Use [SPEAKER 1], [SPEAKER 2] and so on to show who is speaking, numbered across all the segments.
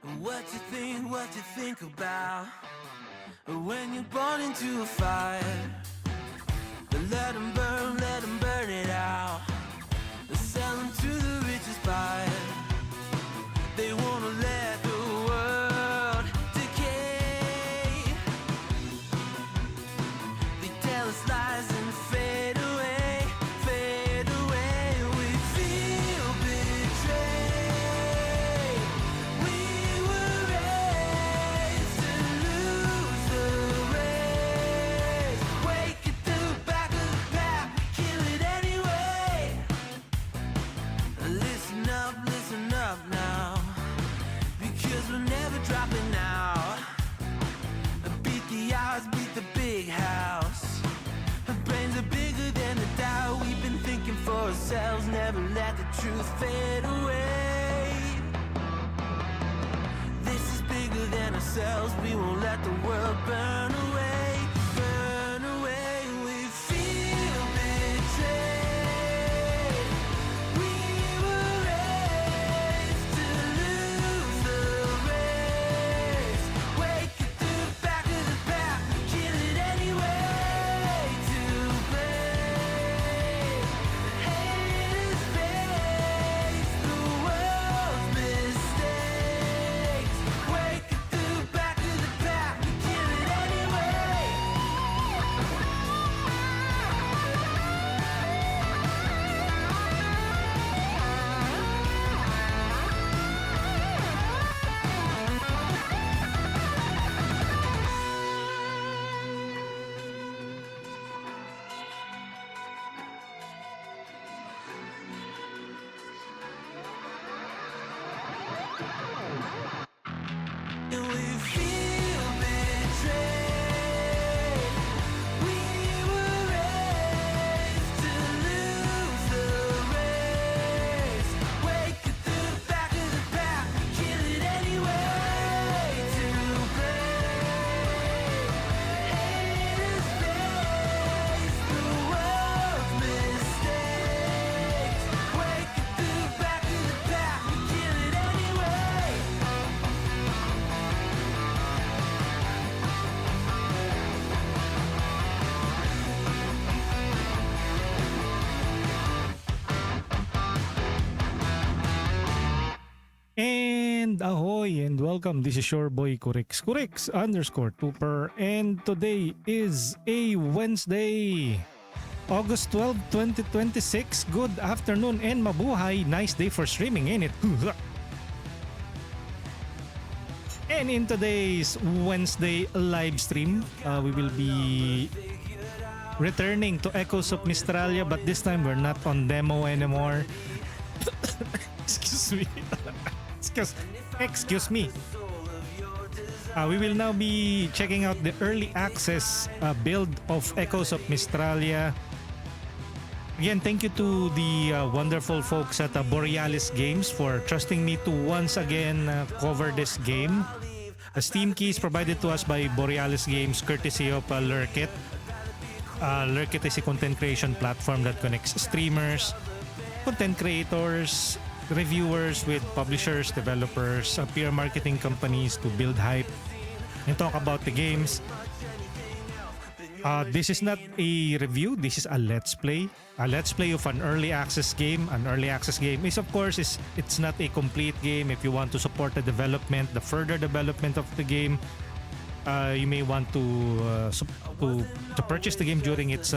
[SPEAKER 1] What you think about when you're born into a fire? Let them burn it out. Sell them to the richest buyer. They wanna let the world decay. They tell us lies and fade away, fade away. We feel betrayed. We were raised to lose the race. Wake at the back of the pack, kill it anyway. Listen up now, because we're never dropping out. Beat the odds, beat the big house. Our brains are bigger than the doubt. We've been thinking for ourselves, never let the truth fade away. This is bigger than ourselves, we won't let the world burn away, burn away. We feel betrayed. We were raised to lose the race. Wake at the back of the pack, kill it anyway. To blame, haters face the world's mistakes. Wake at the back of the pack, kill it anyway. And we feel betrayed. We were raised to lose the race. Wake at the back of the pack, kill it anyway. To blame, haters face the world's mistakes. Wake at the back of the pack, kill it anyway.
[SPEAKER 2] And ahoy and welcome. This is your boy Kurix _Tooper, and today is a Wednesday, August 12, 2026. Good afternoon and mabuhay. Nice day for streaming, ain't it? And in today's Wednesday live stream, we will be returning to Echoes of Mystralia, but this time we're not on demo anymore. Excuse me. Excuse me. We will now be checking out the early access build of Echoes of Mystralia. Again, thank you to the wonderful folks at Borealys Games for trusting me to once again cover this game. The Steam key is provided to us by Borealys Games courtesy of Lurkit. Lurkit is a content creation platform that connects streamers, content creators, reviewers with publishers, developers, peer marketing companies to build hype and talk about the games. This is not a review, this is a let's play. A let's play of an early access game. An early access game is, of course, it's not a complete game. If you want to support the development, the further development of the game, you may want to purchase the game during its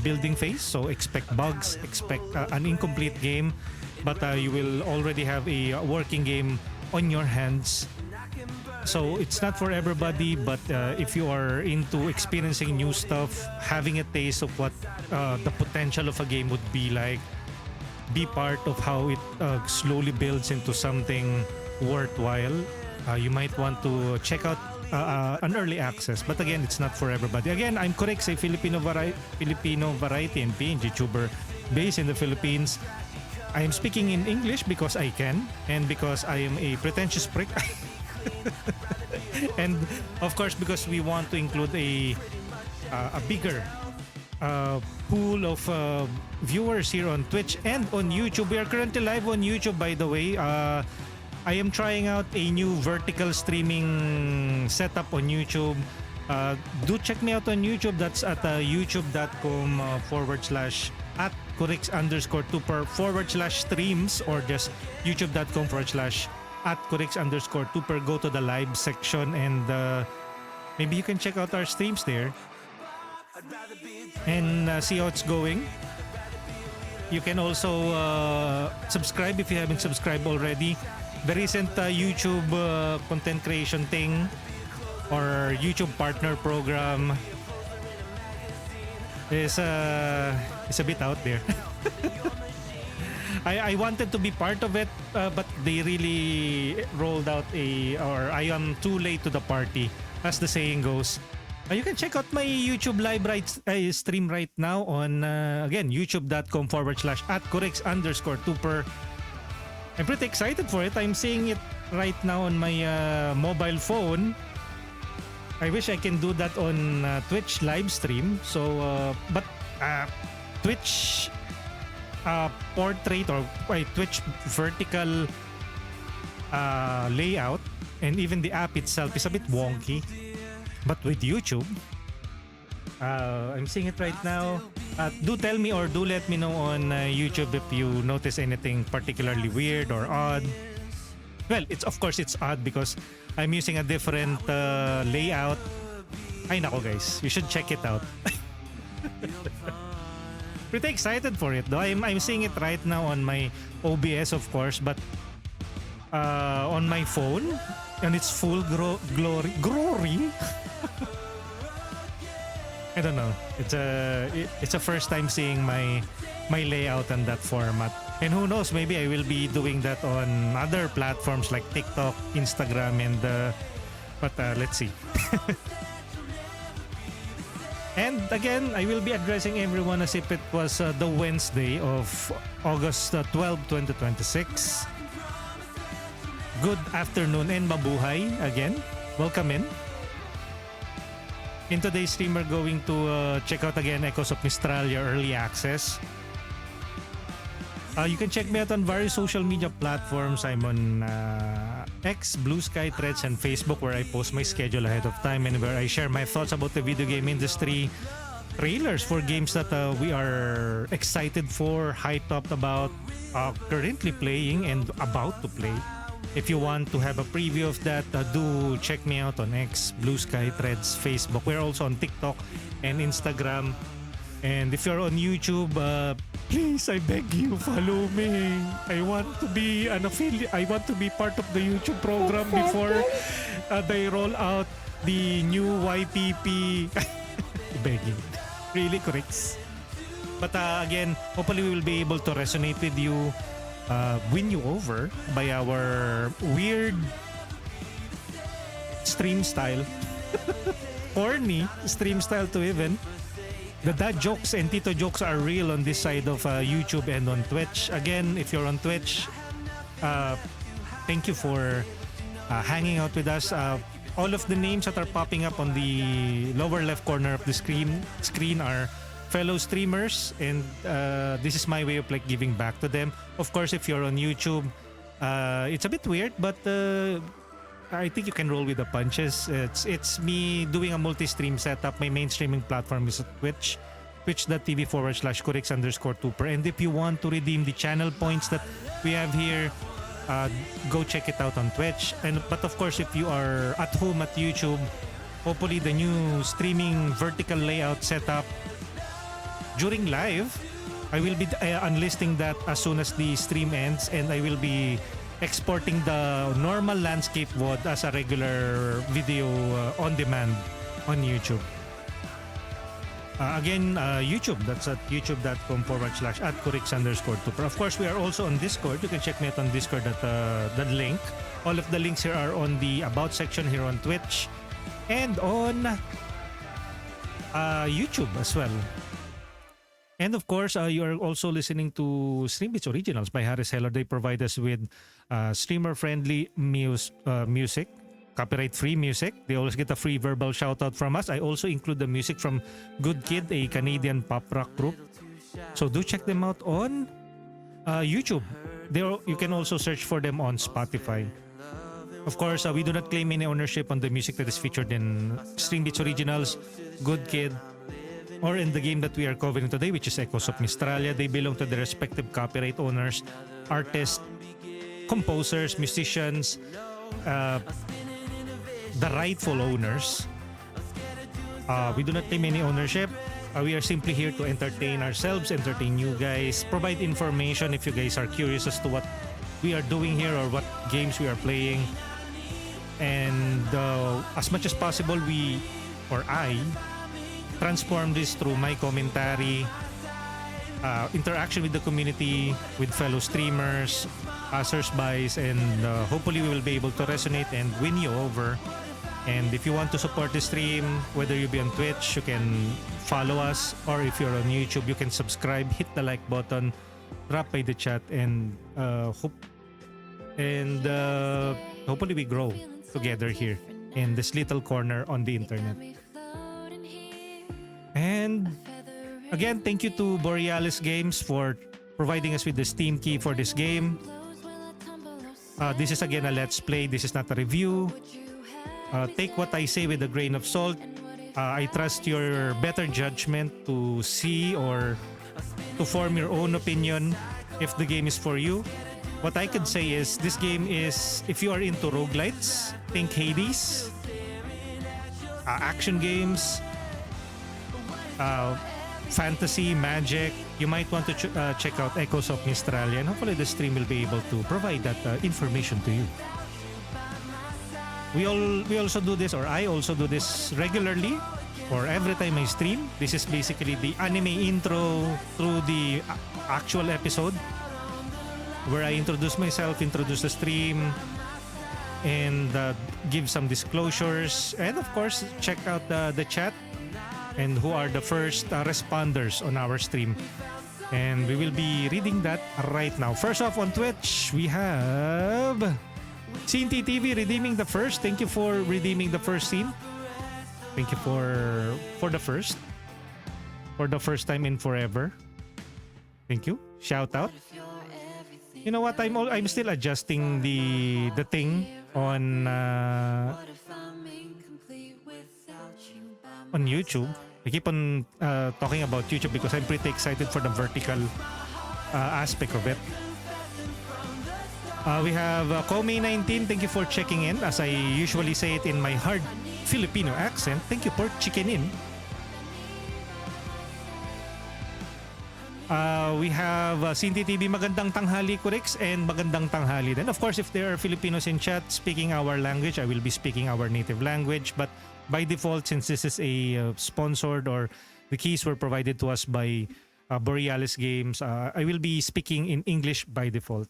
[SPEAKER 2] building phase. So expect bugs, expect an incomplete game, but you will already have a working game on your hands. So it's not for everybody, but if you are into experiencing new stuff, having a taste of what the potential of a game would be like, be part of how it slowly builds into something worthwhile, you might want to check out an early access. But again, it's not for everybody. Again, I'm Correx, a Filipino variety and PNG tuber based in the Philippines. I am speaking in English because I can, and because I am a pretentious prick. And of course, because we want to include a bigger pool of viewers here on Twitch and on YouTube. We are currently live on YouTube, by the way. I am trying out a new vertical streaming setup on YouTube. Do check me out on YouTube. That's at youtube.com /at @corix_2per /streams, or just youtube.com /at @corix_2per. Go to the live section and maybe you can check out our streams there and see how it's going. You can also subscribe if you haven't subscribed already. The recent YouTube content creation thing or YouTube partner program is a bit out there. I wanted to be part of it, but they really rolled out I am too late to the party, as the saying goes. You can check out my YouTube live stream right now on, again, youtube.com /at @corix_2per. I'm pretty excited for it. I'm seeing it right now on my mobile phone. I wish I can do that on Twitch live stream. So, but Twitch portrait or Twitch vertical layout and even the app itself is a bit wonky. But with YouTube, I'm seeing it right now. Do tell me or do let me know on YouTube if you notice anything particularly weird or odd. Well, of course it's odd because I'm using a different layout. Ay nako guys, you should check it out. Pretty excited for it though. I'm seeing it right now on my OBS, of course, but on my phone, and it's full glory. I don't know. It's a first time seeing my layout on that format. And who knows, maybe I will be doing that on other platforms like TikTok, Instagram, and but let's see. And again, I will be addressing everyone as if it was the Wednesday of August 12, 2026. Good afternoon and mabuhay again. Welcome in. In today's stream, we're going to check out again Echoes of Mystralia Early Access. You can check me out on various social media platforms. I'm on X, Blue Sky, Threads, and Facebook, where I post my schedule ahead of time and where I share my thoughts about the video game industry, trailers for games that we are excited for, hyped up about, currently playing, and about to play. If you want to have a preview of that, do check me out on X, Blue Sky, Threads, Facebook. We're also on TikTok and Instagram. And if you're on YouTube, please, I beg you, follow me. I want to be an affiliate. I want to be part of the YouTube program before they roll out the new YPP. Begging. Really correct. But again, hopefully we will be able to resonate with you, win you over by our weird stream style. Corny stream style to even. The dad jokes and tito jokes are real on this side of YouTube and on Twitch. Again, if you're on Twitch, thank you for hanging out with us. All of the names that are popping up on the lower left corner of the screen are fellow streamers, and this is my way of like giving back to them. Of course, if you're on YouTube, it's a bit weird, but I think you can roll with the punches. It's me doing a multi-stream setup. My main streaming platform is Twitch, twitch.tv /corix_2per. And if you want to redeem the channel points that we have here, go check it out on Twitch. But of course, if you are at home at YouTube, hopefully the new streaming vertical layout setup during live, I will be unlisting that as soon as the stream ends, and I will be exporting the normal landscape VOD as a regular video on demand on YouTube. Again, YouTube, that's at youtube.com /at @corix_2per. Of course, we are also on Discord. You can check me out on Discord at the link. All of the links here are on the About section here on Twitch and on YouTube as well. And of course, you are also listening to Stream Beats Originals by Harris Heller. They provide us with streamer-friendly music, copyright-free music. They always get a free verbal shout-out from us. I also include the music from Good Kid, a Canadian pop rock group. So do check them out on YouTube. You can also search for them on Spotify. Of course, we do not claim any ownership on the music that is featured in Stream Beats Originals, Good Kid, or in the game that we are covering today, which is Echoes of Mystralia. They belong to the respective copyright owners, artists, composers, musicians, the rightful owners. We do not claim any ownership. We are simply here to entertain ourselves, entertain you guys, provide information if you guys are curious as to what we are doing here or what games we are playing. And as much as possible, I transform this through my commentary, interaction with the community, with fellow streamers, passers-bys, and hopefully we will be able to resonate and win you over. And if you want to support the stream, whether you be on Twitch, you can follow us, or if you're on YouTube, you can subscribe, hit the like button, drop by the chat, and hopefully we grow together here in this little corner on the internet. And again, thank you to Borealys Games for providing us with the Steam key for this game. This is again a let's play. This is not a review. Take what I say with a grain of salt. I trust your better judgment to see or to form your own opinion if the game is for you. What I could say is this game is, if you are into roguelites, think Hades, action games, fantasy, magic, you might want to check out Echoes of Mystralia, and hopefully the stream will be able to provide that information to you. We also do this, or I also do this regularly, or every time I stream. This is basically the anime intro through the actual episode, where I introduce myself, introduce the stream, and give some disclosures, and of course check out the chat and who are the first responders on our stream. And we will be reading that right now. First off, on Twitch, we have CNT TV redeeming the first. Thank you for redeeming the first scene. Thank you for the first. For the first time in forever. Thank you. Shout out. You know what? I'm still adjusting the thing on YouTube. I keep on talking about YouTube because I'm pretty excited for the vertical aspect of it. We have Komei19. Thank you for checking in. As I usually say it in my hard Filipino accent, thank you for checking in. We have Cinti TV, magandang tanghali, Kurix, and magandang tanghali then. Of course, if there are Filipinos in chat speaking our language, I will be speaking our native language. But by default, since this is a sponsored, or the keys were provided to us by Borealys Games, I will be speaking in English by default.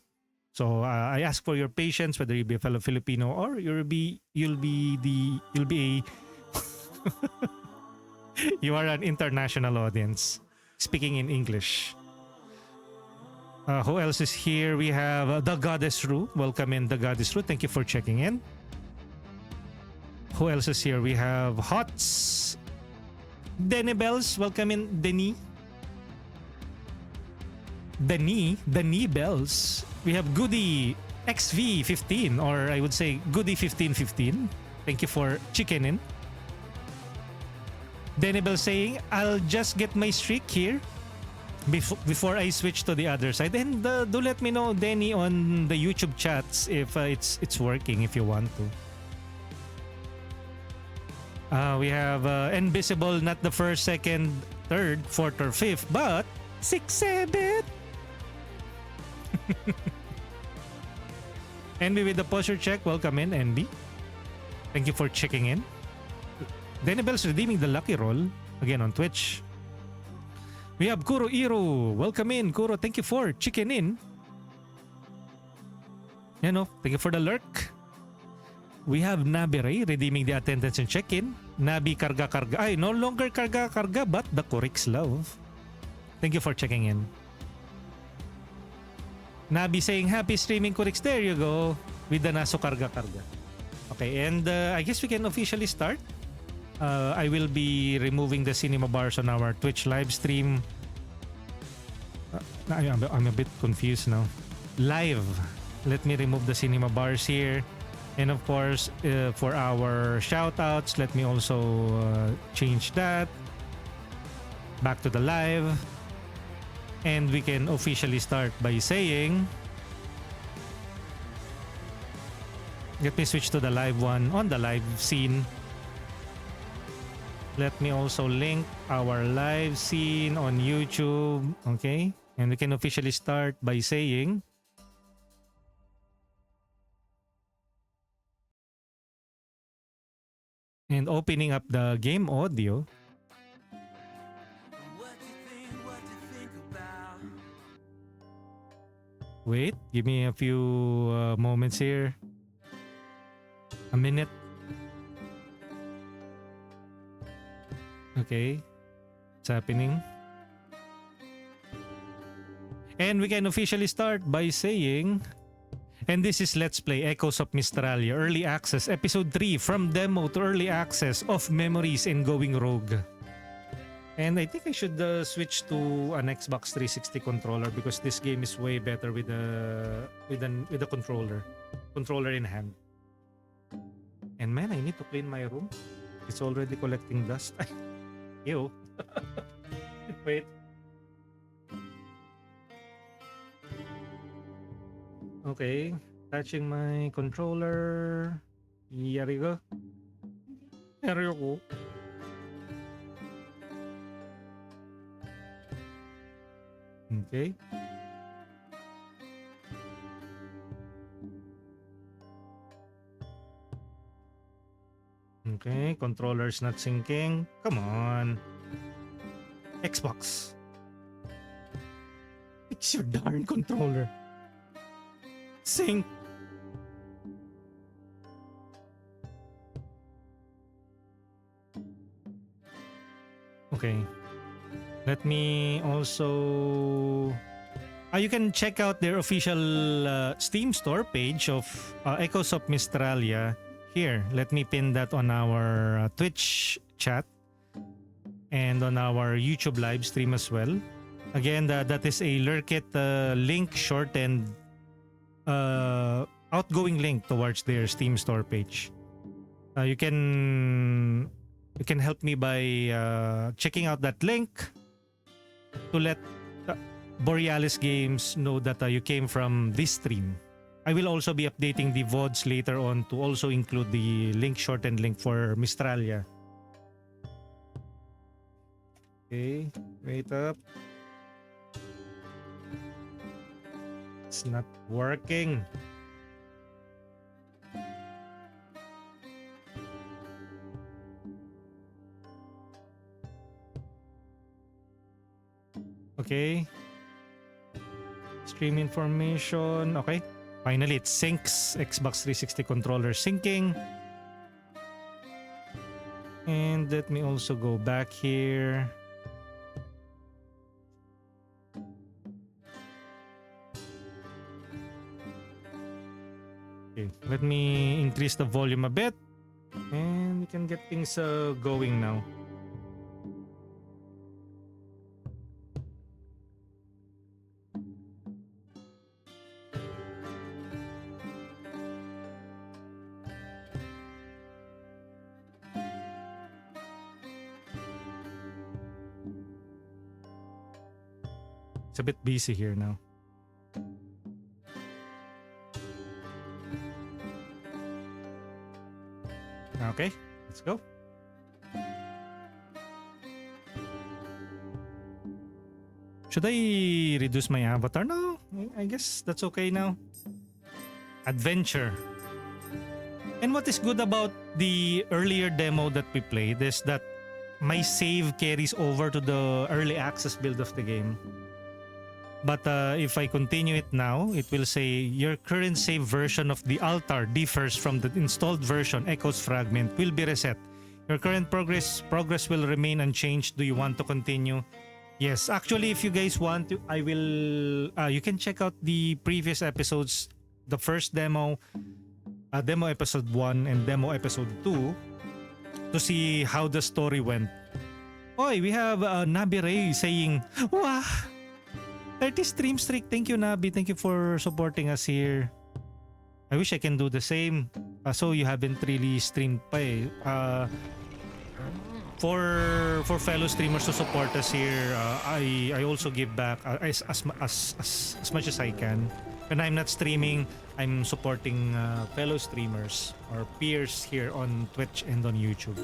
[SPEAKER 2] So I ask for your patience, whether you be a fellow Filipino or you'll be a you are an international audience speaking in English. Who else is here? We have the Goddess Ru. Welcome in, the Goddess Ru. Thank you for checking in. Who else is here? We have Hots, Denny Bells. Welcome in, Denny. Denny Bells. We have Goody XV15, or I would say Goody 1515. Thank you for checking in. Denny Bell saying, I'll just get my streak here before I switch to the other side. And do let me know, Denny, on the YouTube chats if it's working, if you want to. We have Invisible, not the first, second, third, fourth, or fifth, but 6, 7. NB with the posture check. Welcome in, NB. Thank you for checking in. Denibel's redeeming the lucky roll again on Twitch. We have Kuro Iro. Welcome in, Kuro. Thank you for checking in. Thank you for the lurk. We have Nabi Ray redeeming the attendance and check-in. Nabi Karga. Ay, no longer Karga, but the Kurix love. Thank you for checking in. Nabi saying, happy streaming, Kurix. There you go. With the Naso Karga. Okay, and I guess we can officially start. I will be removing the cinema bars on our Twitch live stream. I'm a bit confused now. Live. Let me remove the cinema bars here. And of course, for our shoutouts, let me also change that. Back to the live. And we can officially start by saying... Let me switch to the live one on the live scene. Let me also link our live scene on YouTube. Okay. And we can officially start by saying... And opening up the game audio. Wait, give me a few moments here. A minute. Okay. It's happening. And we can officially start by saying... And this is Let's Play Echoes of Mystralia Early Access Episode 3 from demo to early access of Memories and Going Rogue. And I think I should switch to an Xbox 360 controller because this game is way better with the controller in hand. And man, I need to clean my room. It's already collecting dust. Ew. Wait. Okay, touching my controller. Yari ko. Yari ko. Okay. Okay, controller's not syncing. Come on. Xbox. It's your darn controller. Sync. Okay. Let me also... you can check out their official Steam store page of Echoes of Mystralia. Here, let me pin that on our Twitch chat and on our YouTube live stream as well. Again, that is a Lurkit link shortened outgoing link towards their Steam store page. You can help me by checking out that link to let Borealys Games know that you came from this stream. I will also be updating the VODs later on to also include the link shortened link for Mystralia. Okay, wait up. It's not working. Okay. Stream information. Okay. Finally, it syncs. Xbox 360 controller syncing. And let me also go back here. Okay, let me increase the volume a bit and we can get things going now. It's a bit busy here now. Okay, let's go. Should I reduce my avatar? No, I guess that's okay now. Adventure. And what is good about the earlier demo that we played is that my save carries over to the early access build of the game. But if I continue it now, it will say your current save version of the altar differs from the installed version. Echoes fragment will be reset. Your current progress will remain unchanged. Do you want to continue? Yes, actually, if you guys want to, I will. You can check out the previous episodes, the first demo, demo episode 1 and demo episode 2, to see how the story went. Oy, we have Nabi Ray saying, "Wah! 30 stream streak. Thank you, Nabi. Thank you for supporting us here. I wish I can do the same. So you haven't really streamed pa eh. For fellow streamers to support us here, I also give back as much as I can. When I'm not streaming, I'm supporting fellow streamers or peers here on Twitch and on YouTube.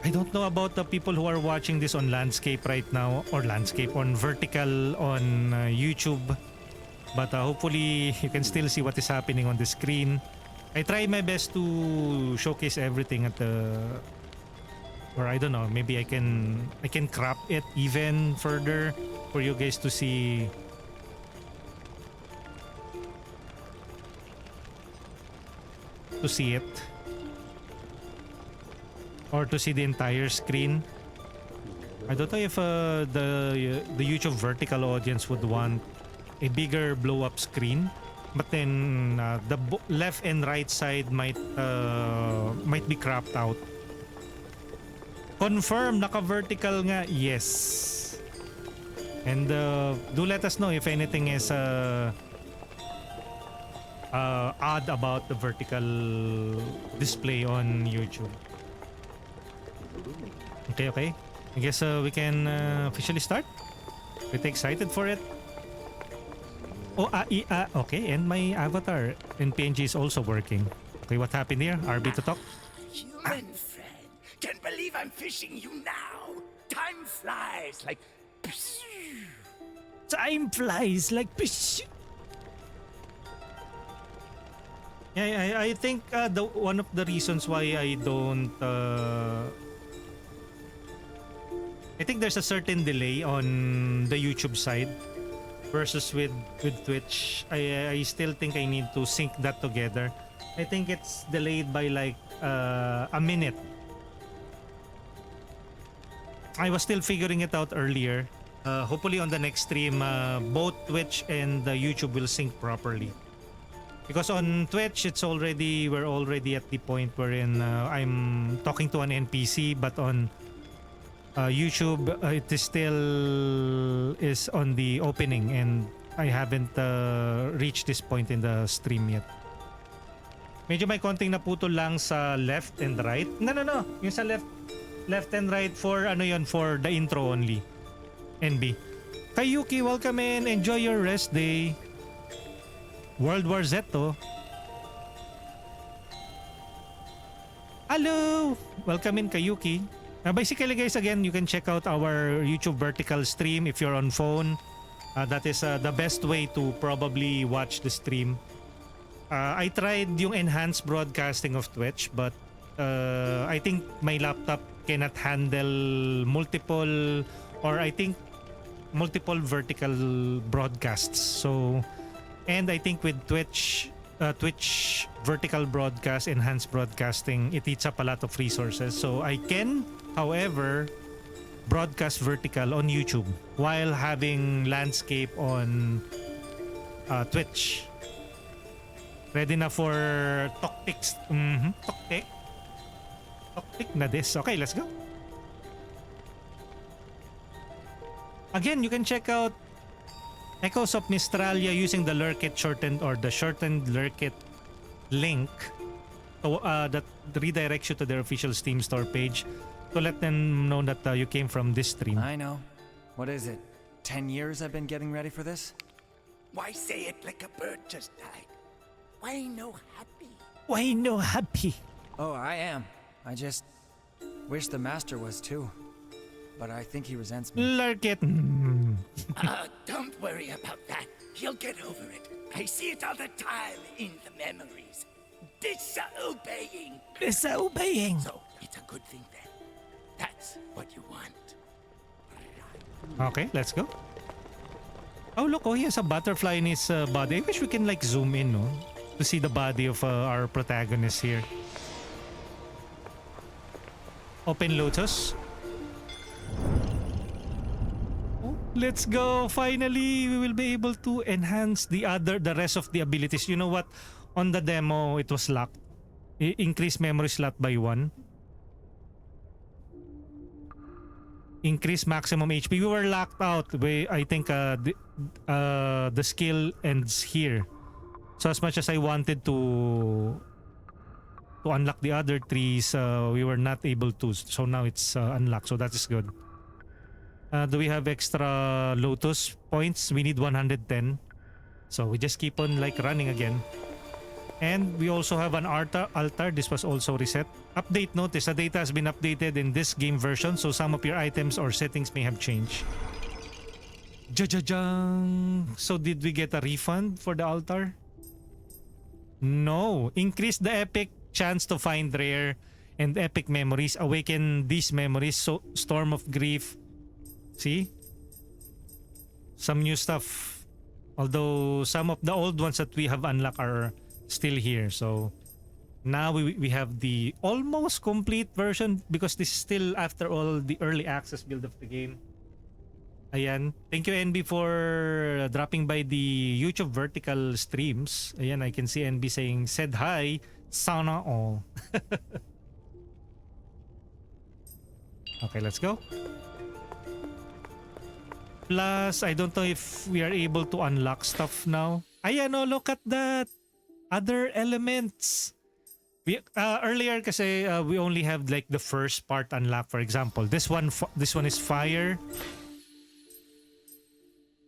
[SPEAKER 2] I don't know about the people who are watching this on landscape right now, or landscape on vertical on YouTube, but hopefully you can still see what is happening on the screen. I try my best to showcase everything at the, or I don't know, maybe I can crop it even further for you guys to see. To see it. Or to see the entire screen. I don't know if the YouTube vertical audience would want a bigger blow up screen, but then the left and right side might be cropped out. Confirm, naka vertical nga. Yes. And do let us know if anything is odd about the vertical display on YouTube. Okay. I guess we can officially start. Pretty excited for it. Oh, okay. And my avatar in PNG is also working. Okay, what happened here? RB to talk?
[SPEAKER 3] Human friend, can't believe I'm fishing you now. Time flies like...
[SPEAKER 2] Time flies like... Yeah, I think one of the reasons why I don't... I think there's a certain delay on the YouTube side versus with Twitch. I still think I need to sync that together. I think it's delayed by like a minute. I was still figuring it out earlier. Hopefully on the next stream, both Twitch and YouTube will sync properly. Because on Twitch, we're already at the point wherein I'm talking to an NPC, but on YouTube, it is still is on the opening and I haven't reached this point in the stream yet. Medyo may konting naputol lang sa left and right. No. Yung sa left and right for for the intro only. NB. Kayuki, welcome in. Enjoy your rest day. World War Z to. Hello! Welcome in, Kayuki. Basically guys, again, you can check out our YouTube vertical stream if you're on phone. That is the best way to probably watch the stream. I tried yung enhanced broadcasting of Twitch, but I think my laptop cannot handle multiple vertical broadcasts. So, and I think with Twitch vertical broadcast, enhanced broadcasting, it eats up a lot of resources. So I can, however, broadcast vertical on YouTube while having landscape on Twitch. Ready na for Toktiks. Toktik na this. Okay, let's go. Again, you can check out Echoes of Mystralia using the Lurkit shortened Lurkit link that redirects you to their official Steam store page to let them know that you came from this stream.
[SPEAKER 4] I know. What is it? 10 years I've been getting ready for this?
[SPEAKER 3] Why say it like a bird just died? Why no happy?
[SPEAKER 2] Why no happy?
[SPEAKER 4] Oh, I am. I just wish the master was too. But I think he resents me.
[SPEAKER 2] Lurkit.
[SPEAKER 3] Don't worry about that. He'll get over it. I see it all the time in the memories. Disobeying.
[SPEAKER 2] Disobeying.
[SPEAKER 3] So, it's a good thing then. That's what you want.
[SPEAKER 2] Okay, let's go. Oh, look. Oh, he has a butterfly in his body. I wish we can like zoom in, no? To see the body of our protagonist here. Open Lotus. Oh, let's go. Finally, we will be able to enhance the rest of the abilities. You know what? On the demo, it was locked. Increase memory slot by 1. increase maximum HP. We were locked out. I think the skill ends here. So as much as I wanted to unlock the other trees, we were not able to. So now it's unlocked. So that is good. Do we have extra lotus points? We need 110. So we just keep on like running again. And we also have an altar. This was also reset. Update notice. The data has been updated in this game version. So some of your items or settings may have changed. Ja-ja-jang! So did we get a refund for the altar? No. Increase the epic chance to find rare and epic memories. Awaken these memories. So Storm of Grief. See? Some new stuff. Although some of the old ones that we have unlocked are still here. So now we have the almost complete version because this is still after all the early access build of the game. Ayan. Thank you NB for dropping by the YouTube vertical streams. Ayan, I can see NB saying, said hi, sana all. Okay, let's go. Plus, I don't know if we are able to unlock stuff now. Ayan, oh, look at that. Other elements. We earlier kasi we only have like the first part unlocked. For example, this one is fire.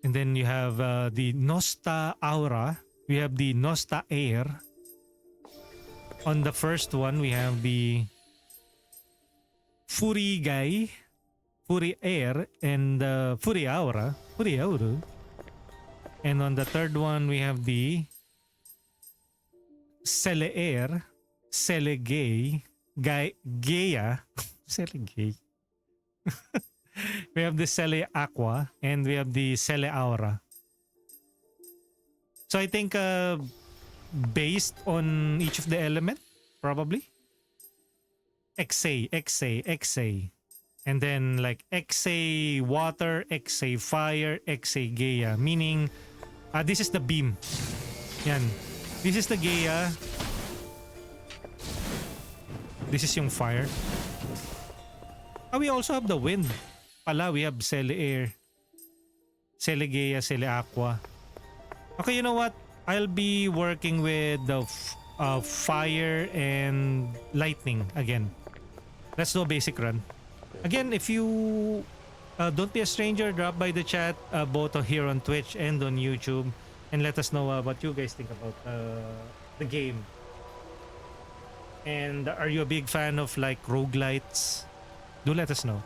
[SPEAKER 2] And then you have the Nosta Aura. We have the Nosta Air. On the first one, we have the Fury Guy, Fury Air, and Fury Aura. Fury Aura. And on the third one, we have the Cele Air, Cele Gay, Gaia, Cele Gay. We have the Cele Aqua, and we have the Cele Aura. So I think based on each of the element, probably. Exe. And then like Exe Water, Exe Fire, Exe Gaia. Meaning, this is the beam. Yan. This is the Gaia. This is yung fire. We also have the wind. Pala, we have Cele Air, Cele Gaia, Cele Aqua. Okay, you know what? I'll be working with the fire and lightning again. Let's do a basic run. Again, if you don't be a stranger, drop by the chat both here on Twitch and on YouTube and let us know what you guys think about the game. And are you a big fan of like roguelites? Do let us know.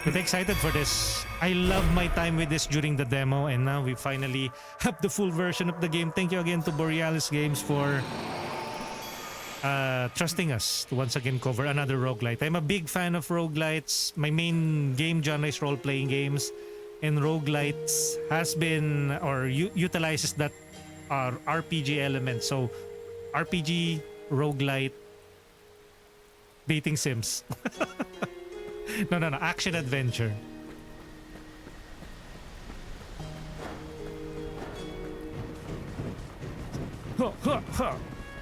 [SPEAKER 2] But excited for this. I love my time with this during the demo and now we finally have the full version of the game. Thank you again to Borealys Games for trusting us to once again cover another roguelite. I'm a big fan of roguelites. My main game genre is role-playing games, and roguelites has been or utilizes that RPG element. So RPG, roguelite, dating sims. No, action adventure.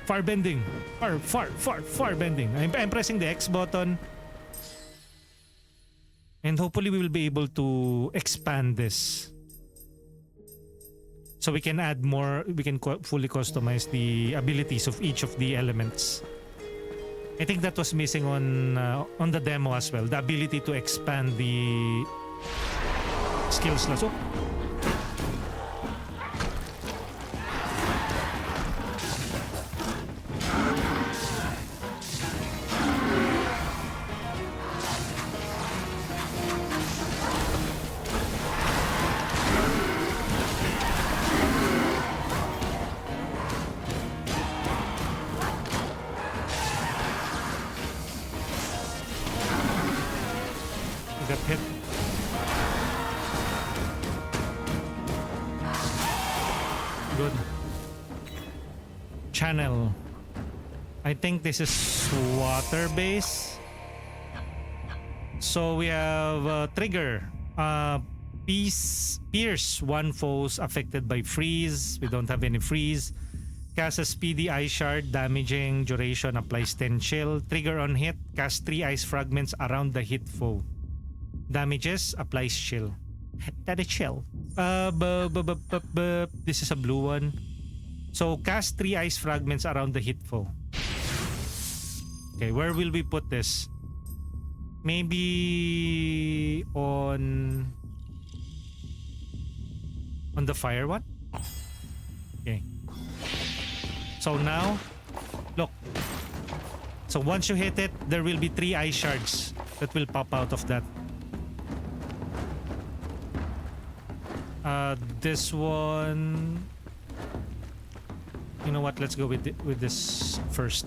[SPEAKER 2] Far bending. Far bending. I'm pressing the X button. And hopefully we will be able to expand this. So we can add more, we can fully customize the abilities of each of the elements. I think that was missing on the demo as well. The ability to expand the skills. So, channel. I think this is water base. So we have trigger. Pierce one foes affected by freeze. We don't have any freeze. Cast a speedy ice shard, damaging duration, applies 10 chill. Trigger on hit, cast 3 ice fragments around the hit foe. Damages, applies chill. That is chill. This is a blue one. So cast 3 ice fragments around the hit foe. Okay, where will we put this? Maybe on the fire one? Okay. So now, look. So once you hit it, there will be 3 ice shards that will pop out of that. This one, you know what? Let's go with this first.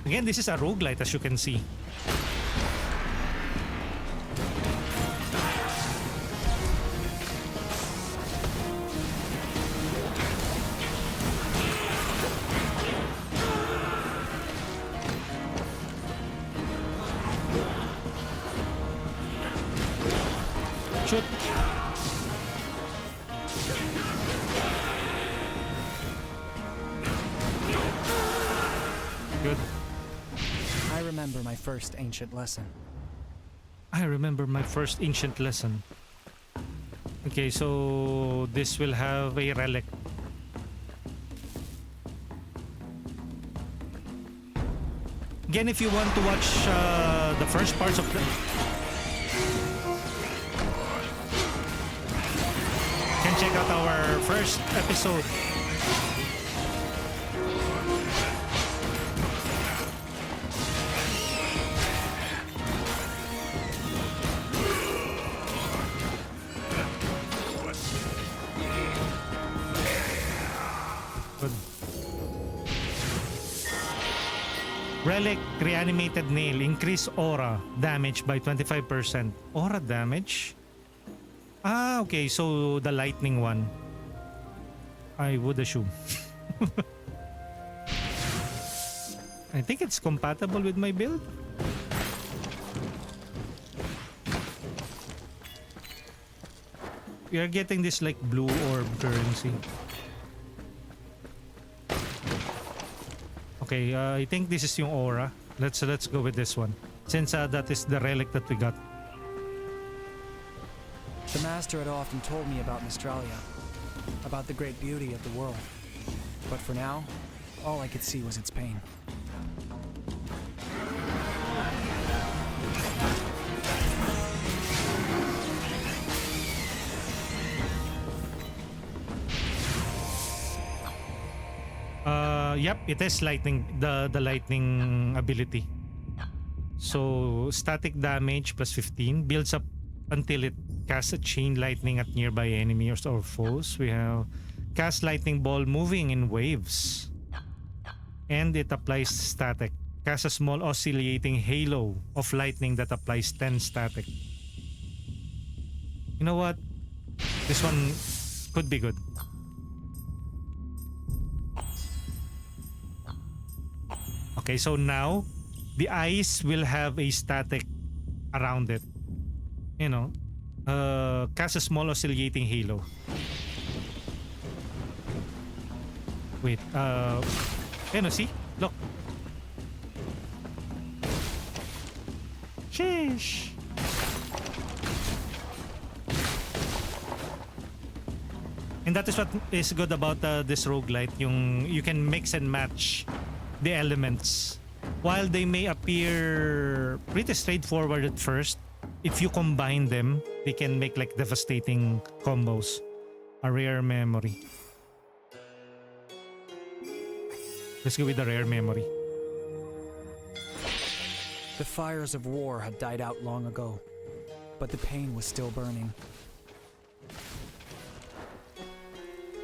[SPEAKER 2] Again, this is a roguelite, as you can see. Shoot. Good.
[SPEAKER 4] I remember my first ancient lesson.
[SPEAKER 2] I remember my first ancient lesson. Okay, so this will have a relic. Again, if you want to watch the first parts of the... can check out our first episode. Good. Relic, reanimated nail, increase aura damage by 25%. Aura damage? Ah, okay. So the lightning one, I would assume. I think it's compatible with my build. We are getting this like blue orb currency. Okay, I think this is yung aura. Let's go with this one. Since that is the relic that we got.
[SPEAKER 4] The master had often told me about Mystralia, about the great beauty of the world. But for now, all I could see was its pain.
[SPEAKER 2] Yep, it is lightning, the lightning ability. So static damage plus 15 builds up until it casts a chain lightning at nearby enemies or foes. We have cast lightning ball moving in waves, and it applies static. Cast a small oscillating halo of lightning that applies 10 static. You know what? This one could be good. Okay, so now the ice will have a static around it. You know, cast a small oscillating halo. Wait, you know, see? Look. Sheesh. And that is what is good about this roguelite. You can mix and match the elements. While they may appear pretty straightforward at first, if you combine them, they can make like devastating combos. A rare memory. Let's go with the rare memory.
[SPEAKER 4] The fires of war had died out long ago, but the pain was still burning.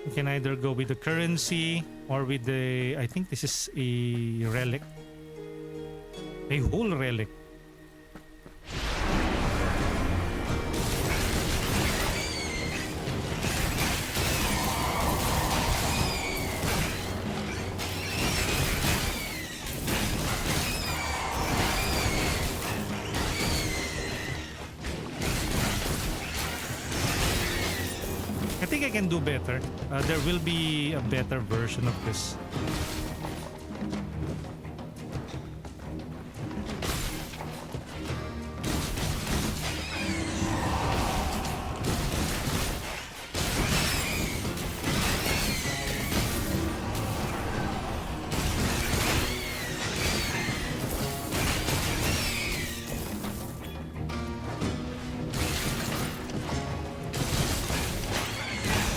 [SPEAKER 2] You can either go with the currency or with the... I think this is a relic. A whole relic. I think I can do better. There will be a better version of this.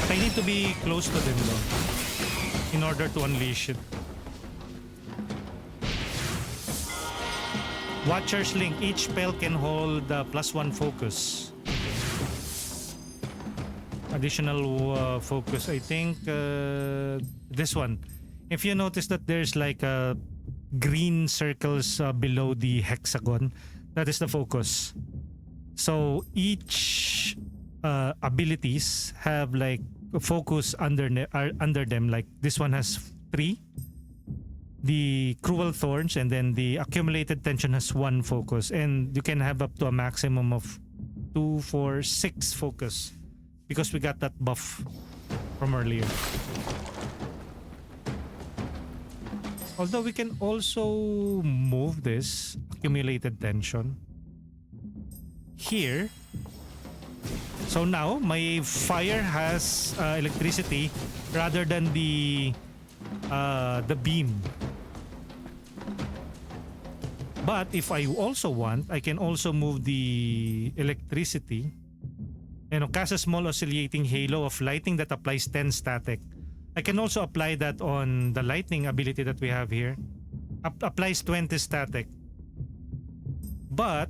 [SPEAKER 2] I need to be close to them though, in order to unleash it. Watcher's Link. Each spell can hold +1 focus. Additional focus. I think this one. If you notice that there's like green circles below the hexagon, that is the focus. So each abilities have like focus under them. Like this one has 3, the cruel thorns, and then the accumulated tension has 1 focus, and you can have up to a maximum of 2, 4, 6 focus because we got that buff from earlier. Although we can also move this accumulated tension here. So now my fire has electricity rather than the beam. But if I also want, I can also move the electricity and cast a small oscillating halo of lightning that applies 10 static. I can also apply that on the lightning ability that we have here. Applies 20 static. But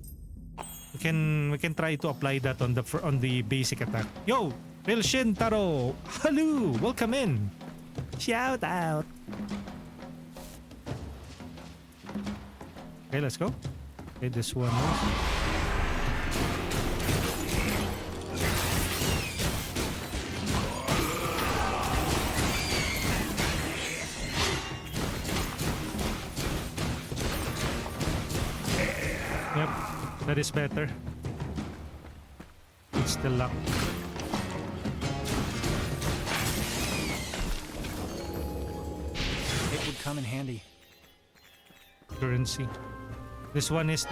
[SPEAKER 2] we can try to apply that on the basic attack. Yo, Real Shin Taro, hello, welcome in. Shout out. Okay, let's go. Okay, this one. Yep, that is better. It's the luck.
[SPEAKER 4] It would come in handy.
[SPEAKER 2] Currency. This one is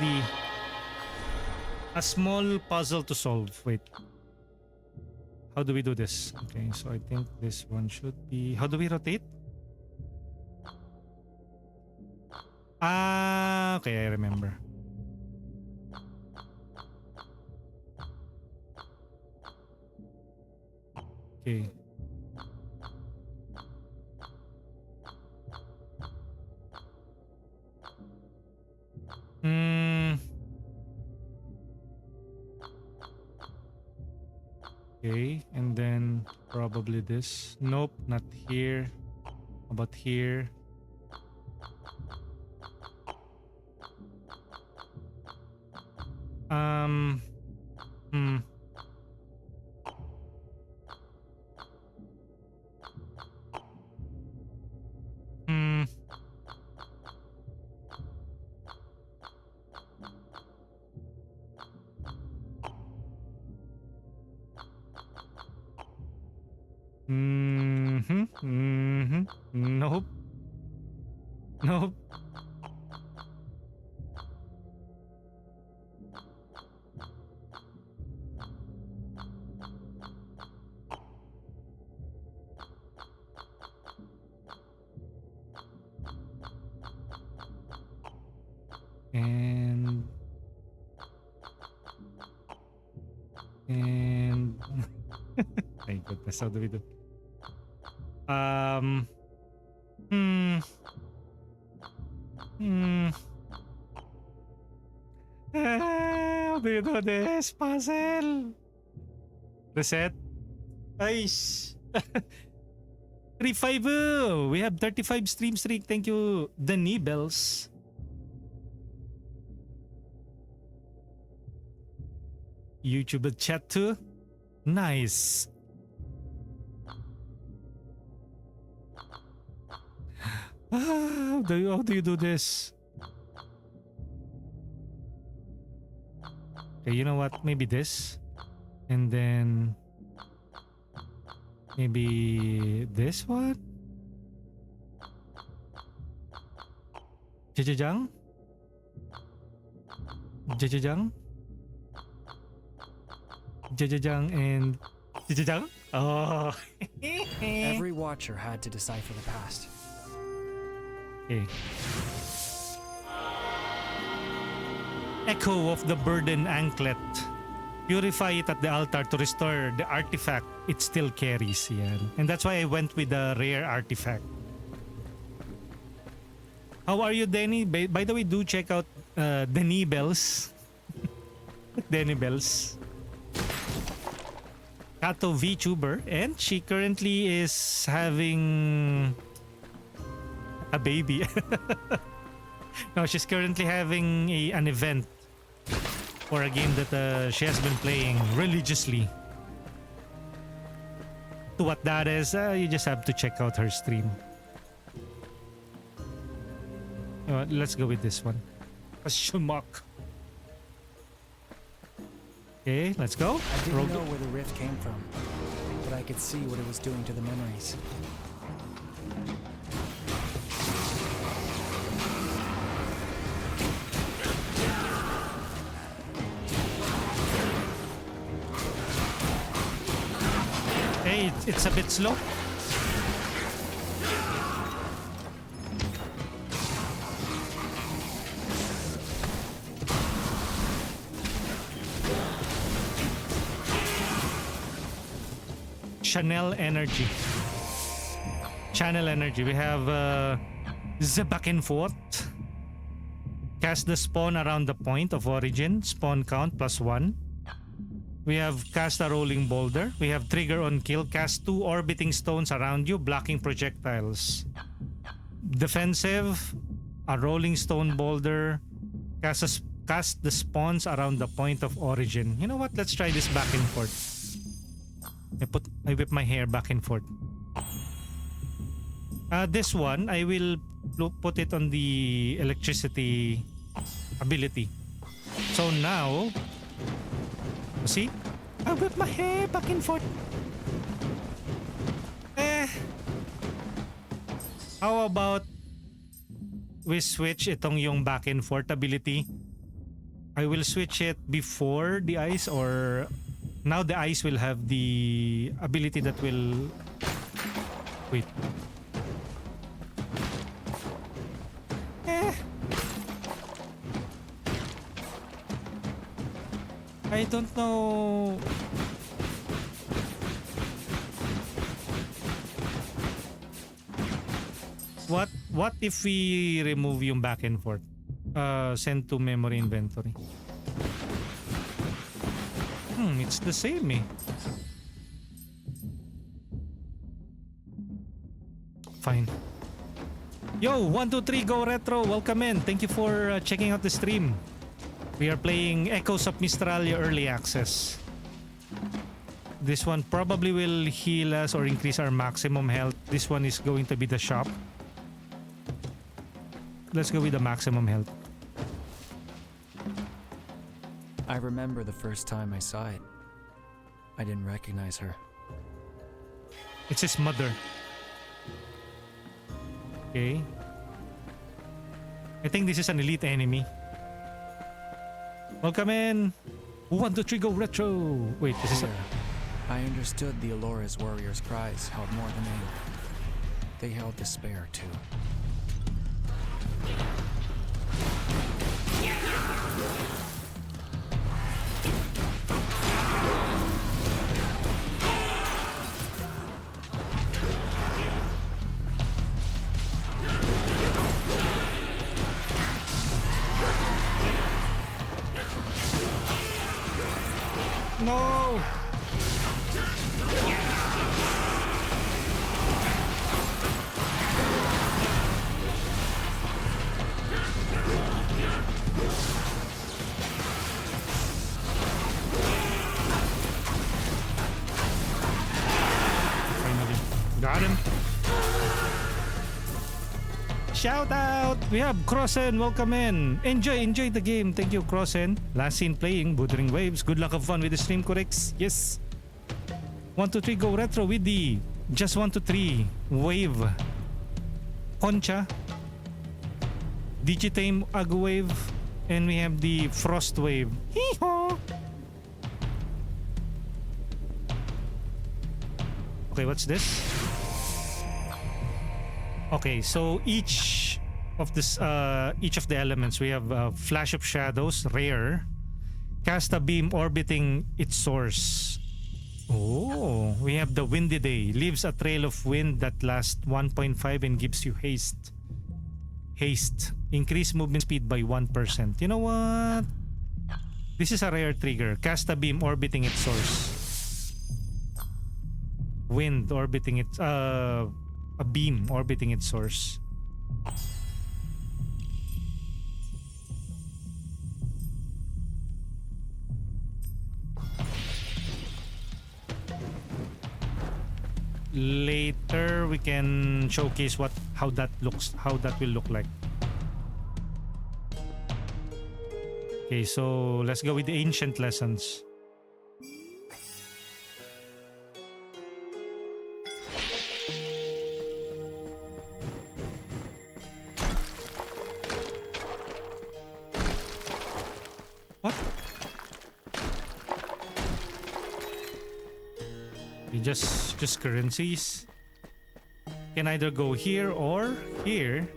[SPEAKER 2] a small puzzle to solve. Wait. How do we do this? Okay, so I think this one should be... How do we rotate? Ah, okay, I remember. Okay. Okay, and then probably this. Nope, not here. How about here? Hmm. Nope. Nope. And my goodness, how do we do? How do you do this puzzle? Reset. Nice. 35. We have 35 stream streak. Thank you, the Nibels. YouTube chat too. Nice. How do you do this? Okay, you know what? Maybe this. And then Maybe this one? Jajajang? Jajajang? Jajajang and Jajajang? Oh.
[SPEAKER 4] Every watcher had to decipher the past.
[SPEAKER 2] Okay. Echo of the burden anklet. Purify it at the altar to restore the artifact it still carries. Yan. And that's why I went with the rare artifact. How are you, Denny? By the way, do check out Denny Bells. Denny Bells. Kato VTuber. And she currently is having a baby. No, she's currently having an event for a game that she has been playing religiously. To what that is, you just have to check out her stream. Let's go with this one. A Shumok. Okay, let's go.
[SPEAKER 4] I didn't know where the rift came from, but I could see what it was doing to the memories.
[SPEAKER 2] Hey, it's a bit slow. Channel energy. Channel energy. We have the back and forth. Cast the spawn around the point of origin. Spawn count +1. We have cast a rolling boulder. We have trigger on kill. Cast 2 orbiting stones around you, blocking projectiles. Defensive, a rolling stone boulder. Cast the spawns around the point of origin. You know what? Let's try this back and forth. I whip my hair back and forth. This one, I will put it on the electricity ability. So now, see? I whip my hair back and forth. How about we switch itong yung back and forth ability? I will switch it before the ice, or now the ice will have the ability that will... Wait. I don't know. What if we remove yung back and forth? Send to memory inventory. It's the same eh. Fine. Yo, 123 Go Retro, welcome in. Thank you for checking out the stream. We are playing Echoes of Mystralia Early Access. This one probably will heal us or increase our maximum health. This one is going to be the shop. Let's go with the maximum health.
[SPEAKER 4] I remember the first time I saw it. I didn't recognize her.
[SPEAKER 2] It's his mother. Okay. I think this is an elite enemy. Welcome in. 1, 2, 3, Go Retro. Wait, this is a...
[SPEAKER 4] I understood the Alora's warriors' cries held more than anger. They held despair too.
[SPEAKER 2] No! Finally. Got him. Shout out! We have Crossen, welcome in. Enjoy the game. Thank you, Crossen. Last seen playing, Bothering Waves. Good luck, have fun with the stream, corrects. Yes. 1, 2, 3, go retro with the just 1, 2, 3 wave. Concha, Digitame Ag Wave, and we have the Frost Wave. Hee-haw! Okay, what's this? Okay, so each of the elements, we have Flash of Shadows, rare. Cast a beam orbiting its source. Oh, we have the Windy Day. Leaves a trail of wind that lasts 1.5 and gives you haste. Haste. Increase movement speed by 1%. You know what? This is a rare trigger. Cast a beam orbiting its source. Wind orbiting its... a beam orbiting its source. Later we can showcase how that will look like. Okay, so let's go with the ancient lessons. What? Just currencies. Can either go here or here.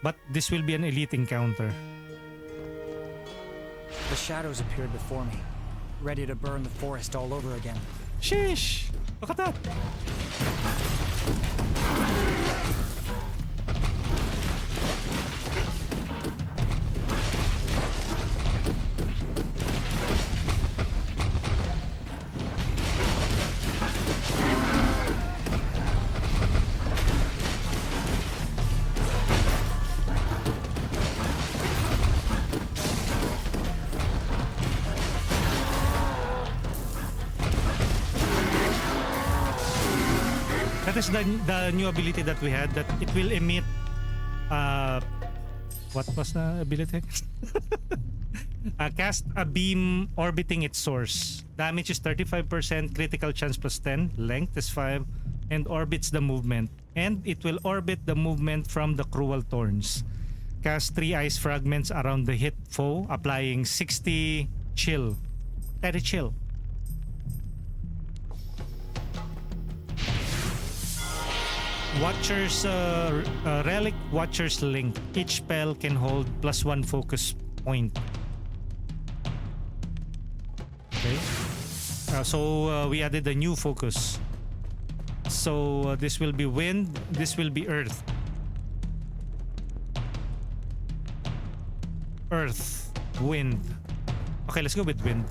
[SPEAKER 2] But this will be an elite encounter.
[SPEAKER 4] The shadows appeared before me, ready to burn the forest all over again.
[SPEAKER 2] Sheesh! Look at that! That is the new ability that we had, that it will emit what was the ability? Cast a beam orbiting its source. Damage is 35%, critical chance plus 10, length is 5, and orbits the movement. And it will orbit the movement from the cruel thorns. Cast 3 ice fragments around the hit foe, applying 60 chill. Very chill. Watcher's Relic Watcher's Link. Each spell can hold +1 focus point. Okay. So we added a new focus. So this will be wind, this will be earth. Earth, wind. Okay, let's go with wind.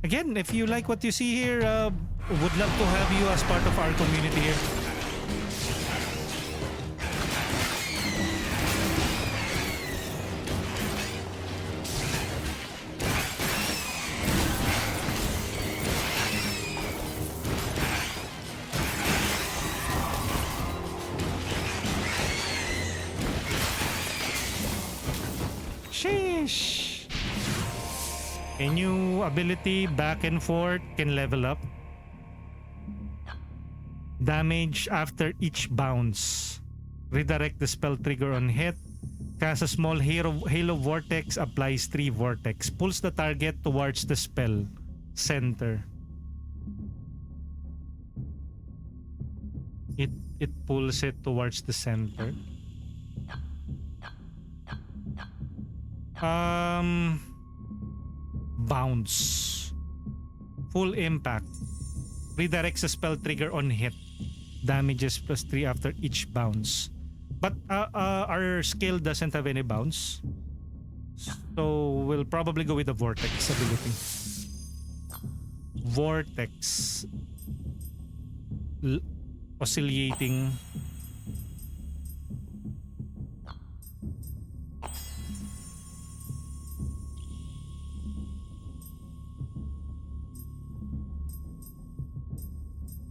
[SPEAKER 2] Again, if you like what you see here, would love to have you as part of our community here. Sheesh. A new ability, back and forth, can level up. Damage after each bounce. Redirect the spell trigger on hit. Cast a small halo vortex, applies 3 vortex. Pulls the target towards the spell center. It pulls it towards the center. Bounce. Full impact. Redirects a spell trigger on hit. Damages +3 after each bounce. But our skill doesn't have any bounce. So we'll probably go with the vortex ability. Vortex. Oscillating.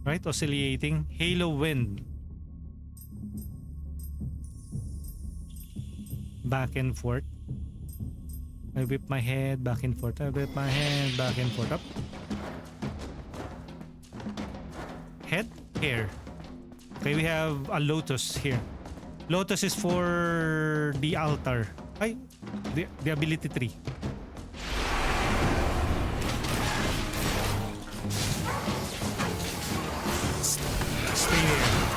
[SPEAKER 2] Right? Oscillating. Halo wind. Back and forth. I whip my head back and forth. I whip my head back and forth. Up. Head, hair. Okay, we have a lotus here. Lotus is for the altar. Ay, the ability tree. Stay there.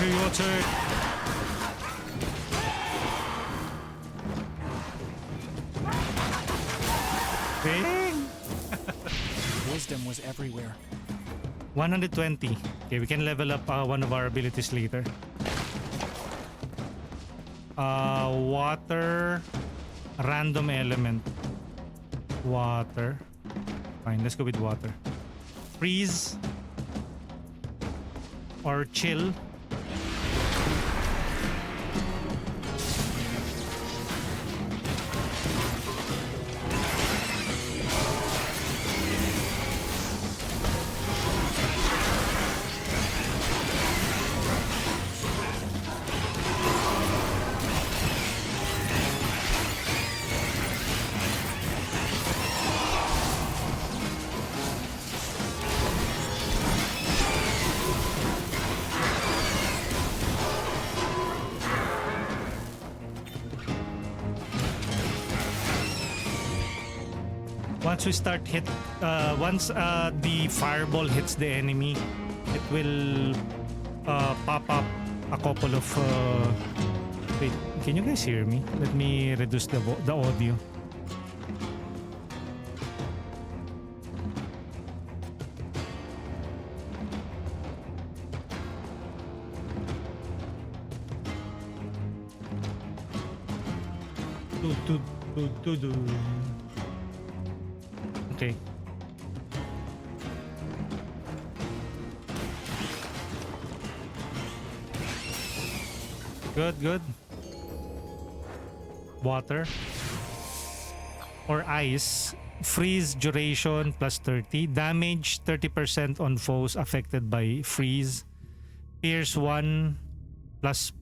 [SPEAKER 2] Water.
[SPEAKER 4] Wisdom was everywhere.
[SPEAKER 2] 120. Okay, we can level up one of our abilities later. Water. Random element. Water. Fine, let's go with water. Freeze. Or chill. Once we start once the fireball hits the enemy, it will pop up a couple of wait, can you guys hear me? Let me reduce the audio. Okay. Good. Water. Or ice. Freeze duration plus 30. Damage 30% on foes affected by freeze. Pierce plus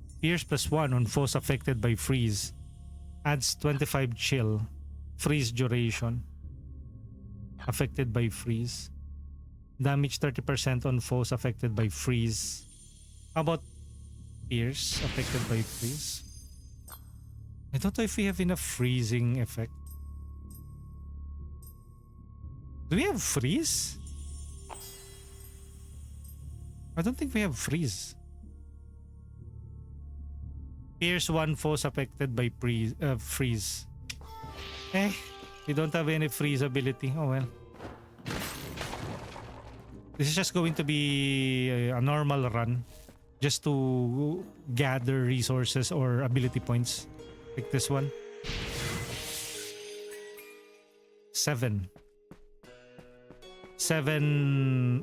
[SPEAKER 2] 1 on foes affected by freeze. Adds 25 chill. Freeze duration. Affected by freeze. Damage 30% on foes affected by freeze. How about Pierce affected by freeze? I don't know if we have enough freezing effect. Do we have freeze? I don't think we have freeze. Pierce 1 foes affected by freeze. We don't have any freeze ability. Oh well. This is just going to be a normal run. Just to gather resources or ability points. Like this one. 7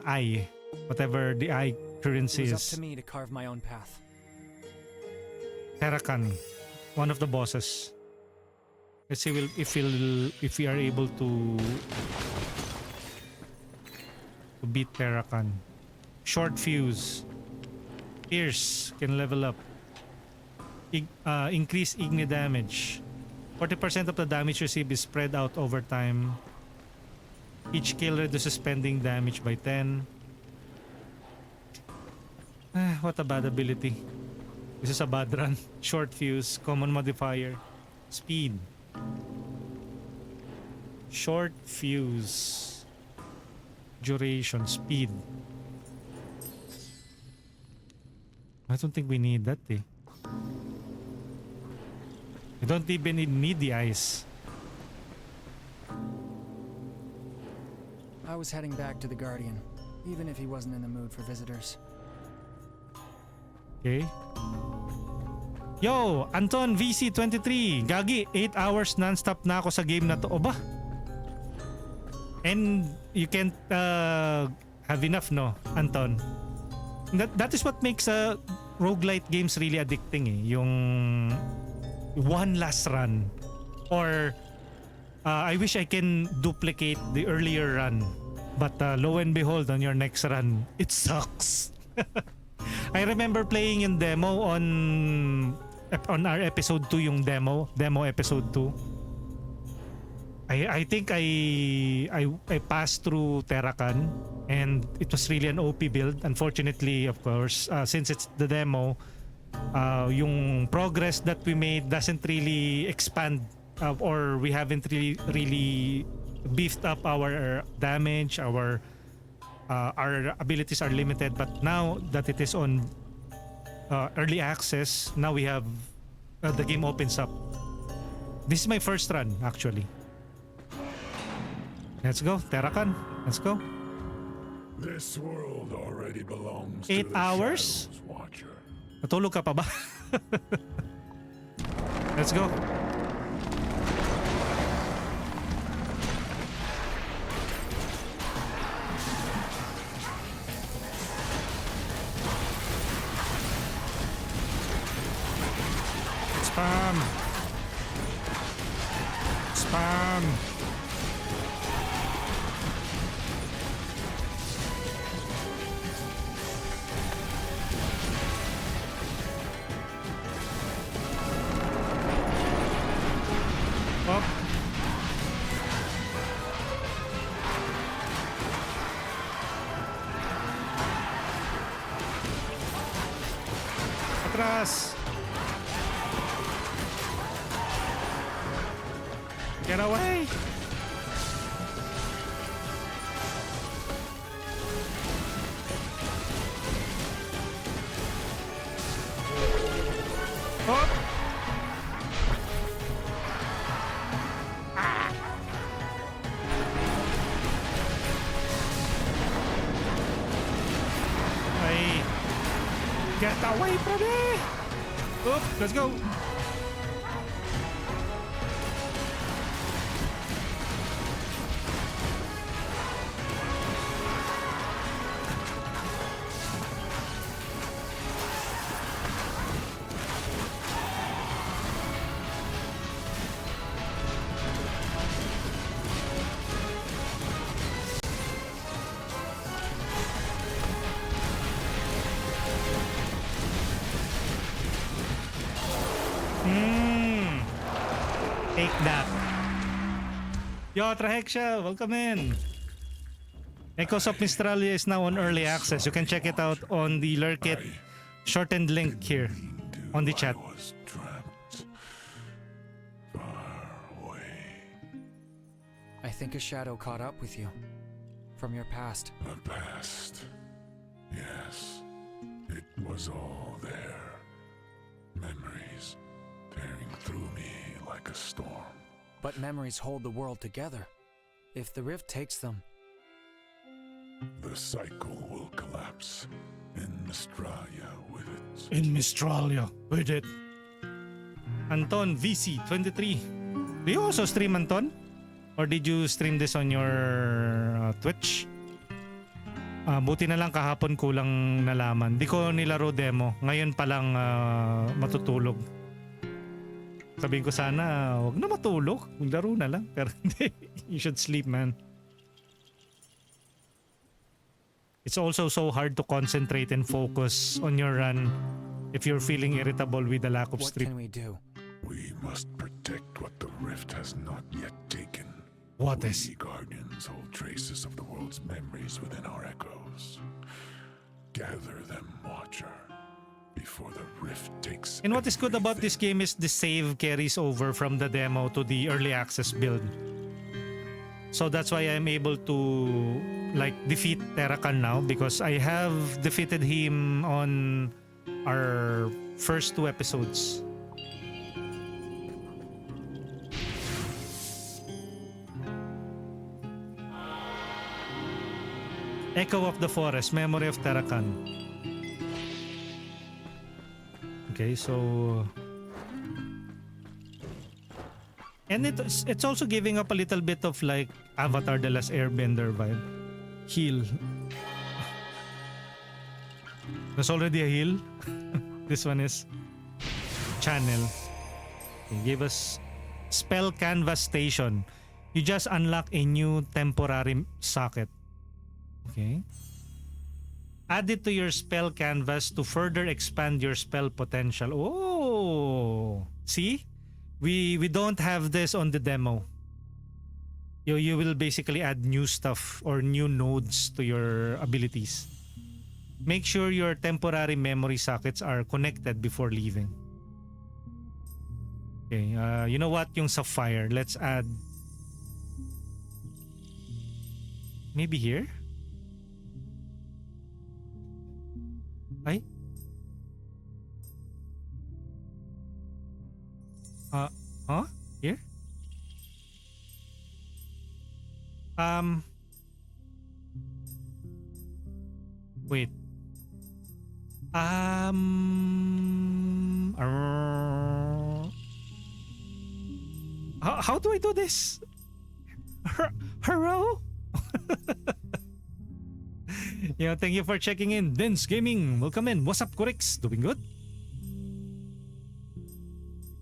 [SPEAKER 2] I. Whatever the I currency
[SPEAKER 4] It was
[SPEAKER 2] is.
[SPEAKER 4] up to me to carve my own path.
[SPEAKER 2] Terrakan. One of the bosses. Let's see if we are able to beat Terrakan. Short fuse. Pierce can level up. Increase Igni damage. 40% of the damage received is spread out over time. Each kill reduces spending damage by 10. What a bad ability. This is a bad run. Short fuse. Common modifier. Speed. Short fuse. Duration. Speed. I don't think we need that I don't even need the ice.
[SPEAKER 4] I was heading back to the Guardian, even if he wasn't in the mood for visitors.
[SPEAKER 2] Okay. Yo, Anton VC23. Gagi, 8 hours non-stop na ako sa game na to. O ba? And you can't have enough, no, Anton? That is what makes roguelite games really addicting eh. Yung one last run. Or I wish I can duplicate the earlier run. But lo and behold, on your next run, it sucks. I remember playing yung demo on our episode 2, yung demo episode 2. I think I passed through Terracan and it was really an OP build. Unfortunately, of course, since it's the demo, yung progress that we made doesn't really expand or we haven't really beefed up our damage, our abilities are limited. But now that it is on early access, now we have the game opens up. This is my first run actually. Let's go, Terracan. Let's go.
[SPEAKER 5] This world already belongs
[SPEAKER 2] 8
[SPEAKER 5] to the
[SPEAKER 2] hours?
[SPEAKER 5] Shadows Watcher.
[SPEAKER 2] Natulog ka pa ba? Let's go. Spam. Spam. Up. Atras. Get away. Up. Ay. Get away from me. Oop, let's go. Take that. Yo, Trahexia, welcome in. Echoes of Mystralia is now on early access. You can check it out on the Lurkit shortened link here on the chat.
[SPEAKER 5] I was trapped far away.
[SPEAKER 4] I think a shadow caught up with you. From your past.
[SPEAKER 5] The past. Yes. It was all there. Memories tearing through me like a storm.
[SPEAKER 4] But memories hold the world together. If the rift takes them,
[SPEAKER 5] The cycle will collapse. In Mystralia with it.
[SPEAKER 2] In Mystralia with it. Anton VC23. Do you also stream, Anton? Or did you stream this on your Twitch? Buti na lang kahapon kulang nalaman. Di ko nilaro demo. Ngayon pa lang matutulog. Sabihin ko sana, wag na matulog. Maglaro na lang. Pero hindi. You should sleep, man. It's also so hard to concentrate and focus on your run if you're feeling irritable with the lack of
[SPEAKER 4] what
[SPEAKER 2] sleep.
[SPEAKER 4] can we do?
[SPEAKER 5] We must protect what the rift has not yet taken.
[SPEAKER 2] What is?
[SPEAKER 5] We guardians hold traces of the world's memories within our echoes. Gather them, Watcher, before the rift takes.
[SPEAKER 2] And what is good about this
[SPEAKER 5] everything.
[SPEAKER 2] game is the save carries over from the demo to the early access build. So that's why I'm able to like defeat Terracan now, because I have defeated him on our first 2 episodes. Echo of the Forest, Memory of Terracan. Okay, so And it's also giving up a little bit of like Avatar The Last Airbender vibe. Heal. There's already a heal. This one is channel. Okay, give us spell canvas station. You just unlock a new temporary socket. Okay. Add it to your spell canvas to further expand your spell potential. Oh, see? We don't have this on the demo. You will basically add new stuff or new nodes to your abilities. Make sure your temporary memory sockets are connected before leaving. Okay, you know what? Yung sapphire, let's add maybe here? Ay? Huh? Here? Wait. How do I do this? Hello? Thank you for checking in. Dense Gaming, welcome in. What's up, Kurix? Doing good?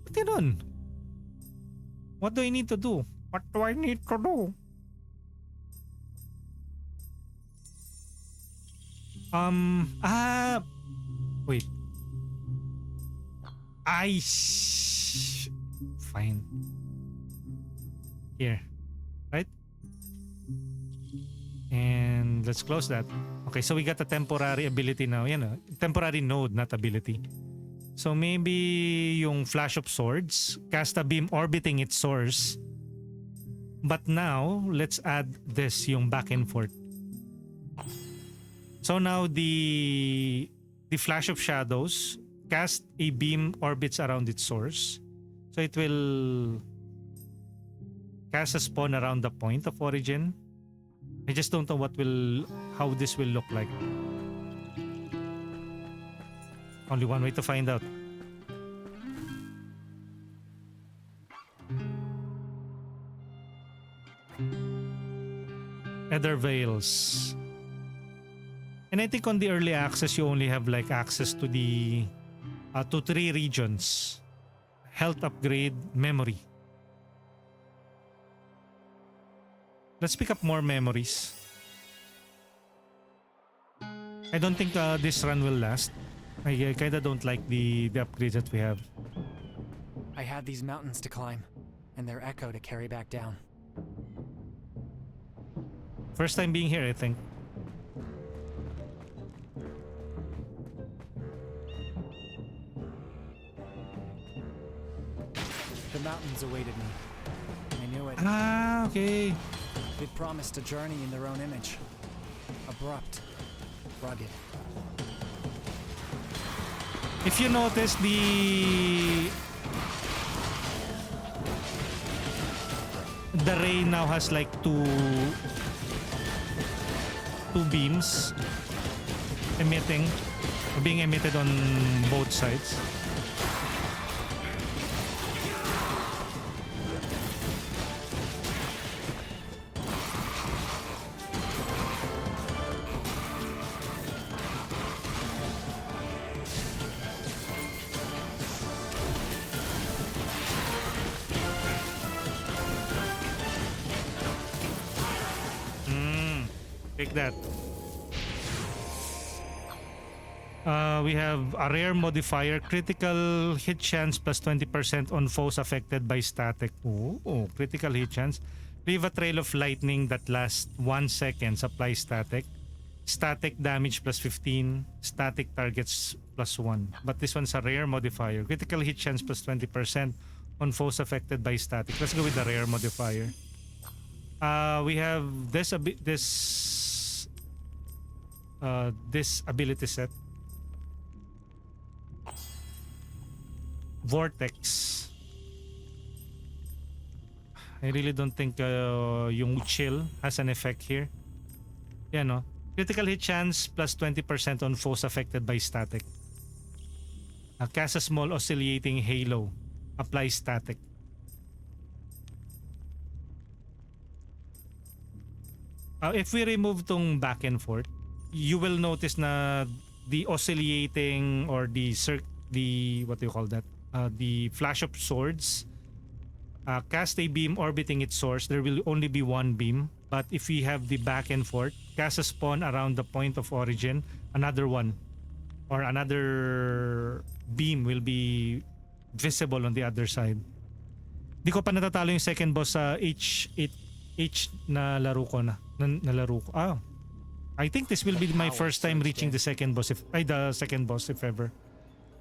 [SPEAKER 2] What you doing? What do I need to do? What do I need to do? Wait. Fine. Here. Right? And let's close that. Okay, so we got a temporary ability now. Temporary node, not ability. So maybe yung Flash of Swords, cast a beam orbiting its source. But now, let's add this, yung back and forth. So now the Flash of Shadows, cast a beam orbits around its source. So it will cast a spawn around the point of origin. I just don't know how this will look like. Only one way to find out. Ether Veils. And I think on the early access, you only have like access to the to 3 regions. Health upgrade, memory. Let's pick up more memories. I don't think this run will last. I kinda don't like the upgrades that we have.
[SPEAKER 4] I had these mountains to climb, and their echo to carry back down.
[SPEAKER 2] First time being here, I think.
[SPEAKER 4] The mountains awaited me. I knew it.
[SPEAKER 2] Okay.
[SPEAKER 4] They'd promised a journey in their own image. Abrupt, rugged.
[SPEAKER 2] If you notice, the ray now has like two beams being emitted on both sides. Take that. We have a rare modifier, critical hit chance plus 20% on foes affected by static. Oh, critical hit chance. Leave a trail of lightning that lasts 1 second. Supply static. Static damage plus 15. Static targets plus 1. But this one's a rare modifier. Critical hit chance plus 20% on foes affected by static. Let's go with the rare modifier. We have this ability set. Vortex. I really don't think yung chill has an effect here. Yeah, no? Critical hit chance plus 20% on foes affected by static. Cast a small oscillating halo. Apply static. If we remove tong back and forth, you will notice na the oscillating or the what do you call that? The flash of swords. Cast a beam orbiting its source, there will only be one beam. But if we have the back and forth, cast a spawn around the point of origin, another one or another beam will be visible on the other side. Di ko pa natatalo yung second boss sa H na laro ko nalaro ko. I think this will be my first time reaching the second boss if ever.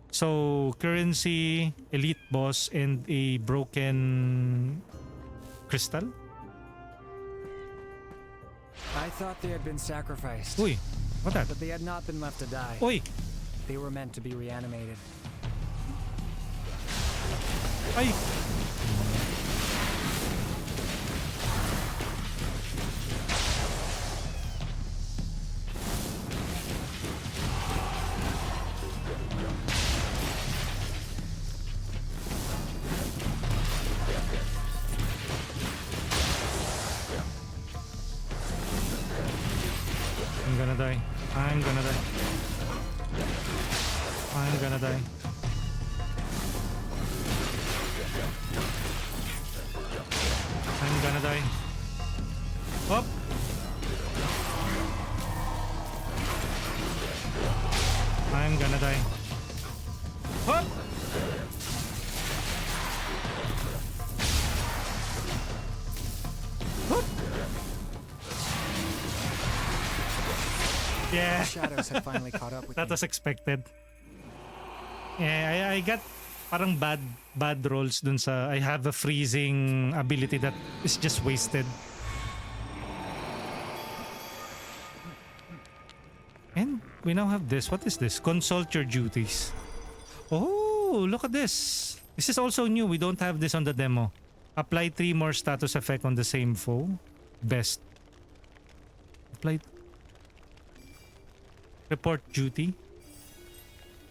[SPEAKER 2] So, currency, elite boss, and a broken crystal.
[SPEAKER 4] I thought they had been sacrificed.
[SPEAKER 2] Uy, what that?
[SPEAKER 4] But they had not been left to die.
[SPEAKER 2] Uy,
[SPEAKER 4] They were meant to be reanimated.
[SPEAKER 2] ay. I'm gonna die. I'm gonna die. I'm gonna die. I'm gonna die. Up. I'm gonna die. Up. Up. Yeah.
[SPEAKER 4] The shadows had finally caught up with
[SPEAKER 2] That
[SPEAKER 4] me.
[SPEAKER 2] was expected. Yeah, I got parang bad rolls dun sa I have a freezing ability that is just wasted. And we now have this. What is this? Consult your duties. Oh, look at this. This is also new. We don't have this on the demo. Apply 3 more status effect on the same foe. Best. Apply. Report duty.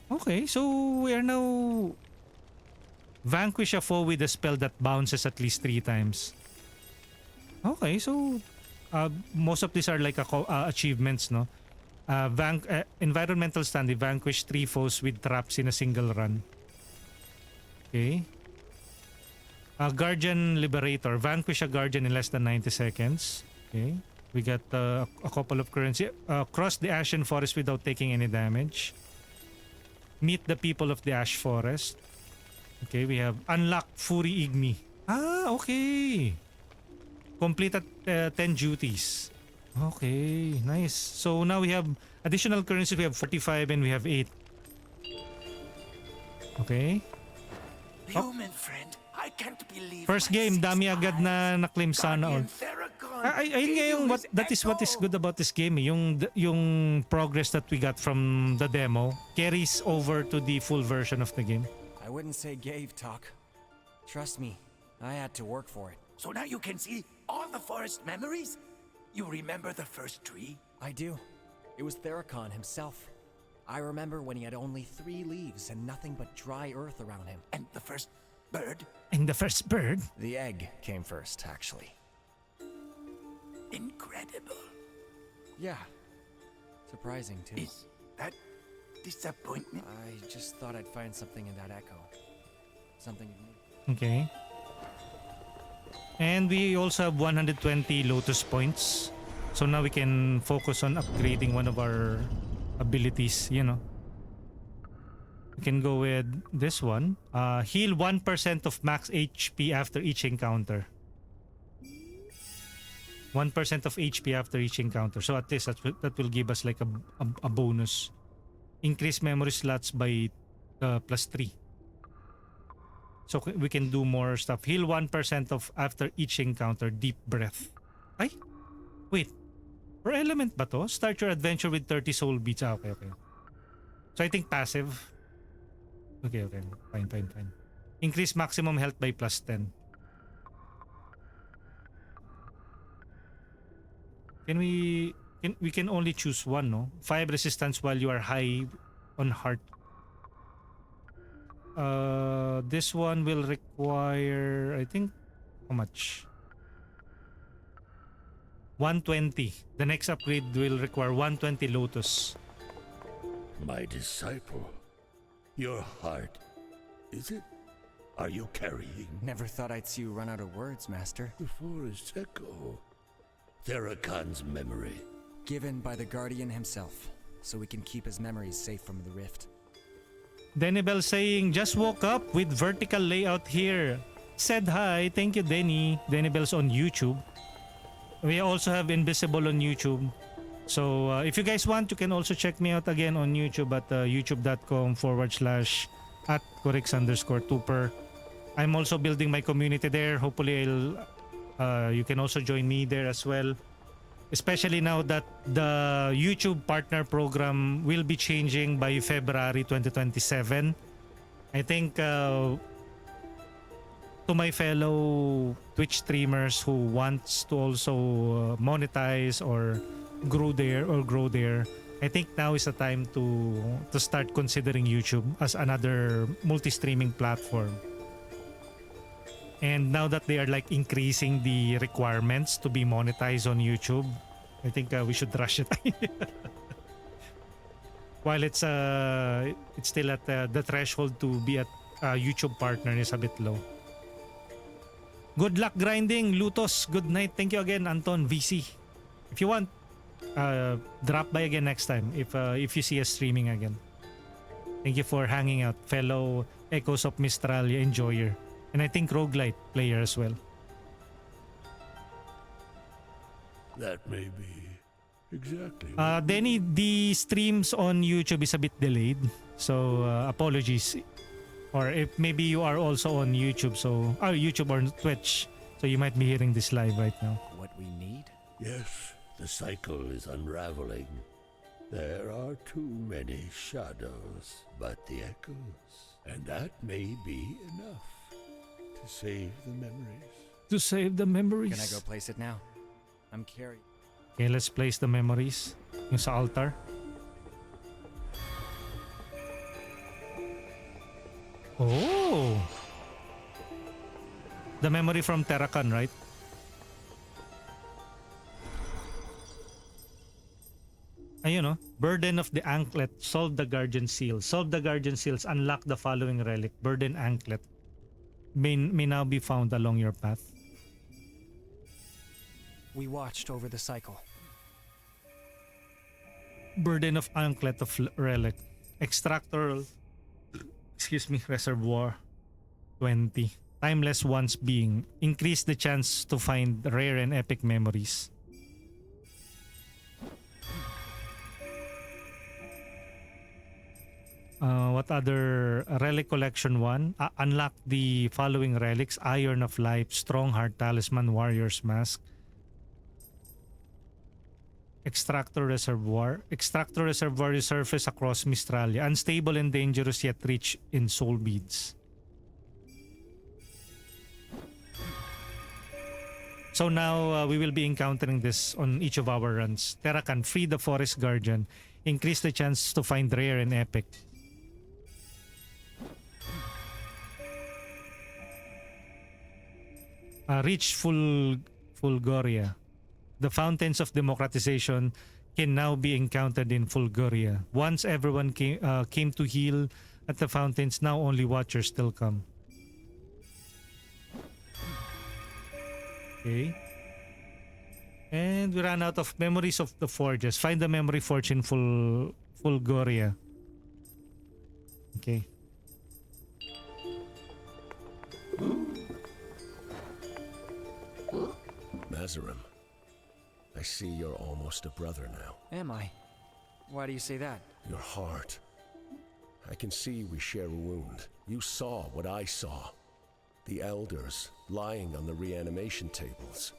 [SPEAKER 2] Okay, so we are now vanquish a foe with a spell that bounces at least 3 times. Okay, so most of these are like achievements, no? Environmental standing, vanquish 3 foes with traps in a single run. Okay. Guardian Liberator, vanquish a guardian in less than 90 seconds. Okay. We got a couple of currency. Cross the Ashen Forest without taking any damage. Meet the people of the Ash Forest. Okay, we have unlock Fury Igni. Okay. Complete at 10 duties. Okay, nice. So now we have additional currency. We have 45 and we have 8. Okay.
[SPEAKER 3] Human friend, I can't believe
[SPEAKER 2] First
[SPEAKER 3] my
[SPEAKER 2] game,
[SPEAKER 3] 6
[SPEAKER 2] dami agad na
[SPEAKER 3] eyes.
[SPEAKER 2] na-claim sana all.
[SPEAKER 3] Guardian Theragon
[SPEAKER 2] Ayun nga
[SPEAKER 3] gave
[SPEAKER 2] yung
[SPEAKER 3] you
[SPEAKER 2] what,
[SPEAKER 3] his
[SPEAKER 2] that is what is
[SPEAKER 3] echo.
[SPEAKER 2] good about this game. Yung progress that we got from the demo carries over to the full version of the game.
[SPEAKER 4] I wouldn't say gave talk. Trust me, I had to work for it.
[SPEAKER 3] So now you can see all the forest memories? You remember the first tree?
[SPEAKER 4] I do. It was Theracon himself. I remember when he had only 3 leaves and nothing but dry earth around him.
[SPEAKER 3] And the first bird?
[SPEAKER 2] And the first bird.
[SPEAKER 4] The egg came first, actually.
[SPEAKER 3] Incredible.
[SPEAKER 4] Yeah. Surprising, too.
[SPEAKER 3] Is that disappointment?
[SPEAKER 4] I just thought I'd find something in that echo. Something new.
[SPEAKER 2] Okay. And we also have 120 Lotus points. So now we can focus on upgrading one of our abilities, you know. We can go with this one. Heal 1% of max HP after each encounter. 1% of HP after each encounter. So at least that will give us like a bonus. Increase memory slots by +3. So we can do more stuff. Heal 1% of after each encounter. Deep breath. Ay? Wait. For element ba to? Start your adventure with 30 soul beats. Okay. So I think passive. Okay. Fine. Increase maximum health by +10. We can only choose one, no? 5 resistance while you are high on heart. This one will require, I think, how much? 120. The next upgrade will require 120 Lotus.
[SPEAKER 6] My disciple, your heart, is it? Are you carrying
[SPEAKER 4] Never thought I'd see you run out of words, Master.
[SPEAKER 6] the forest echo? Therakan's memory.
[SPEAKER 4] Given by the Guardian himself, so we can keep his memories safe from the rift.
[SPEAKER 2] Denibel saying, just woke up with vertical layout here. Said hi. Thank you, Denny. Denibel's on YouTube. We also have Invisible on YouTube. So if you guys want, you can also check me out again on YouTube at youtube.com/@corix_tuper. I'm also building my community there. Hopefully, you can also join me there as well. Especially now that the YouTube partner program will be changing by February 2027. I think to my fellow Twitch streamers who wants to also monetize or grow there, I think now is the time to start considering YouTube as another multi-streaming platform. And now that they are like increasing the requirements to be monetized on YouTube, I think we should rush it. While it's still at the threshold to be at YouTube partner is a bit low. Good luck grinding, Lutos. Good night. Thank you again, Anton VC. If you want, drop by again next time if you see us streaming again. Thank you for hanging out, fellow Echoes of Mystralia enjoyer. And I think roguelite player as well.
[SPEAKER 6] That may be exactly.
[SPEAKER 2] Denny, the streams on YouTube is a bit delayed. So apologies. Or if maybe you are also on YouTube, YouTube or Twitch. So you might be hearing this live right now.
[SPEAKER 4] What we need?
[SPEAKER 6] Yes, the cycle is unraveling. There are too many shadows, but the echoes. And that may be enough to save the memories.
[SPEAKER 2] To save the memories.
[SPEAKER 4] Can I go place it now? I'm carrying.
[SPEAKER 2] Okay, let's place the memories. Yung sa altar. Oh! The memory from Therakan, right? Ayun, no? Burden of the Anklet. Solve the Guardian Seal. Solve the Guardian Seals. Unlock the following relic. Burden Anklet. May now be found along your path.
[SPEAKER 4] We watched over the cycle.
[SPEAKER 2] Burden of Anklet of Relic. Extractor. Reservoir. 20. Timeless Ones Being. Increase the chance to find rare and epic memories. What other relic collection 1? Unlock the following relics: Iron of Life, Strong Heart Talisman, Warrior's Mask. Extractor Reservoir. Extractor Reservoir resurface across Mystralia. Unstable and dangerous yet rich in soul beads. So now we will be encountering this on each of our runs. Therakan, free the Forest Guardian. Increase the chance to find rare and epic. Reach Fulgoria. The fountains of democratization can now be encountered in Fulgoria. Once everyone came to heal at the fountains, now only watchers still come. Okay. And we ran out of memories of the forges. Find the memory forge in Fulgoria. Okay.
[SPEAKER 7] Mazarim, I see you're almost a brother now.
[SPEAKER 4] Am I? Why do you say that?
[SPEAKER 7] Your heart. I can see we share a wound. You saw what I saw. The elders lying on the reanimation tables,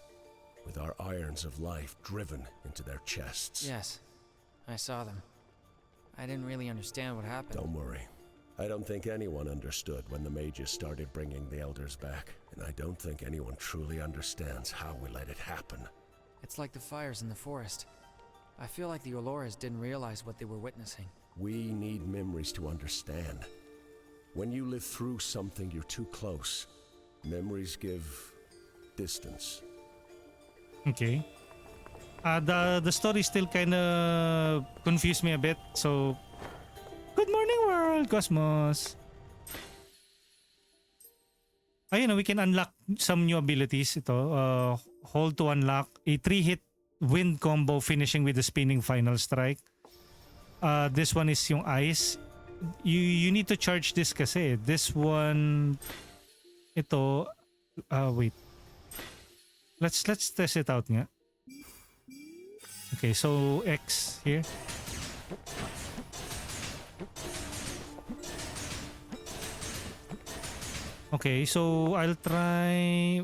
[SPEAKER 7] with our irons of life driven into their chests.
[SPEAKER 4] Yes, I saw them. I didn't really understand what happened.
[SPEAKER 7] Don't worry. I don't think anyone understood when the mages started bringing the elders back, and I don't think anyone truly understands how we let it happen.
[SPEAKER 4] It's like the fires in the forest. I feel like the Oloras didn't realize what they were witnessing.
[SPEAKER 7] We need memories to understand. When you live through something you're too close, memories give distance.
[SPEAKER 2] Okay. The story still kind of confused me a bit. So, good morning world, Cosmos. Ayun, we can unlock some new abilities. Ito, hold to unlock a 3-hit wind combo finishing with the spinning final strike. This one is yung ice. You need to charge this kasi. This one, ito, wait. Let's test it out nga. Okay, so X here. Okay, so I'll try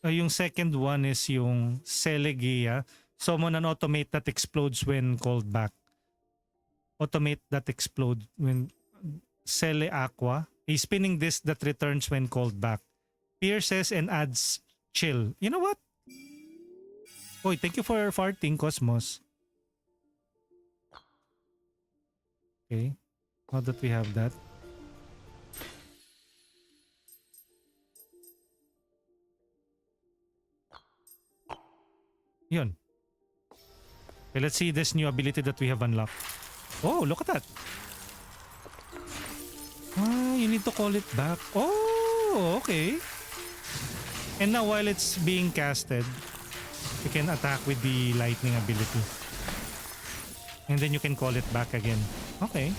[SPEAKER 2] yung second one is yung Selegia. Summon an automate that explodes when called back. Automate that explodes when Sele Aqua. A spinning disc that returns when called back. Pierces and adds chill. You know what? Oy, thank you for farting, Cosmos. Okay. Now that we have that. Yun. Okay, let's see this new ability that we have unlocked. Oh, look at that. You need to call it back. Oh, okay. And now while it's being casted, you can attack with the lightning ability. And then you can call it back again. Okay.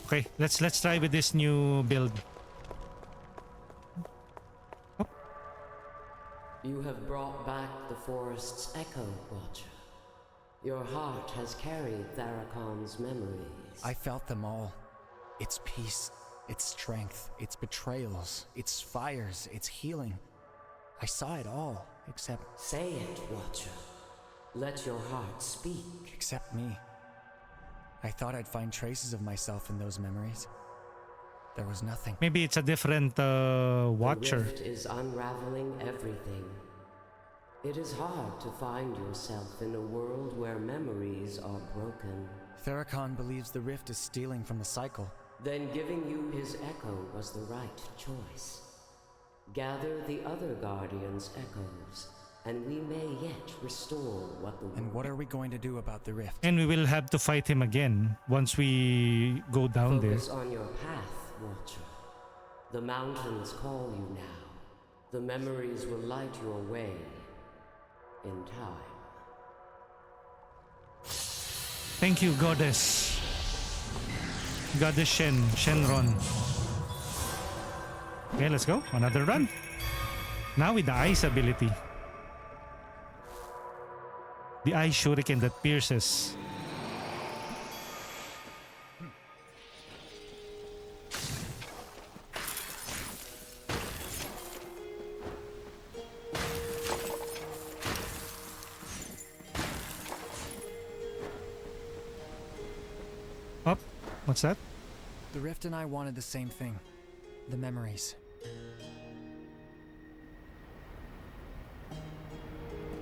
[SPEAKER 2] Okay, let's try with this new build.
[SPEAKER 8] You have brought back the forest's echo, Watcher. Your heart has carried Tharakon's memories.
[SPEAKER 4] I felt them all. Its peace, its strength, its betrayals, its fires, its healing. I saw it all, except...
[SPEAKER 8] Say it, Watcher. Let your heart speak.
[SPEAKER 4] Except me. I thought I'd find traces of myself in those memories. There was nothing.
[SPEAKER 2] Maybe it's a different Watcher.
[SPEAKER 8] The rift is unraveling everything. It is hard to find yourself in a world where memories are broken.
[SPEAKER 4] Tharakon believes the rift is stealing from the cycle.
[SPEAKER 8] Then giving you his echo was the right choice. Gather the other Guardian's echoes, and we may yet restore what the...
[SPEAKER 4] And what are we going to do about the rift?
[SPEAKER 2] And we will have to fight him again once we go down
[SPEAKER 8] Focus
[SPEAKER 2] there.
[SPEAKER 8] on your path, Watcher. The mountains call you now. The memories will light your way in time.
[SPEAKER 2] Thank you, Goddess. Goddess Shenron. Okay, let's go. Another run. Now with the ice ability. The ice shuriken that pierces. Up. What's that?
[SPEAKER 4] The rift and I wanted the same thing. The memories.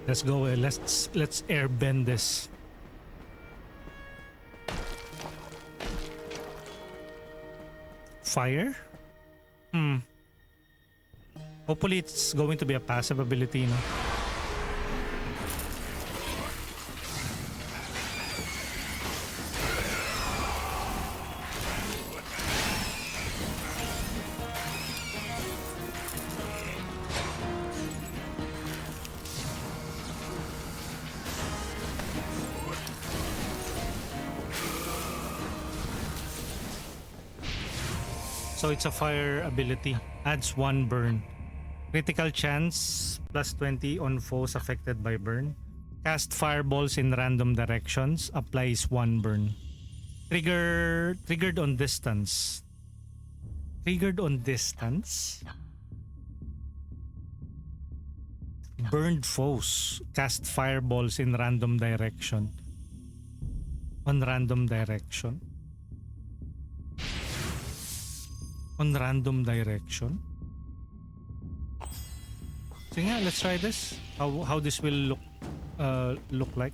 [SPEAKER 2] Let's go. Let's airbend this. Fire? Hopefully it's going to be a passive ability, no? So it's a fire ability. Adds 1 burn. Critical chance plus 20 on foes affected by burn. Cast fireballs in random directions. Applies 1 burn. Triggered on distance. Triggered on distance. Burned foes. Cast fireballs in random direction. On random direction. On random direction. So yeah, let's try this. How this will look like.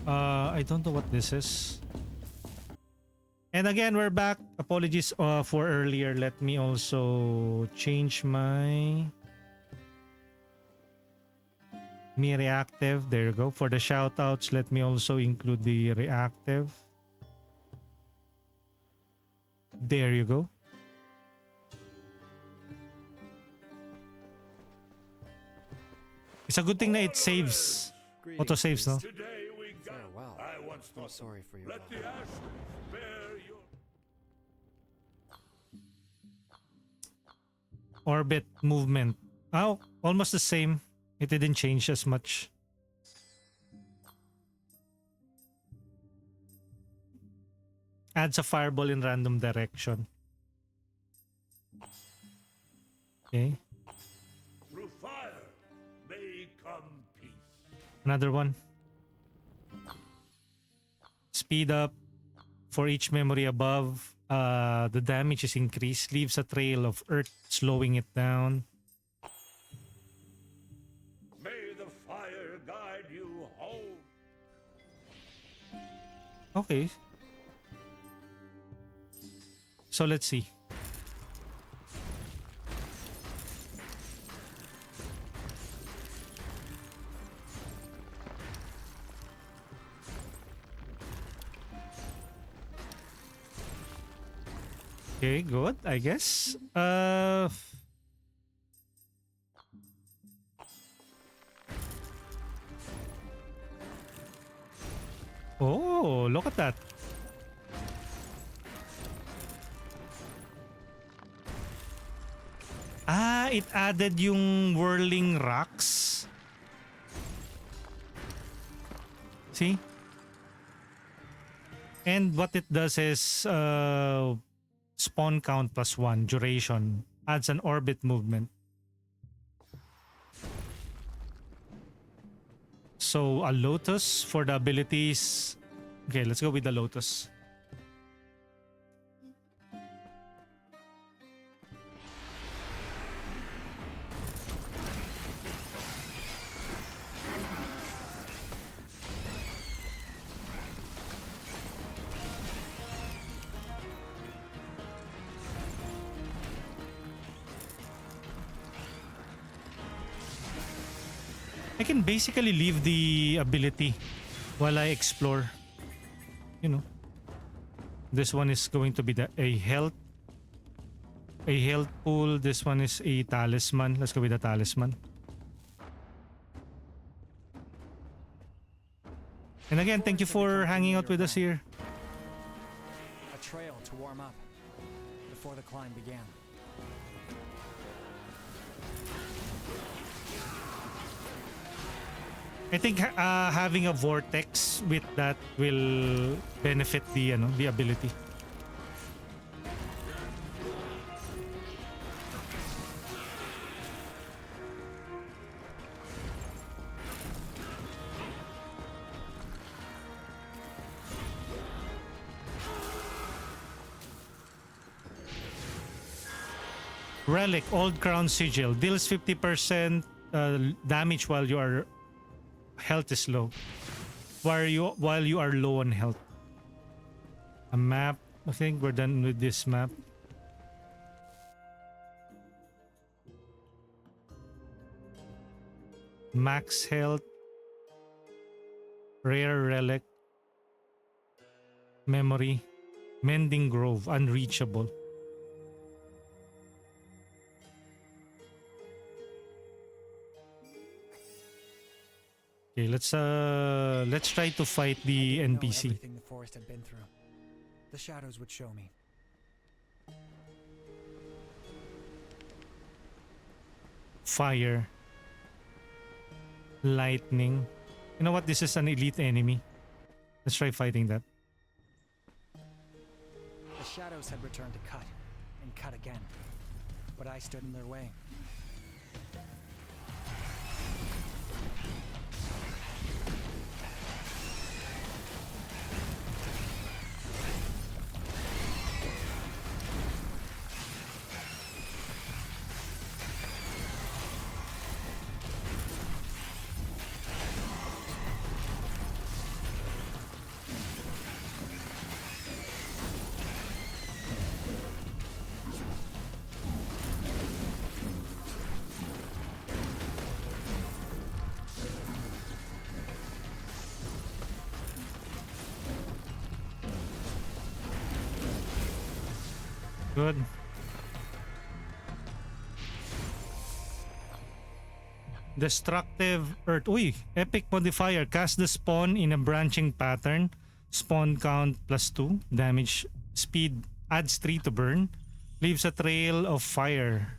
[SPEAKER 2] I don't know what this is. And again, we're back. Apologies for earlier. Let me also change my reactive. There you go. For the shoutouts, let me also include the reactive. There you go. It's a good thing that it saves. Auto saves, no?
[SPEAKER 5] Today we got.
[SPEAKER 4] Farewell.
[SPEAKER 5] I once
[SPEAKER 4] I'm
[SPEAKER 5] thought.
[SPEAKER 4] sorry for your
[SPEAKER 5] Let the ashes bear your.
[SPEAKER 2] Orbit movement. Oh, almost the same. It didn't change as much. Adds a fireball in random direction. Okay.
[SPEAKER 5] Through fire may come peace.
[SPEAKER 2] Another one. Speed up. For each memory above, the damage is increased. Leaves a trail of earth, slowing it down.
[SPEAKER 5] May the fire guide you home.
[SPEAKER 2] Okay. So let's see. Okay, good, I guess. Oh, look at that. Ah, it added yung whirling rocks. See? And what it does is spawn count +1, duration. Adds an orbit movement. So a lotus for the abilities. Okay, let's go with the lotus. I can basically leave the ability while I explore. You know. This one is going to be a health pool. This one is a talisman. Let's go with the talisman. And again, thank you for hanging out with us here.
[SPEAKER 4] A trail to warm up before the climb began.
[SPEAKER 2] I think having a vortex with that will benefit the ability. Relic, Old Crown Sigil, deals 50% damage while your health is low. While you are low on health. A map. I think we're done with this map. Max health. Rare relic. Memory. Mending Grove, unreachable. Okay, let's try to fight the
[SPEAKER 4] I know
[SPEAKER 2] NPC.
[SPEAKER 4] everything the forest had been through. The shadows would show me.
[SPEAKER 2] Fire. Lightning. You know what? This is an elite enemy. Let's try fighting that.
[SPEAKER 4] The shadows had returned to cut and cut again, but I stood in their way.
[SPEAKER 2] Good. Destructive Earth. Uy, epic modifier. Cast the spawn in a branching pattern. Spawn count +2. Damage speed adds 3 to burn. Leaves a trail of fire.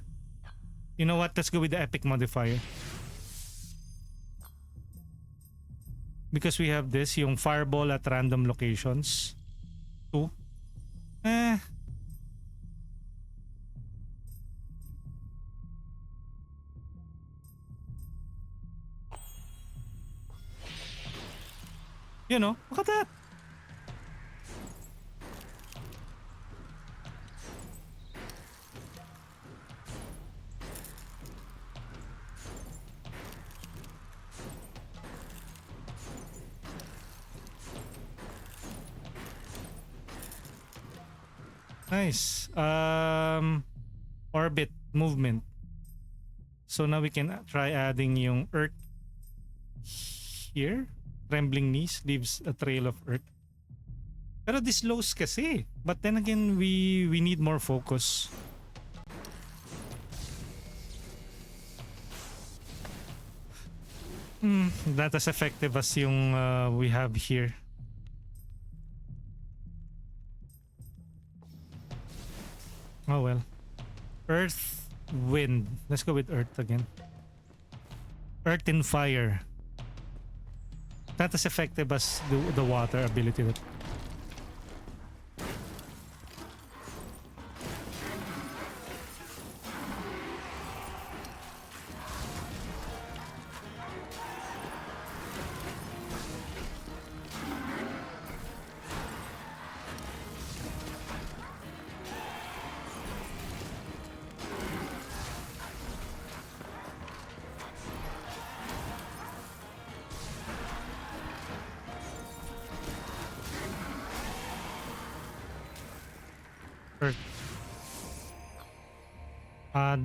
[SPEAKER 2] You know what? Let's go with the epic modifier. Because we have this, yung fireball at random locations. 2. You know, look at that. Nice. Orbit movement. So now we can try adding yung earth here. Trembling knees leaves a trail of earth. Pero this slows kasi. But then again, we need more focus. Not as effective as yung we have here. Oh well. Earth, wind. Let's go with earth again. Earth and fire. Not as effective as the water ability. That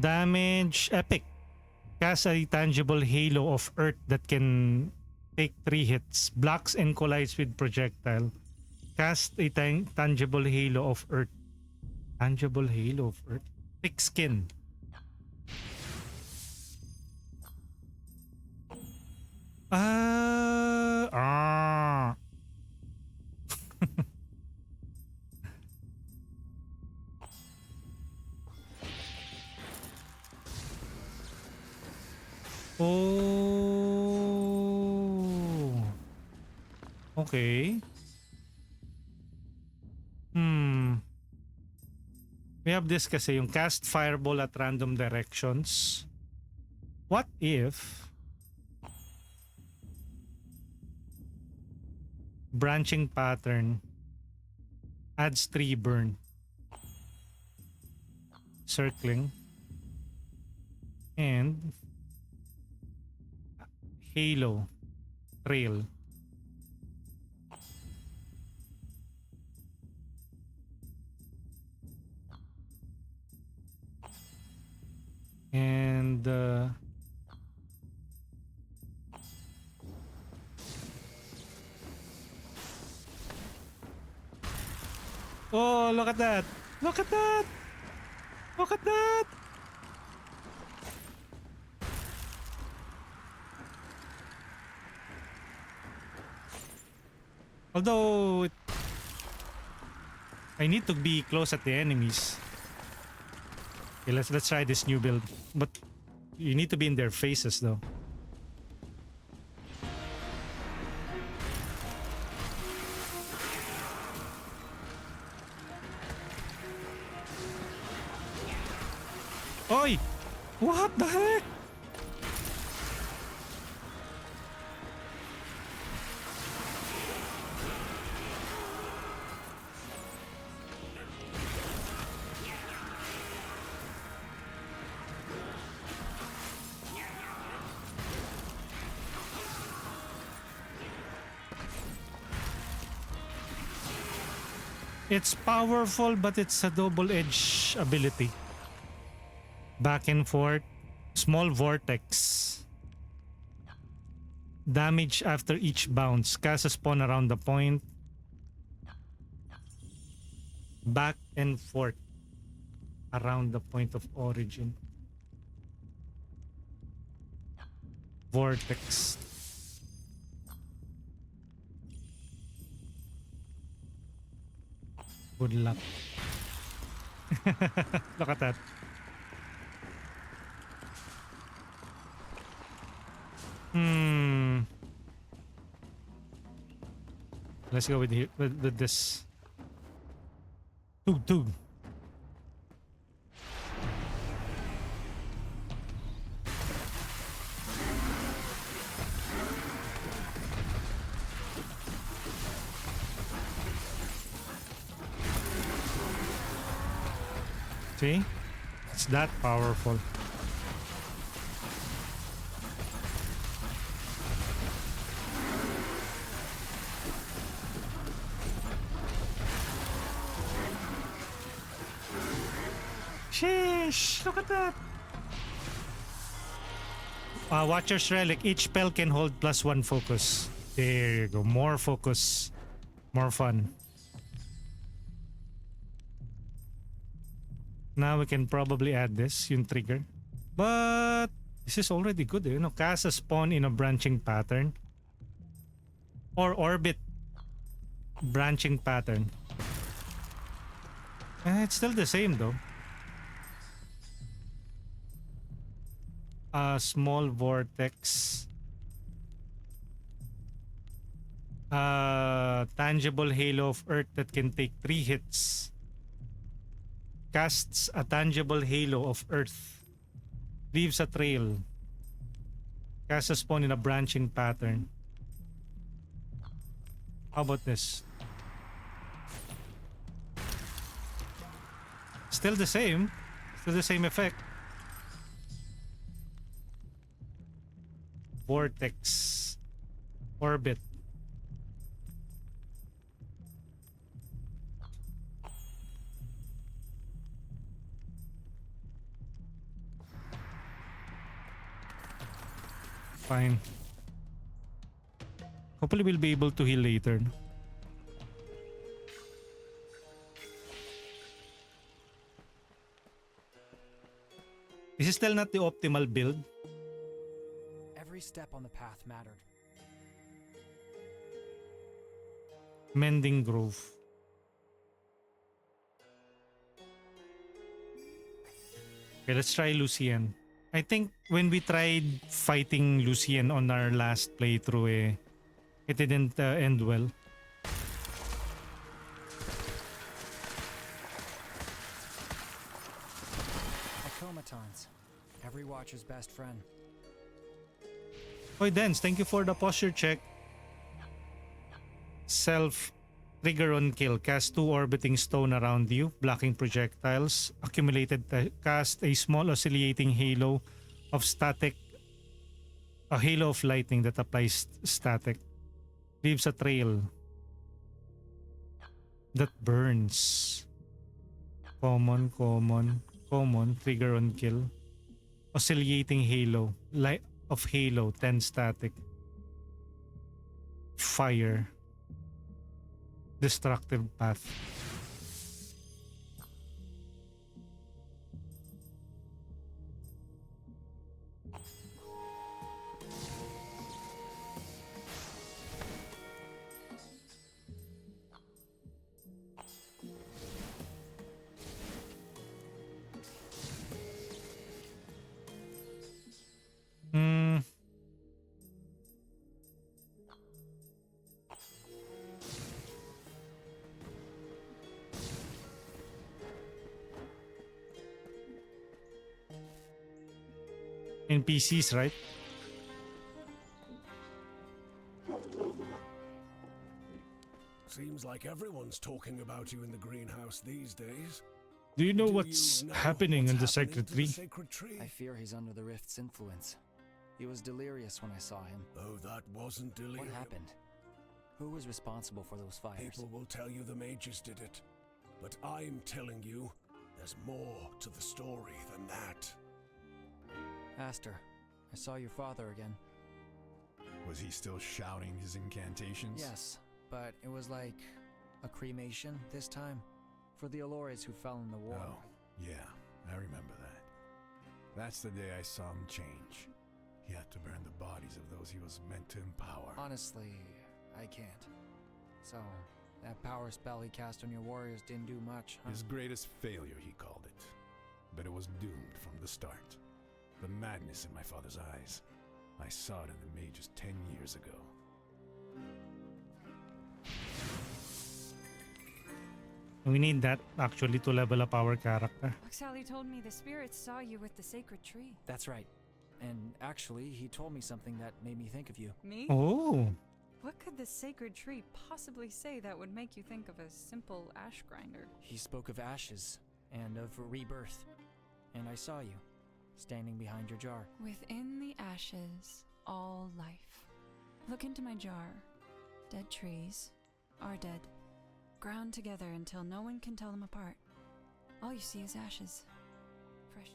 [SPEAKER 2] damage epic. Cast a tangible halo of earth that can take 3 hits. Blocks and collides with projectile. Cast a tangible halo of earth. Tangible halo of earth. Thick skin. Oh. Okay. We have this kasi yung cast fireball at random directions. What if branching pattern adds 3 burn? Circling and halo trail. And oh, look at that. Look at that. Look at that. Although I need to be close at the enemies. Okay, let's try this new build. But you need to be in their faces though. Oi! What the heck? It's powerful, but it's a double-edged ability. Back and forth. Small vortex. Damage after each bounce. Cast a spawn around the point. Back and forth. around the point of origin. Vortex. Good luck. Look at that. Let's go with here with this. Tug. See? It's that powerful. Sheesh! Look at that! Watcher's Relic. Each spell can hold +1 focus. There you go. More focus. More fun. Now we can probably add this, yung trigger. But this is already good, you know. Cast a spawn in a branching pattern. Or orbit branching pattern. It's still the same though. A small vortex. Tangible halo of earth that can take 3 hits. Casts a tangible halo of earth. Leaves a trail. Cast a spawn in a branching pattern. How about this? Still the same. Still the same effect. Vortex. Orbit. Fine. Hopefully we'll be able to heal later. This is still not the optimal build.
[SPEAKER 4] Every step on the path mattered.
[SPEAKER 2] Mending Grove. Okay, let's try Lucien. I think when we tried fighting Lucien on our last playthrough, it didn't end well.
[SPEAKER 4] Automatons. Every watcher's best friend.
[SPEAKER 2] Oy, Dance, thank you for the posture check. Self trigger on kill. Cast 2 orbiting stone around you, blocking projectiles. Accumulated cast a small oscillating halo of static. A halo of lightning that applies static. Leaves a trail that burns. Common. Trigger on kill. Oscillating halo. Light of halo. 10 static. Fire. Destructive path. NPCs, right?
[SPEAKER 7] Seems like everyone's talking about you in the greenhouse these days.
[SPEAKER 2] Do you know what's happening in the sacred tree?
[SPEAKER 4] I fear he's under the rift's influence. He was delirious when I saw him.
[SPEAKER 7] Oh, that wasn't delirium.
[SPEAKER 4] What happened? Who was responsible for those fires?
[SPEAKER 7] People will tell you the mages did it. But I'm telling you, there's more to the story than that.
[SPEAKER 4] Aster, I saw your father again.
[SPEAKER 9] Was he still shouting his incantations?
[SPEAKER 4] Yes, but it was like a cremation this time. For the Allures who fell in the war.
[SPEAKER 9] Oh, yeah. I remember that. That's the day I saw him change. He had to burn the bodies of those he was meant to empower.
[SPEAKER 4] Honestly, I can't. So, that power spell he cast on your warriors didn't do much, huh?
[SPEAKER 9] His greatest failure, he called it. But it was doomed from the start. The madness in my father's eyes. I saw it in the mages 10 years ago.
[SPEAKER 2] We need that actually to level up our character.
[SPEAKER 10] Sally told me the spirits saw you with the sacred tree.
[SPEAKER 4] That's right. And actually, he told me something that made me think of you.
[SPEAKER 10] Me?
[SPEAKER 2] Oh.
[SPEAKER 10] What could the sacred tree possibly say that would make you think of a simple ash grinder?
[SPEAKER 4] He spoke of ashes and of rebirth. And I saw you, standing behind your jar.
[SPEAKER 10] Within the ashes, all life. Look into my jar. Dead trees are dead. Ground together until no one can tell them apart. All you see is ashes. Fresh.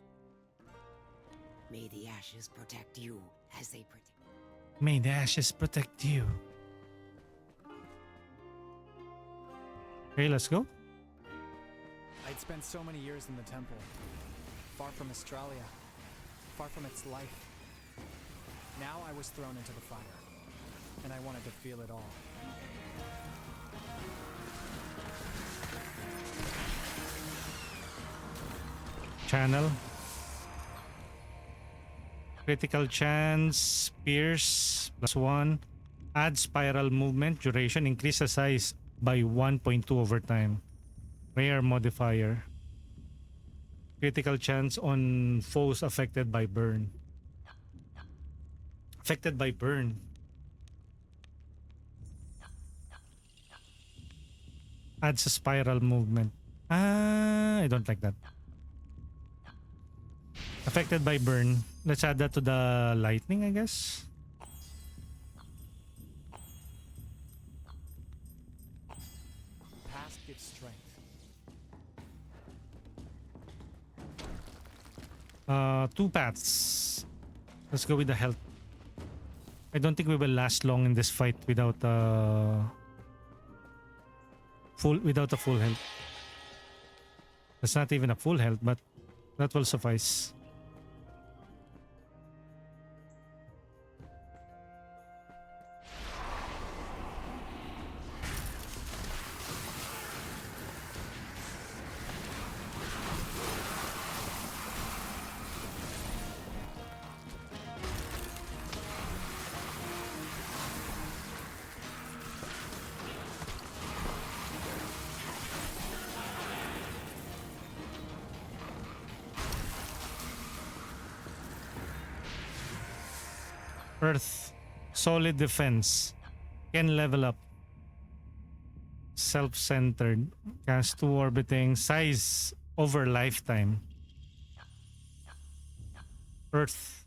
[SPEAKER 8] May the ashes protect you as they protect.
[SPEAKER 2] May the ashes protect you. Okay, let's go.
[SPEAKER 4] I'd spent so many years in the temple, far from Mystralia, far from its life. Now I was thrown into the fire, and I wanted to feel it all.
[SPEAKER 2] Channel. Critical chance, pierce, +1. Add spiral movement, duration, increase the size by 1.2 over time. Rare modifier. Critical chance on foes affected by burn. Affected by burn. Adds a spiral movement. I don't like that. Affected by burn. Let's add that to the lightning, I guess.
[SPEAKER 4] Past gives strength.
[SPEAKER 2] 2 paths. Let's go with the health. I don't think we will last long in this fight without a full health. That's not even a full health, but that will suffice. Earth. Solid defense. Can level up. Self-centered. Cast 2 orbiting. Size over lifetime. Earth.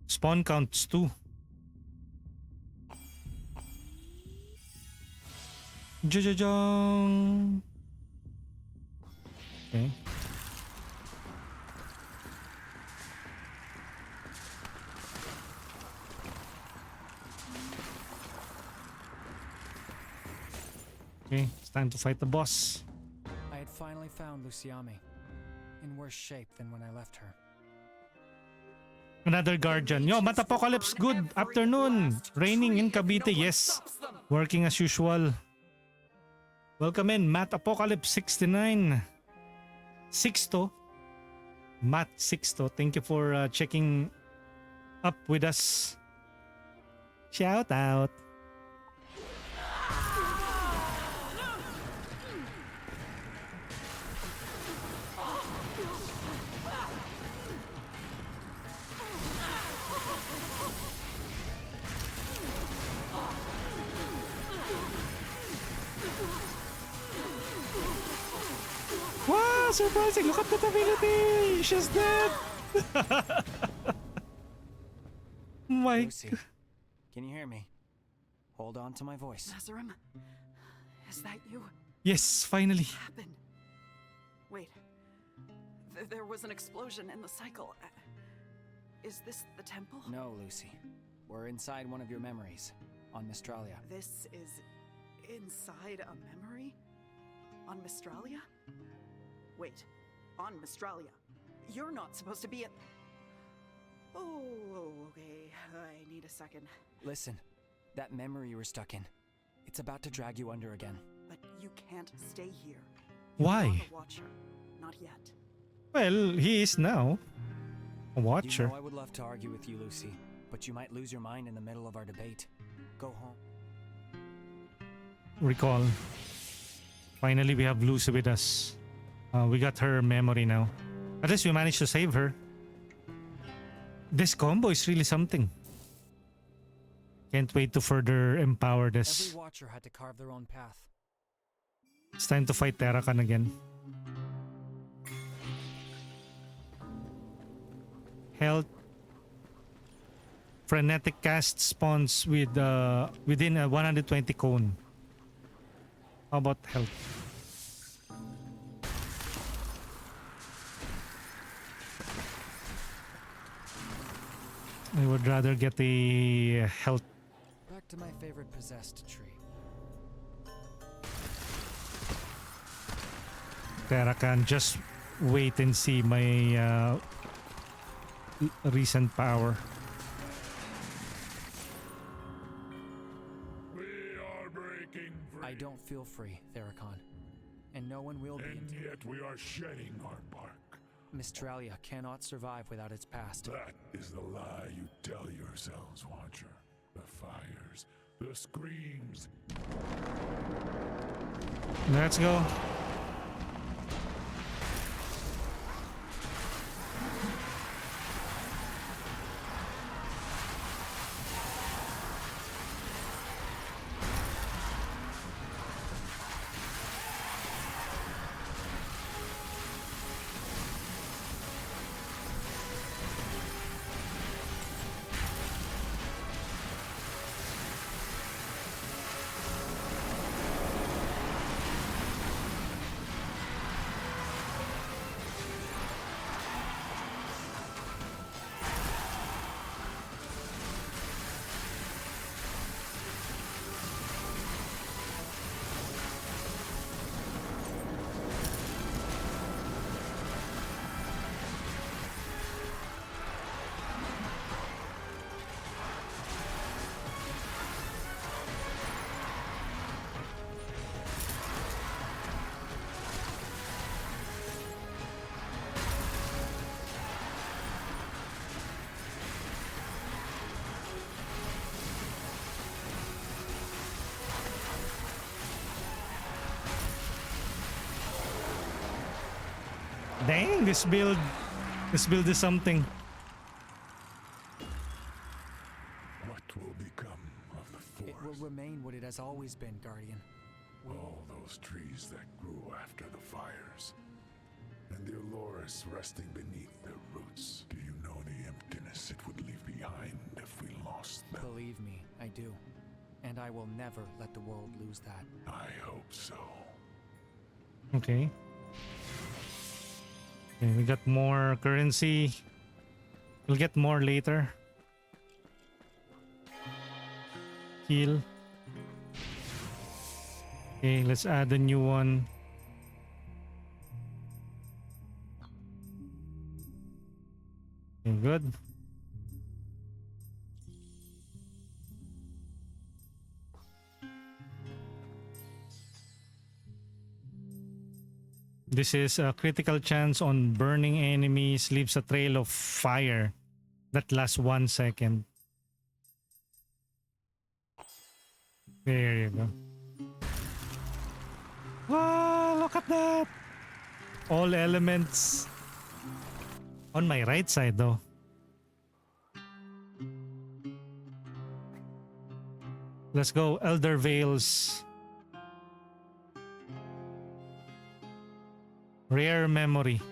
[SPEAKER 2] Spawn counts 2. Jajajang. Okay. Okay, it's time to fight the boss.
[SPEAKER 4] I had finally found Luciame, in worse shape than when I left her.
[SPEAKER 2] Another guardian. Yo, Matt Apocalypse, good afternoon. Raining in Cavite, yes. Working as usual. Welcome in, Matt Apocalypse 69. Sixto. Matt Sixto, thank you for checking up with us. Shout out. Wow, surprising. Look at that ability. She's dead. My
[SPEAKER 4] Lucy, can you hear me? Hold on to my voice.
[SPEAKER 11] Nazarim, is that you?
[SPEAKER 2] Yes, finally.
[SPEAKER 11] What happened? Wait. There was an explosion in the cycle. Is this the temple?
[SPEAKER 4] No, Lucy. We're inside one of your memories, on Mystralia.
[SPEAKER 11] This is inside a memory? On Mystralia? Wait, on Mystralia? You're not supposed to be in... Oh, okay. I need a second.
[SPEAKER 4] Listen, that memory you were stuck in. It's about to drag you under again.
[SPEAKER 11] But you can't stay here.
[SPEAKER 2] Why?
[SPEAKER 11] You're not a watcher. Not yet.
[SPEAKER 2] Well, he is now a watcher.
[SPEAKER 4] You know I would love to argue with you, Lucy, but you might lose your mind in the middle of our debate. Go home.
[SPEAKER 2] Recall. Finally, we have Lucy with us. We got her memory now. At least we managed to save her. This combo is really something. Can't wait to further empower this.
[SPEAKER 4] Every watcher had to carve their own path.
[SPEAKER 2] It's time to fight Terrakan again. Health. Frenetic cast spawns with within a 120 cone. How about health? I would rather get the health.
[SPEAKER 4] Back to my favorite possessed tree.
[SPEAKER 2] Terrakan, just wait and see my recent power.
[SPEAKER 5] We are breaking free.
[SPEAKER 4] I don't feel free, Therakon. And no one will be
[SPEAKER 5] And
[SPEAKER 4] until
[SPEAKER 5] yet we are shedding our bark.
[SPEAKER 4] Mystralia cannot survive without its past.
[SPEAKER 5] That is the lie you tell yourselves, Watcher. The fires, the screams.
[SPEAKER 2] Let's go. Dang, this build is something.
[SPEAKER 5] What will become of the
[SPEAKER 4] It will
[SPEAKER 5] forest?
[SPEAKER 4] remain what it has always been, Guardian.
[SPEAKER 5] All those trees that grew after the fires. And the Aloris resting beneath their roots. Do you know the emptiness it would leave behind if we lost them?
[SPEAKER 4] Believe me, I do. And I will never let the world lose that.
[SPEAKER 5] I hope so.
[SPEAKER 2] Okay. Okay, we got more currency. We'll get more later. Heal. Okay, let's add a new one. Okay, good. This is a critical chance on burning enemies, leaves a trail of fire that lasts 1 second. There you go. Wow, look at that! All elements on my right side though. Let's go, Elder Veils. Rare memory.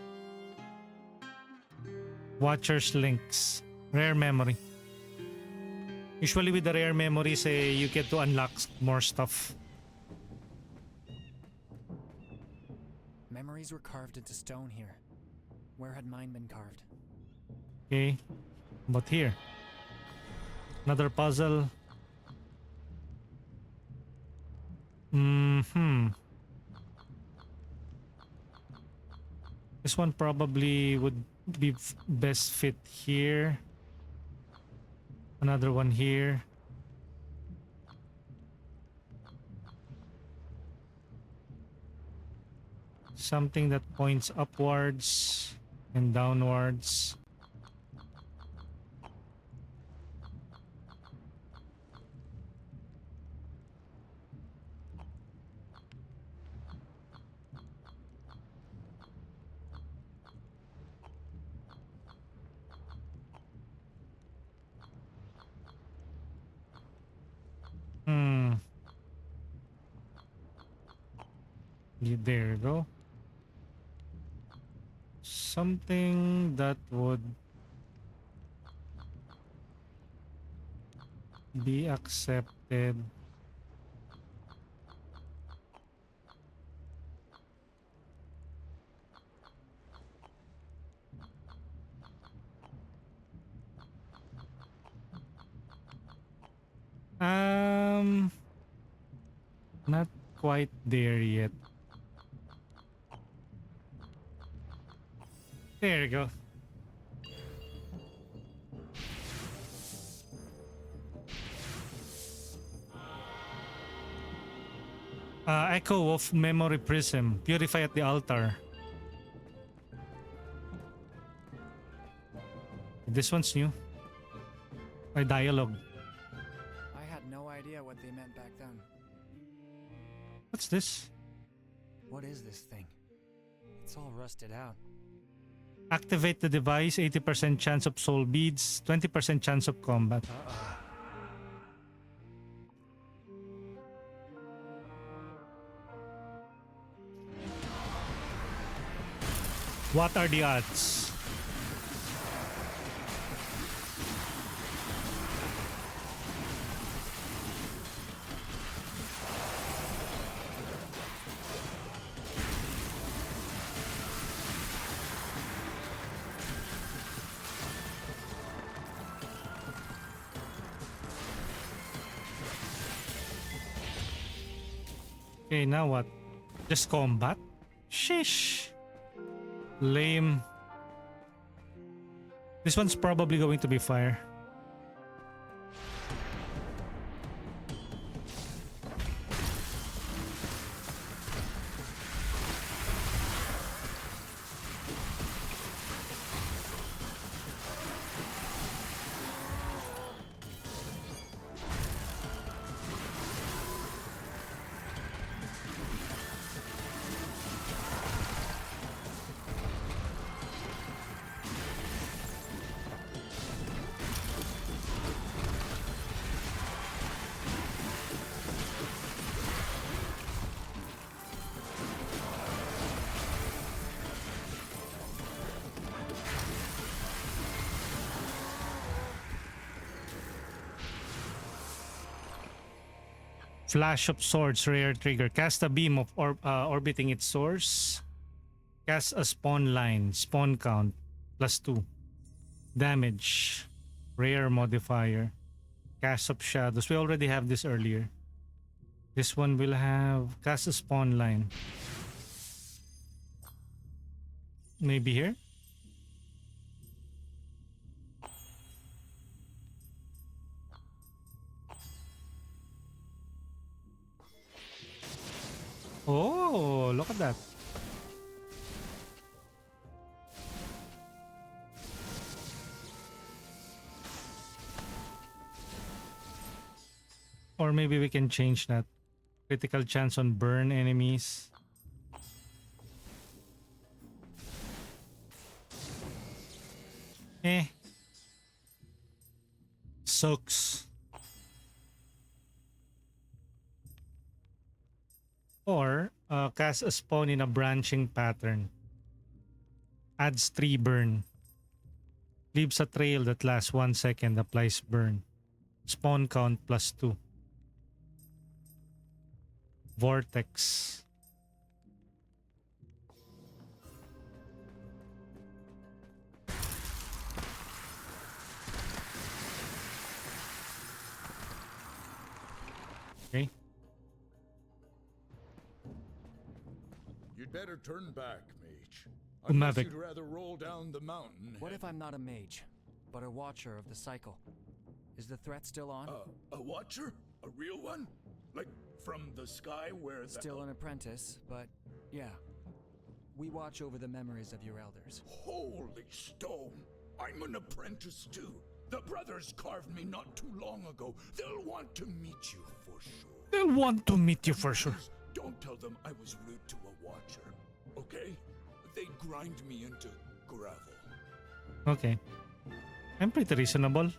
[SPEAKER 2] Watcher's links. Rare memory. Usually with the rare memories, you get to unlock more stuff.
[SPEAKER 4] Memories were carved into stone here. Where had mine been carved?
[SPEAKER 2] Okay. But here. Another puzzle. This one probably would be best fit here. Another one here. Something that points upwards and downwards. There you go. Something that would be accepted. Not quite there yet. There you go. Echo of Memory Prism. Purify at the altar. This one's new. A dialogue.
[SPEAKER 4] I had no idea what they meant back then.
[SPEAKER 2] What's this?
[SPEAKER 4] What is this thing? It's all rusted out.
[SPEAKER 2] Activate the device. 80% chance of soul beads. 20% chance of combat. What are the odds? Okay, now what? Just combat? Sheesh. Lame. This one's probably going to be fire. Flash of Swords, rare trigger. Cast a beam of orbiting its source. Cast a spawn line. Spawn count +2. Damage. Rare modifier. Cast of Shadows. We already have this earlier. This one will have cast a spawn line. Maybe here? Oh, look at that. Or maybe we can change that. Critical chance on burn enemies. Sucks. Or cast a spawn in a branching pattern. Adds 3 burn. Leaves a trail that lasts 1 second. Applies burn. Spawn count +2. Vortex. Okay.
[SPEAKER 5] You'd better turn back, mage.
[SPEAKER 9] Unless
[SPEAKER 2] Mavic.
[SPEAKER 9] you'd rather roll down the mountain.
[SPEAKER 4] What if I'm not a mage, but a watcher of the cycle? Is the threat still on?
[SPEAKER 9] A watcher? A real one? Like from the sky where the...
[SPEAKER 4] Still an apprentice, but yeah. We watch over the memories of your elders.
[SPEAKER 9] Holy stone! I'm an apprentice too. The brothers carved me not too long ago. They'll want to meet you for sure.
[SPEAKER 2] They'll want to meet you for sure.
[SPEAKER 9] Don't tell them I was rude to a watcher, okay? They'd grind me into gravel.
[SPEAKER 2] Okay. I'm pretty reasonable.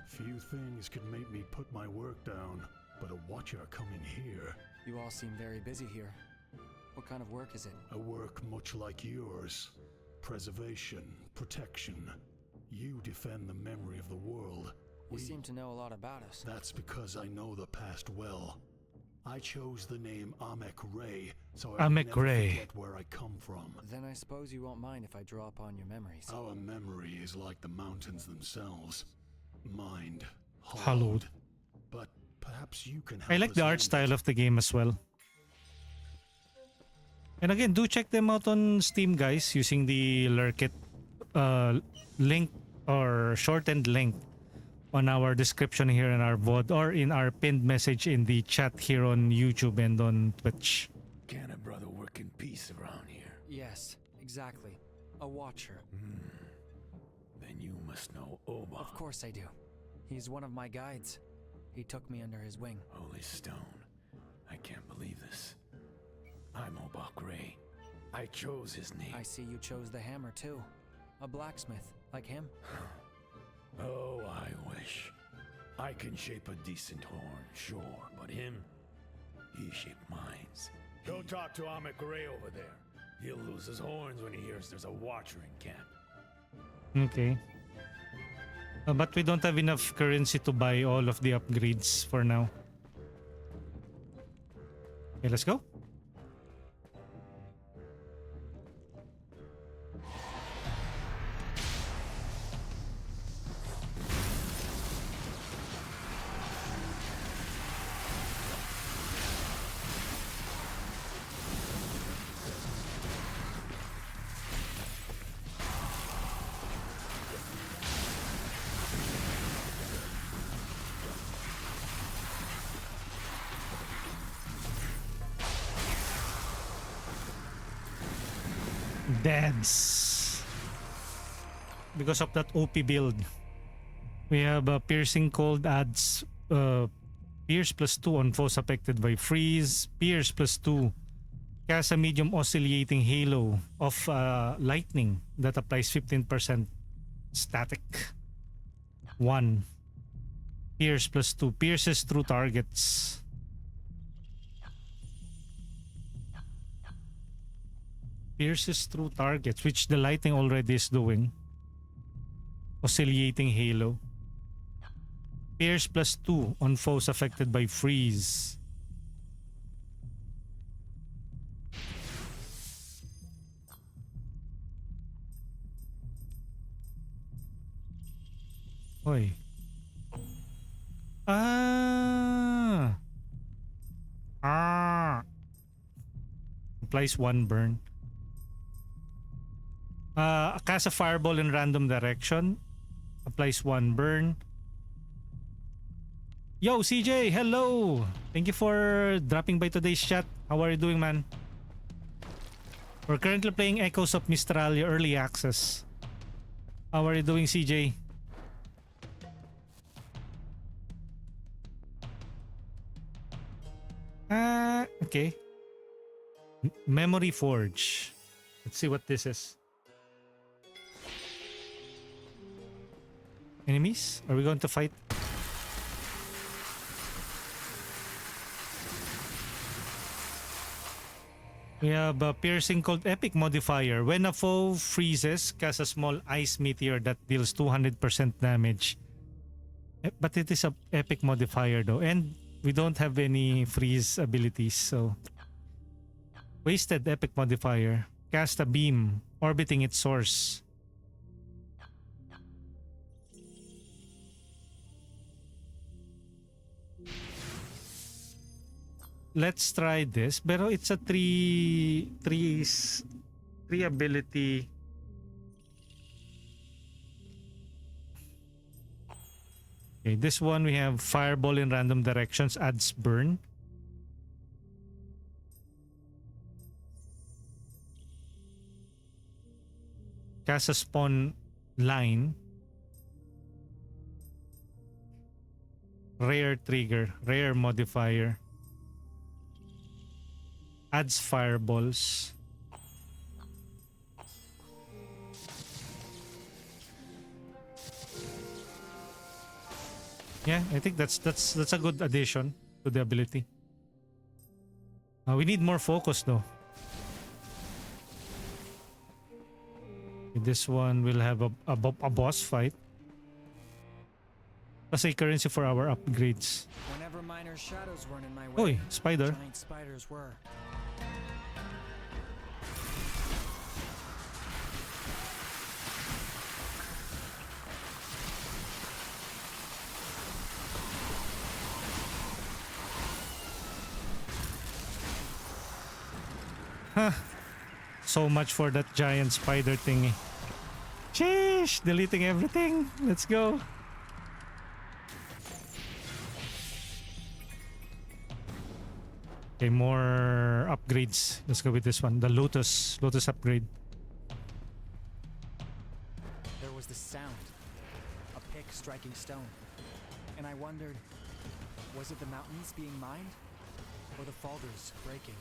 [SPEAKER 5] Few things could make me put my work down, but a watcher coming here.
[SPEAKER 4] You all seem very busy here. What kind of work is it?
[SPEAKER 5] A work much like yours. Preservation, protection. You defend the memory of the world.
[SPEAKER 4] You seem to know a lot about us.
[SPEAKER 5] That's because I know the past well. I chose the name Amek Ray, so I
[SPEAKER 2] Amek
[SPEAKER 5] never
[SPEAKER 2] Ray.
[SPEAKER 5] forget where I come from.
[SPEAKER 4] Then I suppose you won't mind if I draw upon your memories.
[SPEAKER 5] Our memory is like the mountains themselves. Mind,
[SPEAKER 2] Hallowed.
[SPEAKER 5] But perhaps you can help
[SPEAKER 2] I like
[SPEAKER 5] us
[SPEAKER 2] the art
[SPEAKER 5] learn
[SPEAKER 2] style
[SPEAKER 5] it.
[SPEAKER 2] of the game as well. And again, do check them out on Steam, guys, using the Lurkit link or shortened link on our description here in our VOD or in our pinned message in the chat here on YouTube and on Twitch.
[SPEAKER 9] Can a brother work in peace around here?
[SPEAKER 4] Yes, exactly. A watcher.
[SPEAKER 9] Then you must know Oba.
[SPEAKER 4] Of course I do. He's one of my guides. He took me under his wing.
[SPEAKER 9] Holy stone. I can't believe this. I'm Oba Gray. I chose his name.
[SPEAKER 4] I see you chose the hammer too. A blacksmith, like him.
[SPEAKER 9] Oh, I wish. I can shape a decent horn, sure, but him, he shaped mines. Go talk to Amek Gray over there. He'll lose his horns when he hears there's a watcher in camp.
[SPEAKER 2] Okay. But we don't have enough currency to buy all of the upgrades for now. Okay, let's go. Deads. Because of that OP build. We have Piercing Cold adds Pierce +2 on foes affected by freeze. Pierce +2. Cast a medium oscillating halo of lightning that applies 15% static. 1. Pierce +2. Pierces through targets. Pierces through targets, which the lightning already is doing. Oscillating halo. Pierce +2 on foes affected by freeze. Oy. Applies 1 burn. Cast a fireball in random direction. Applies 1 burn. Yo, CJ, hello! Thank you for dropping by today's chat. How are you doing, man? We're currently playing Echoes of Mystralia Early Access. How are you doing, CJ? Okay. Memory Forge. Let's see what this is. Enemies? Are we going to fight? We have a Piercing Cold Epic modifier. When a foe freezes, cast a small ice meteor that deals 200% damage. But it is a epic modifier though. And we don't have any freeze abilities, so... Wasted epic modifier. Cast a beam, orbiting its source. let's try this. Pero it's a three ability. Okay, this one we have fireball in random directions, adds burn. Cast a spawn line. Rare trigger, rare modifier. Adds fireballs. Yeah, I think that's a good addition to the ability. We need more focus though. This one will have a boss fight. Plus a currency for our upgrades.
[SPEAKER 4] Whenever minor shadows weren't in my way,
[SPEAKER 2] Oy, spider.
[SPEAKER 4] giant spiders were.
[SPEAKER 2] Huh. So much for that giant spider thingy. Sheesh, deleting everything. Let's go. Okay, more upgrades. Let's go with this one. The Lotus upgrade.
[SPEAKER 4] There was this sound. A pick striking stone. And I wondered, was it the mountains being mined? Or the Falders breaking?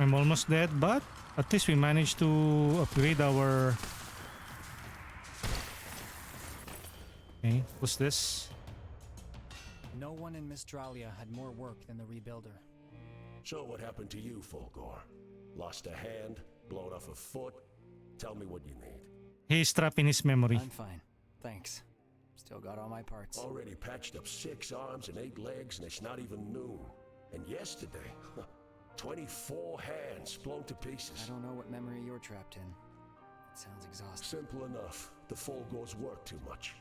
[SPEAKER 2] I'm almost dead, but at least we managed to upgrade our... Okay, what's this?
[SPEAKER 4] No one in Mystralia had more work than the rebuilder.
[SPEAKER 7] So what happened to you, Fulgor? Lost a hand? Blown off a foot? Tell me what you need.
[SPEAKER 2] He's trapped in his memory.
[SPEAKER 4] I'm fine. Thanks. Still got all my parts.
[SPEAKER 7] Already patched up 6 arms and 8 legs, and it's not even noon. And yesterday, 24 hands blown to pieces.
[SPEAKER 4] I don't know what memory you're trapped in. It sounds exhausting.
[SPEAKER 7] Simple enough. The Fulgors work too much.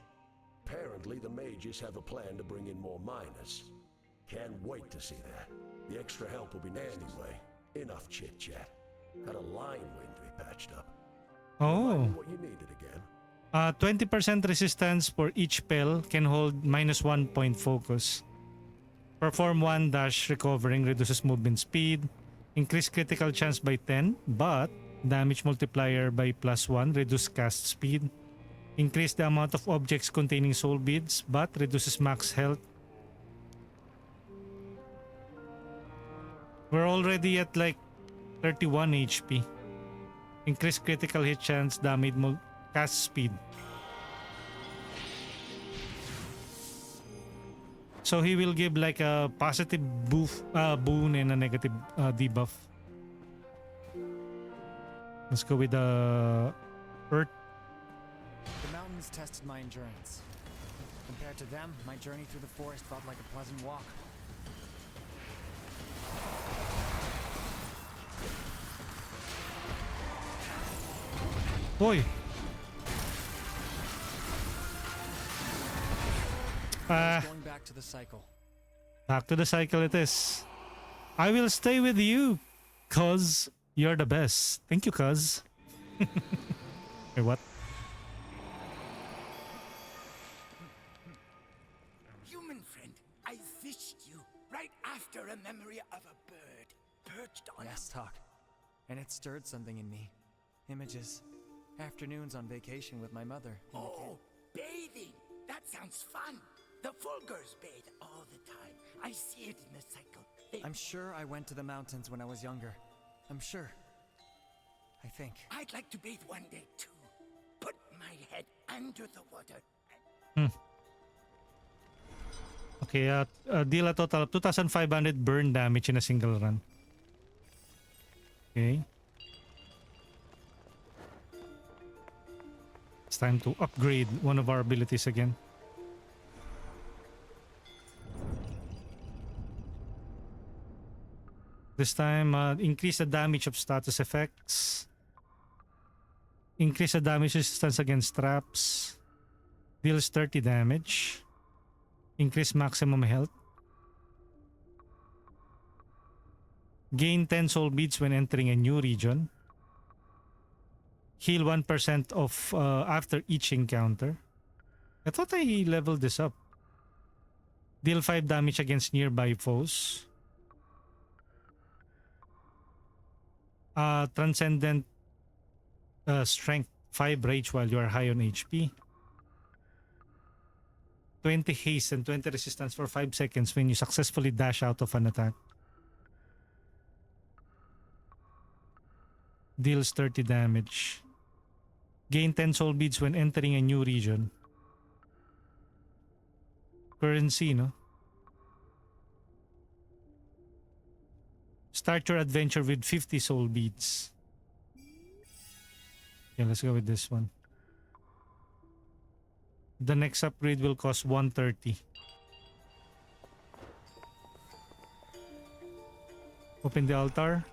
[SPEAKER 7] Apparently, the mages have a plan to bring in more miners. Can't wait to see that. The extra help will be anyway. Enough chit-chat. Got a line wing to be patched up.
[SPEAKER 2] Oh.
[SPEAKER 7] Remind me what you needed again.
[SPEAKER 2] 20% resistance for each spell, can hold -1 point focus. Perform 1 dash recovering, reduces movement speed. Increase critical chance by 10, but damage multiplier by +1, reduce cast speed. Increase the amount of objects containing soul beads, but reduces max health. We're already at like 31 HP. Increase critical hit chance, damage cast speed. So he will give like a positive boon and a negative debuff. Let's go with the Earth.
[SPEAKER 4] The mountains tested my endurance. Compared to them, my journey through the forest felt like a pleasant walk.
[SPEAKER 2] Boy.
[SPEAKER 4] Going back to the cycle.
[SPEAKER 2] Back to the cycle it is. I will stay with you, cuz you're the best. Thank you, cuz. Wait, what?
[SPEAKER 3] Human friend, I fished you right after a memory of a bird perched on
[SPEAKER 4] Yes, talk. And it stirred something in me. Images. Afternoons on vacation with my mother.
[SPEAKER 3] Oh, bathing! That sounds fun! The Fulgors bathe all the time. I see it in the cycle.
[SPEAKER 4] I'm sure I went to the mountains when I was younger. I'm sure. I think.
[SPEAKER 3] I'd like to bathe one day too. Put my head under the water.
[SPEAKER 2] Okay, deal a total of 2,500 burn damage in a single run. Okay. It's time to upgrade one of our abilities again. This time, increase the damage of status effects. Increase the damage resistance against traps. Deals 30 damage. Increase maximum health. Gain 10 soul beads when entering a new region. Heal 1% of after each encounter. I thought I leveled this up. Deal 5 damage against nearby foes. Transcendent strength 5 rage while you are high on HP. 20 haste and 20 resistance for 5 seconds when you successfully dash out of an attack. Deals 30 damage. Gain 10 soul beads when entering a new region. Currency, no? Start your adventure with 50 soul beads. Yeah, let's go with this one. The next upgrade will cost 130. Open the altar.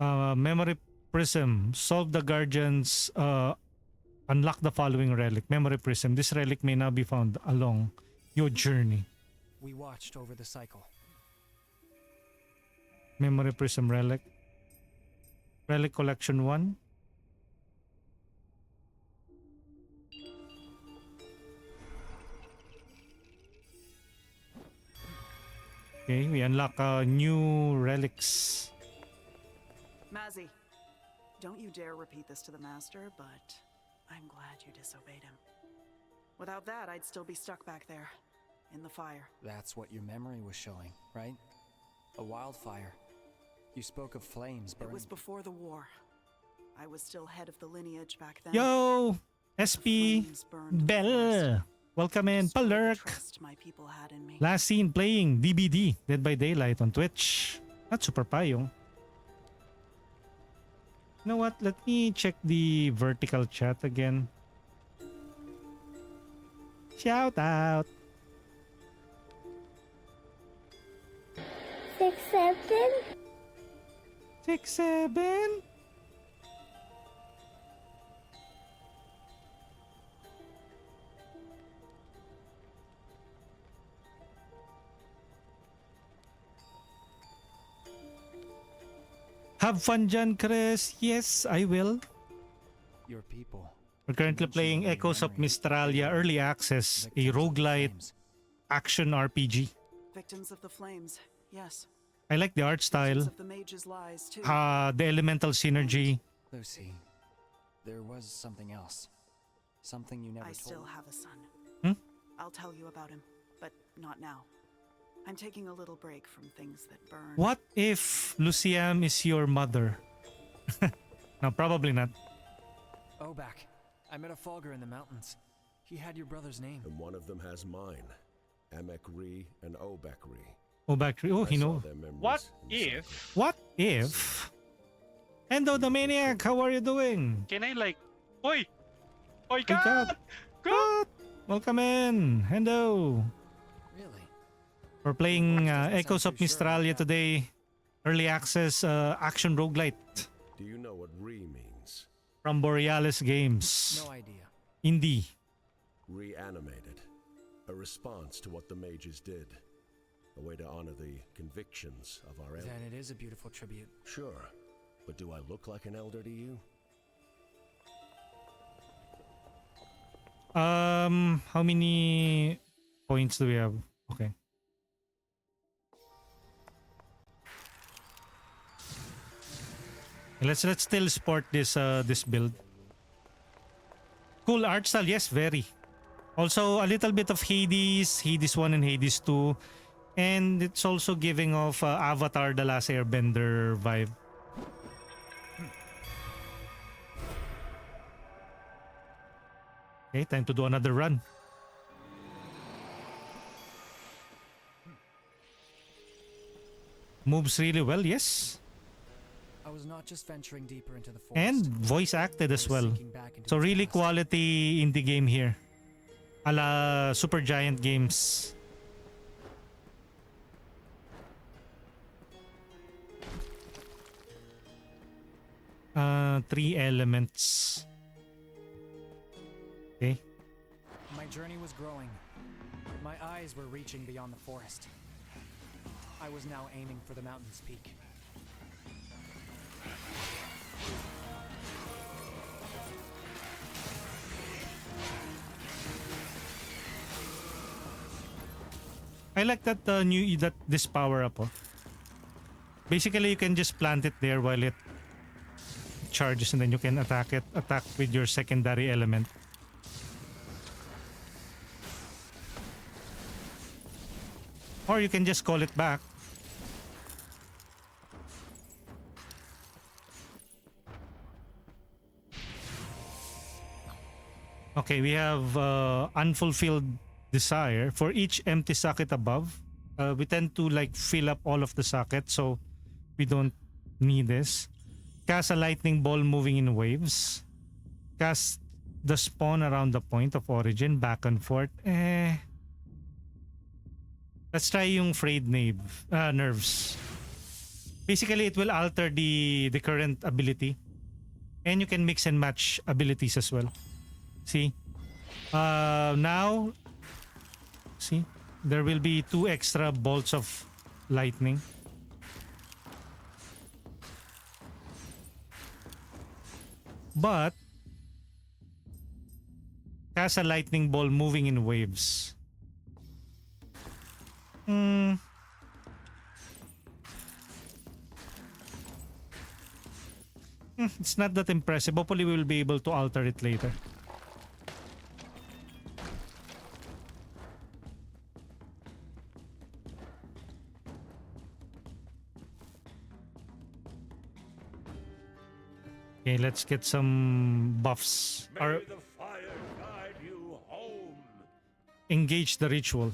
[SPEAKER 2] Memory prism. Solve the guardians. Unlock the following relic. Memory prism. This relic may now be found along your journey.
[SPEAKER 4] We watched over the cycle.
[SPEAKER 2] Memory prism relic. Relic collection 1. Okay, we unlock new relics.
[SPEAKER 11] Mazzy, don't you dare repeat this to the Master, but I'm glad you disobeyed him. Without that, I'd still be stuck back there, in the fire.
[SPEAKER 4] That's what your memory was showing, right? A wildfire. You spoke of flames burning.
[SPEAKER 11] It was before the war. I was still head of the lineage back then.
[SPEAKER 2] Yo! SP Bell! Welcome in, Palurk! Last seen playing DBD, Dead by Daylight on Twitch. Not super payong. You know what? Let me check the vertical chat again. Shout out!
[SPEAKER 12] 6-7?
[SPEAKER 2] 6-7? Have fun dyan, Chris. Yes, I will.
[SPEAKER 4] Your people.
[SPEAKER 2] We're currently playing Echoes of Mystralia Early Access, a roguelite action RPG.
[SPEAKER 11] Victims of the flames, yes.
[SPEAKER 2] I like the art style.
[SPEAKER 11] Of the mage's lies too.
[SPEAKER 2] The elemental synergy.
[SPEAKER 4] Lucy, there was something else. Something you never told me.
[SPEAKER 11] I still have a son.
[SPEAKER 2] Hmm?
[SPEAKER 11] I'll tell you about him, but not now. I'm taking a little break from things that burn.
[SPEAKER 2] What if Luciam is your mother? No, probably not.
[SPEAKER 4] Oh, back. I met a Fulgur in the mountains. He had your brother's name.
[SPEAKER 7] And one of them has mine. Amek-Ri and Obek-Ri.
[SPEAKER 2] Obek-Ri. Oh, he knows.
[SPEAKER 13] What if...
[SPEAKER 2] What if... Endo the Maniac, how are you doing?
[SPEAKER 13] Can I like... Oi! Oi,
[SPEAKER 2] Cut!
[SPEAKER 13] cut!
[SPEAKER 2] Cut! Welcome in, Hendo.
[SPEAKER 4] Really?
[SPEAKER 2] We're playing Echoes of Mystralia today. Early access action roguelite.
[SPEAKER 7] Do you know what Ri means?
[SPEAKER 2] From Borealys Games.
[SPEAKER 4] No idea.
[SPEAKER 2] Indie.
[SPEAKER 7] Reanimated. A response to what the mages did. A way to honor the convictions of our elders.
[SPEAKER 4] Then it is a beautiful tribute.
[SPEAKER 7] Sure. But do I look like an elder to you?
[SPEAKER 2] How many points do we have? Okay. Let's still sport this this build. Cool art style, yes, very. Also a little bit of Hades, Hades 1 and Hades 2. And it's also giving off Avatar The Last Airbender vibe. Okay, time to do another run. Moves really well, yes.
[SPEAKER 4] was not just venturing deeper into the forest.
[SPEAKER 2] And voice acted as well.
[SPEAKER 4] Sinking back into
[SPEAKER 2] So
[SPEAKER 4] its
[SPEAKER 2] really
[SPEAKER 4] past.
[SPEAKER 2] quality indie game here. Ala Super Giant Games. Three elements. Okay.
[SPEAKER 4] My journey was growing. My eyes were reaching beyond the forest. I was now aiming for the mountain's peak.
[SPEAKER 2] I like that this power up. Oh. Basically, you can just plant it there while it charges, and then you can attack with your secondary element. Or you can just call it back. Okay, we have unfulfilled desire. For each empty socket above, we tend to like fill up all of the sockets, so we don't need this. Cast a lightning ball moving in waves. Cast the spawn around the point of origin, back and forth. Let's try yung frayed nerves. Basically, it will alter the current ability. And you can mix and match abilities as well. See? Now, see? There will be 2 extra bolts of lightning. But, cast a lightning ball moving in waves. It's not that impressive. Hopefully we will be able to alter it later. Okay, let's get some buffs.
[SPEAKER 6] May the fire guide you home.
[SPEAKER 2] Engage the ritual.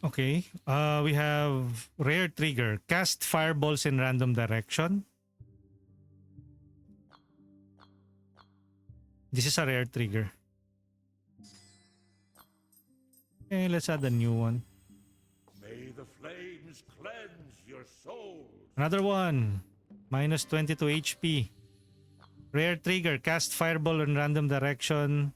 [SPEAKER 2] Okay, we have rare trigger. Cast fireballs in random direction. This is a rare trigger. Okay, let's add a new one.
[SPEAKER 6] May the flames cleanse your souls.
[SPEAKER 2] Another one. Minus 22 HP. Rare trigger. Cast fireball in random direction.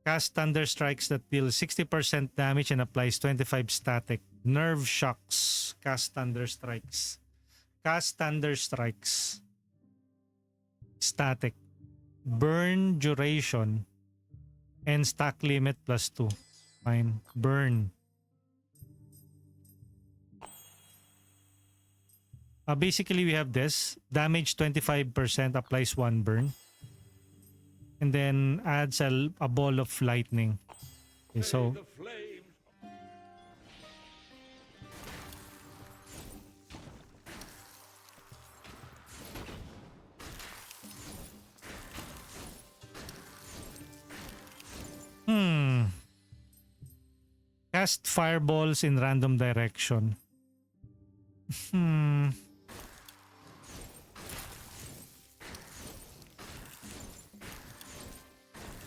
[SPEAKER 2] Cast thunder strikes that deal 60% damage and applies 25 static. Nerve shocks. Cast thunder strikes. Cast thunder strikes. Static. Burn duration. And stack limit +2. Fine. Burn. Basically, we have this. Damage 25% applies 1 burn. And then adds a ball of lightning. Okay, so cast fireballs in random direction.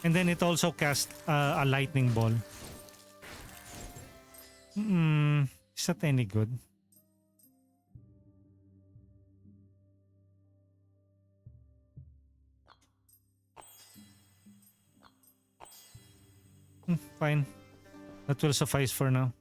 [SPEAKER 2] And then it also casts a lightning ball. Is that any good? Fine. That will suffice for now.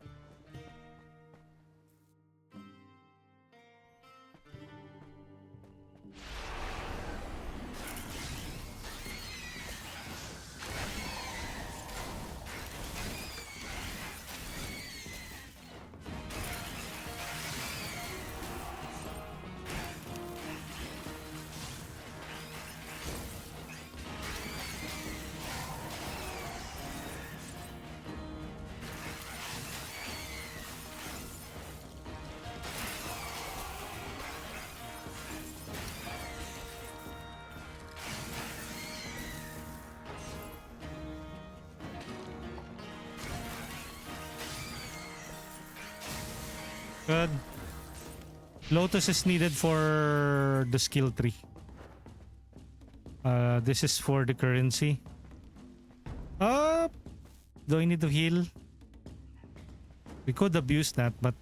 [SPEAKER 2] Good. Lotus is needed for the skill tree. This is for the currency. Do I need to heal? We could abuse that, but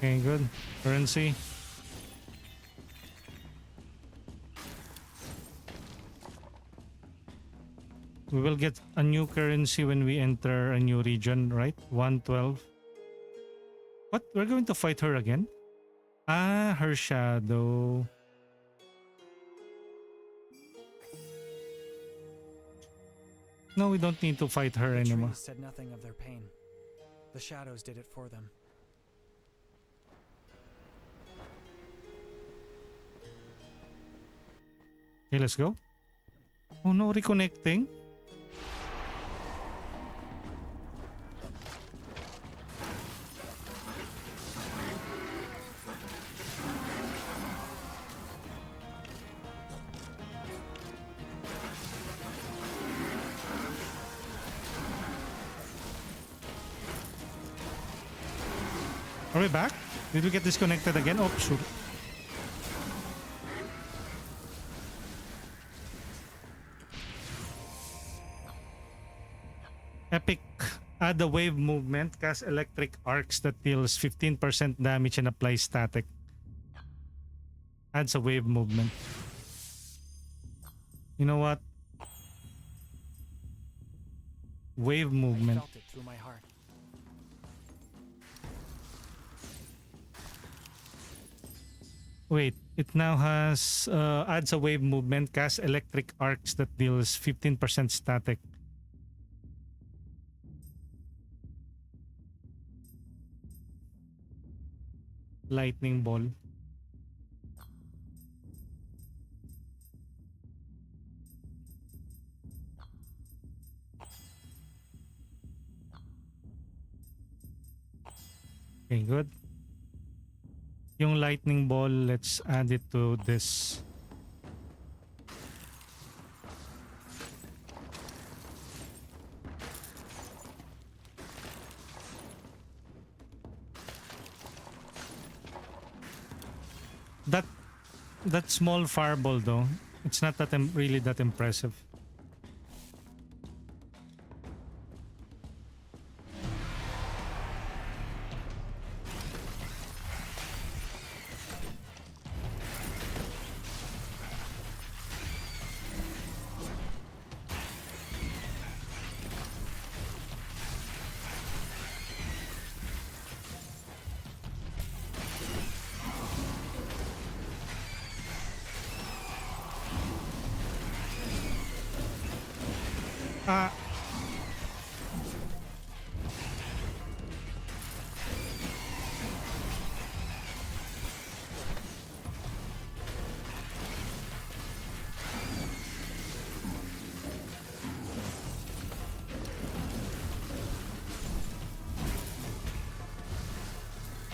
[SPEAKER 2] okay, good. Currency. We will get a new currency when we enter a new region, right? 112. What? We're going to fight her again? Ah, her shadow. No, we don't need to fight her
[SPEAKER 4] The
[SPEAKER 2] anymore.
[SPEAKER 4] trees said nothing of their pain. The shadows did it for them.
[SPEAKER 2] Okay, let's go. Oh no, reconnecting. Are we back? Did we get disconnected again? Oh, shoot. Epic. Add a wave movement. Cast electric arcs that deals 15% damage and applies static. Adds a wave movement. You know what? Wave
[SPEAKER 4] I
[SPEAKER 2] movement.
[SPEAKER 4] felt it through my heart.
[SPEAKER 2] Wait, it now has adds a wave movement, cast electric arcs that deals 15% static. Lightning ball. Okay, good. Yung lightning ball, let's add it to this. That small fireball though, it's not that really that impressive.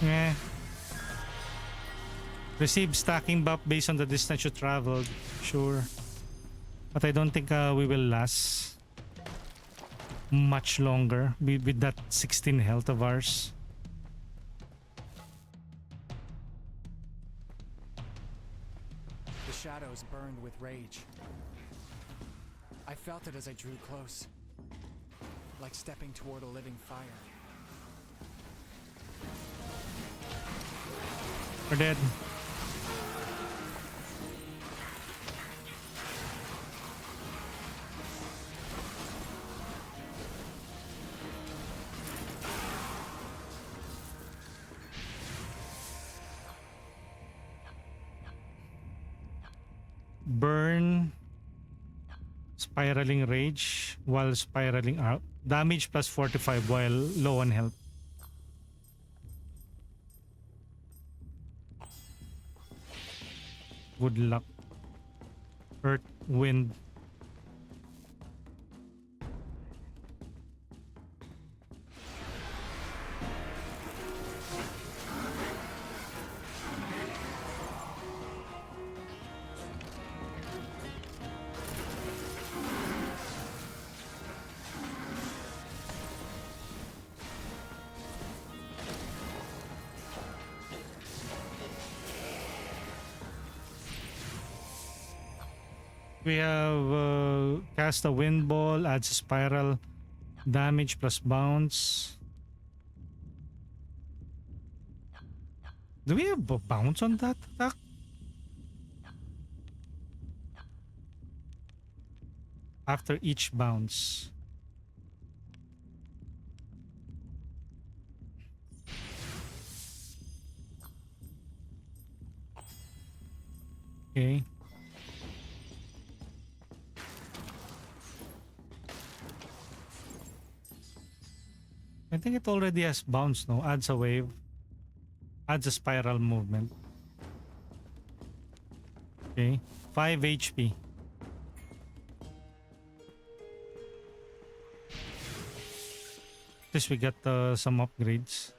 [SPEAKER 2] Yeah. Receive stacking buff based on the distance you traveled. Sure. But I don't think we will last much longer with that 16 health of ours.
[SPEAKER 4] The shadows burned with rage. I felt it as I drew close, like stepping toward a living fire.
[SPEAKER 2] We're dead. Burn Spiraling Rage while spiraling out. Damage plus 45 while low on health. Good luck. Earth, wind. We have cast a wind ball, adds a spiral, damage plus bounce. Do we have a bounce on that attack? After each bounce. Okay. I think it already has bounce, no? Adds a wave. Adds a spiral movement. Okay. 5 HP. At least we got some upgrades.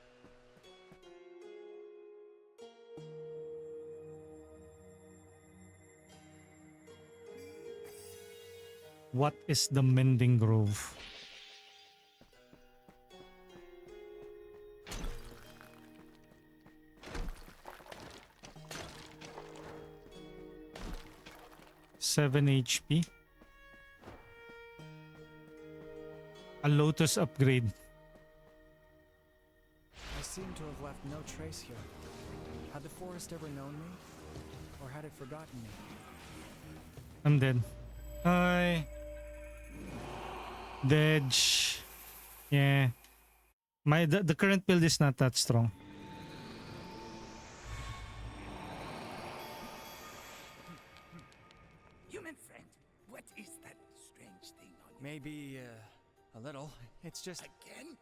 [SPEAKER 2] What is the Mending Grove? Seven HP. A Lotus upgrade.
[SPEAKER 4] I seem to have left no trace here. Had the forest ever known me? Or had it forgotten me?
[SPEAKER 2] I'm dead. Hi. Dedge. Yeah. The current build is not that strong.
[SPEAKER 3] Human friend, what is that strange thing on you?
[SPEAKER 4] Maybe, a little. It's just...
[SPEAKER 3] Again?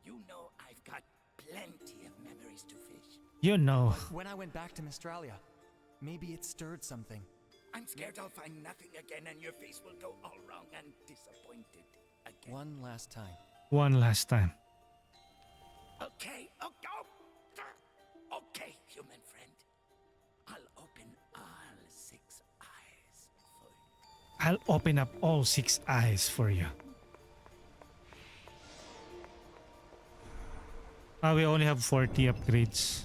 [SPEAKER 3] You know I've got plenty of memories to fish.
[SPEAKER 2] You know.
[SPEAKER 4] When I went back to Mystralia, maybe it stirred something.
[SPEAKER 3] I'm scared I'll find nothing again and your face will go all wrong and disappointed again.
[SPEAKER 4] One last time.
[SPEAKER 2] One last time.
[SPEAKER 3] Okay, okay, human friend. I'll open all 6 eyes for you.
[SPEAKER 2] I'll open up all 6 eyes for you. We only have 40 upgrades.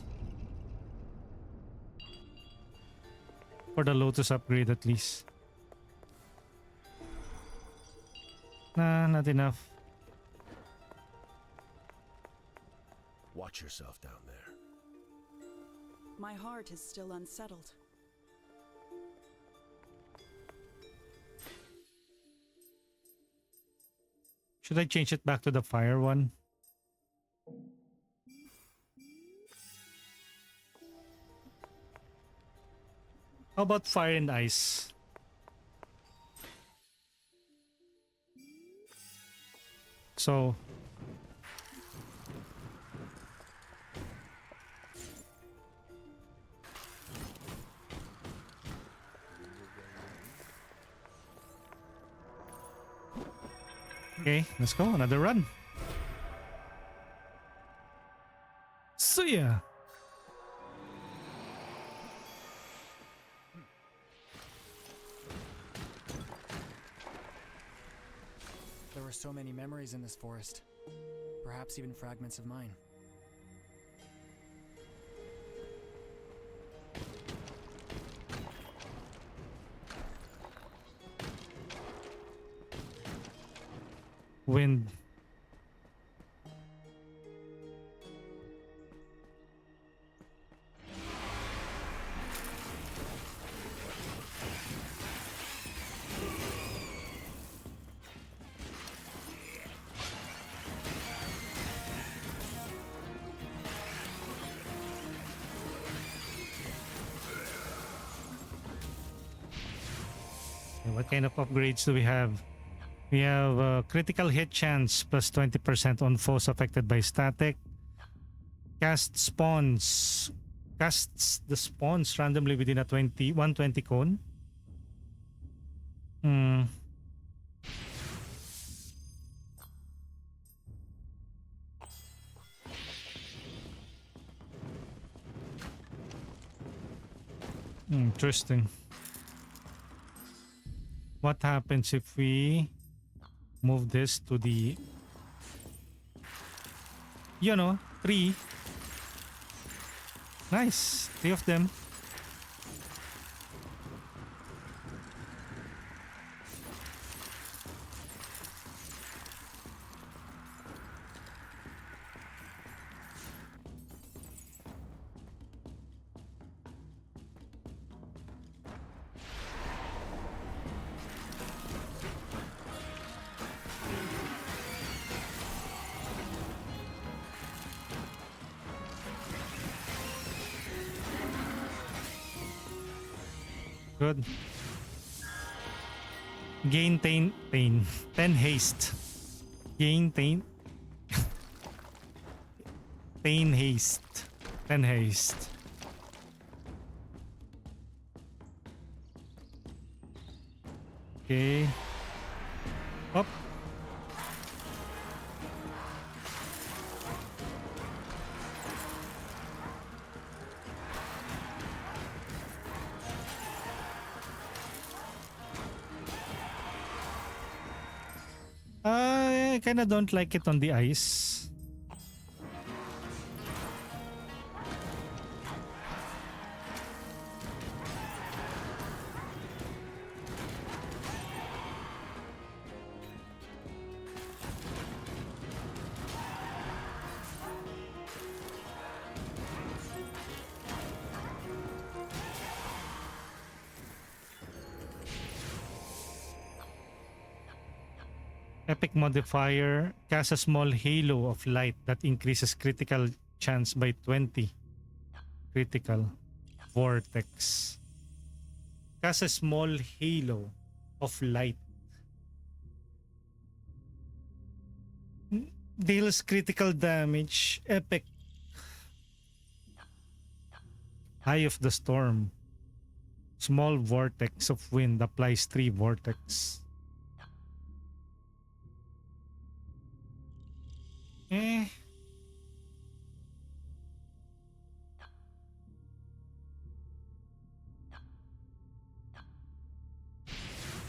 [SPEAKER 2] For the Lotus upgrade at least. Nah, not enough.
[SPEAKER 7] Watch yourself down there.
[SPEAKER 11] My heart is still unsettled.
[SPEAKER 2] Should I change it back to the fire one? How about fire and ice? So okay, let's go. Another run. See ya.
[SPEAKER 4] There were so many memories in this forest. Perhaps even fragments of mine.
[SPEAKER 2] Wind. What kind of upgrades do we have? We have critical hit chance plus 20% on foes affected by static. Casts the spawns randomly within a 120 cone. Interesting. What happens if we move this to the, three? Nice, 3 of them. Good. Gain 10 haste. Gain 10 haste. 10 haste. Okay. Up. I kinda don't like it on the ice. Epic modifier, cast a small halo of light that increases critical chance by 20. Critical. Vortex. Cast a small halo of light. Deals critical damage. Epic. Eye of the Storm. Small vortex of wind applies 3 vortex.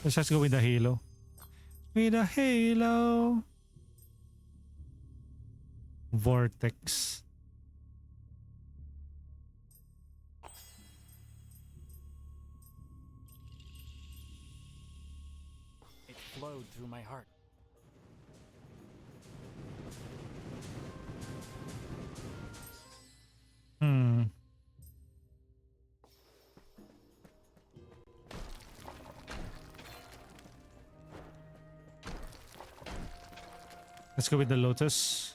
[SPEAKER 2] Let's just go with the halo. With a halo. Vortex.
[SPEAKER 4] It flowed through my heart.
[SPEAKER 2] Let's go with the Lotus.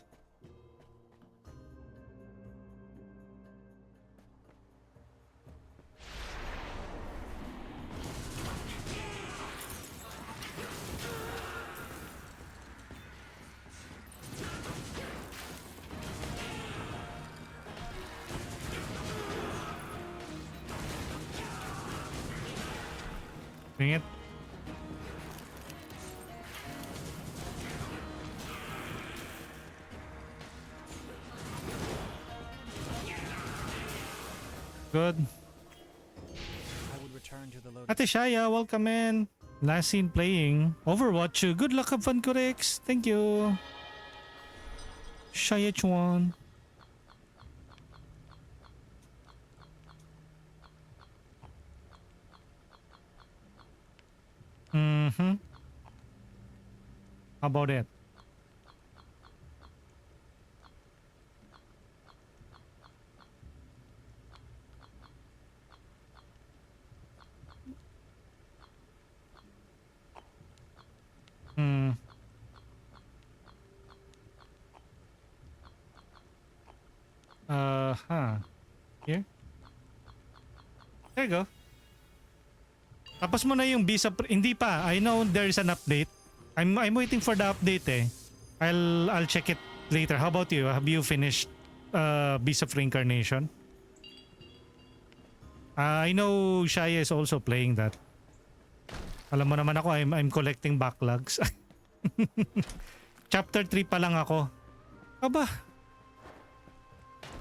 [SPEAKER 2] Bring it. Good.
[SPEAKER 4] I would return to the Lotus.
[SPEAKER 2] Ate Shaya, welcome in. Last seen playing Overwatch. Good luck, have fun, Correx. Thank you. Shaya Chuan. How about it? Here. There you go. Tapos mo na yung visa. Hindi pa. I know there is an update. I'm waiting for the update eh. I'll check it later. How about you? Have you finished Beast of Reincarnation? I know Shaya is also playing that. Alam mo naman ako, I'm collecting backlogs. Chapter 3 pa lang ako. Aba.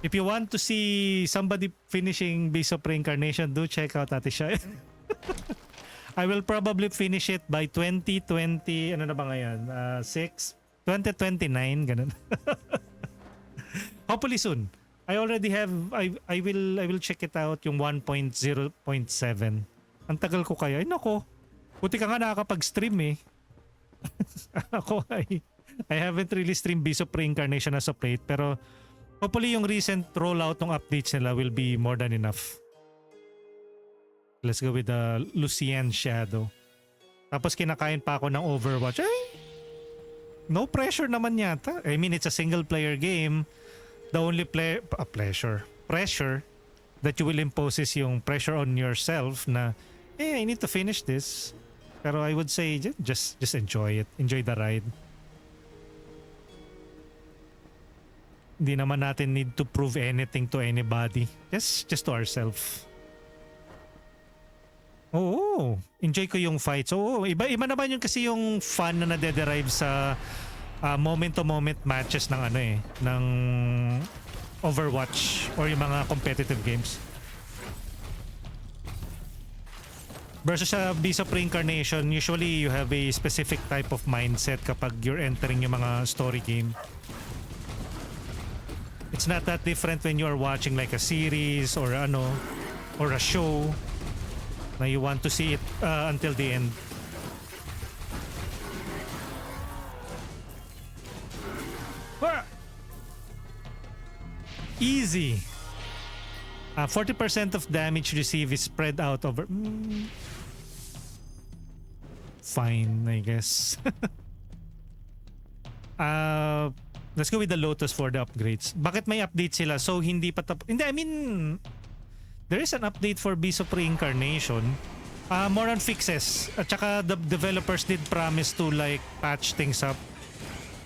[SPEAKER 2] If you want to see somebody finishing Beast of Reincarnation, do check out Ate Shaya. I will probably finish it by 2020, ano na ba ngayon? 2029, ganun. Hopefully soon. I already have, I will check it out, yung 1.0.7. Ang tagal ko kaya. Ay nako, buti ka nga nakakapag-stream eh. Ako I haven't really streamed Beast of Reincarnation as of late, pero hopefully yung recent rollout ng updates nila will be more than enough. Let's go with the Lucian Shadow. Tapos kinakain pa ako ng Overwatch. Ay, no pressure naman yata. I mean, it's a single player game. The only pressure that you will impose is yung pressure on yourself na, I need to finish this. Pero I would say, just enjoy it. Enjoy the ride. Hindi naman natin need to prove anything to anybody. Just to ourselves. Oo, enjoy ko yung fights. Oo, iba naman yun kasi yung fun na nade-derive sa moment-to-moment matches ng ng Overwatch or yung mga competitive games. Versus sa Beast of Reincarnation, usually you have a specific type of mindset kapag you're entering yung mga story game. It's not that different when you are watching like a series or or a show. Na you want to see it until the end. Easy. 40% of damage received is spread out over... Fine, I guess. Let's go with the Lotus for the upgrades. Bakit may update sila? So hindi pa Hindi, I mean... There is an update for Beast of Reincarnation. More on fixes. At saka the developers did promise to like patch things up.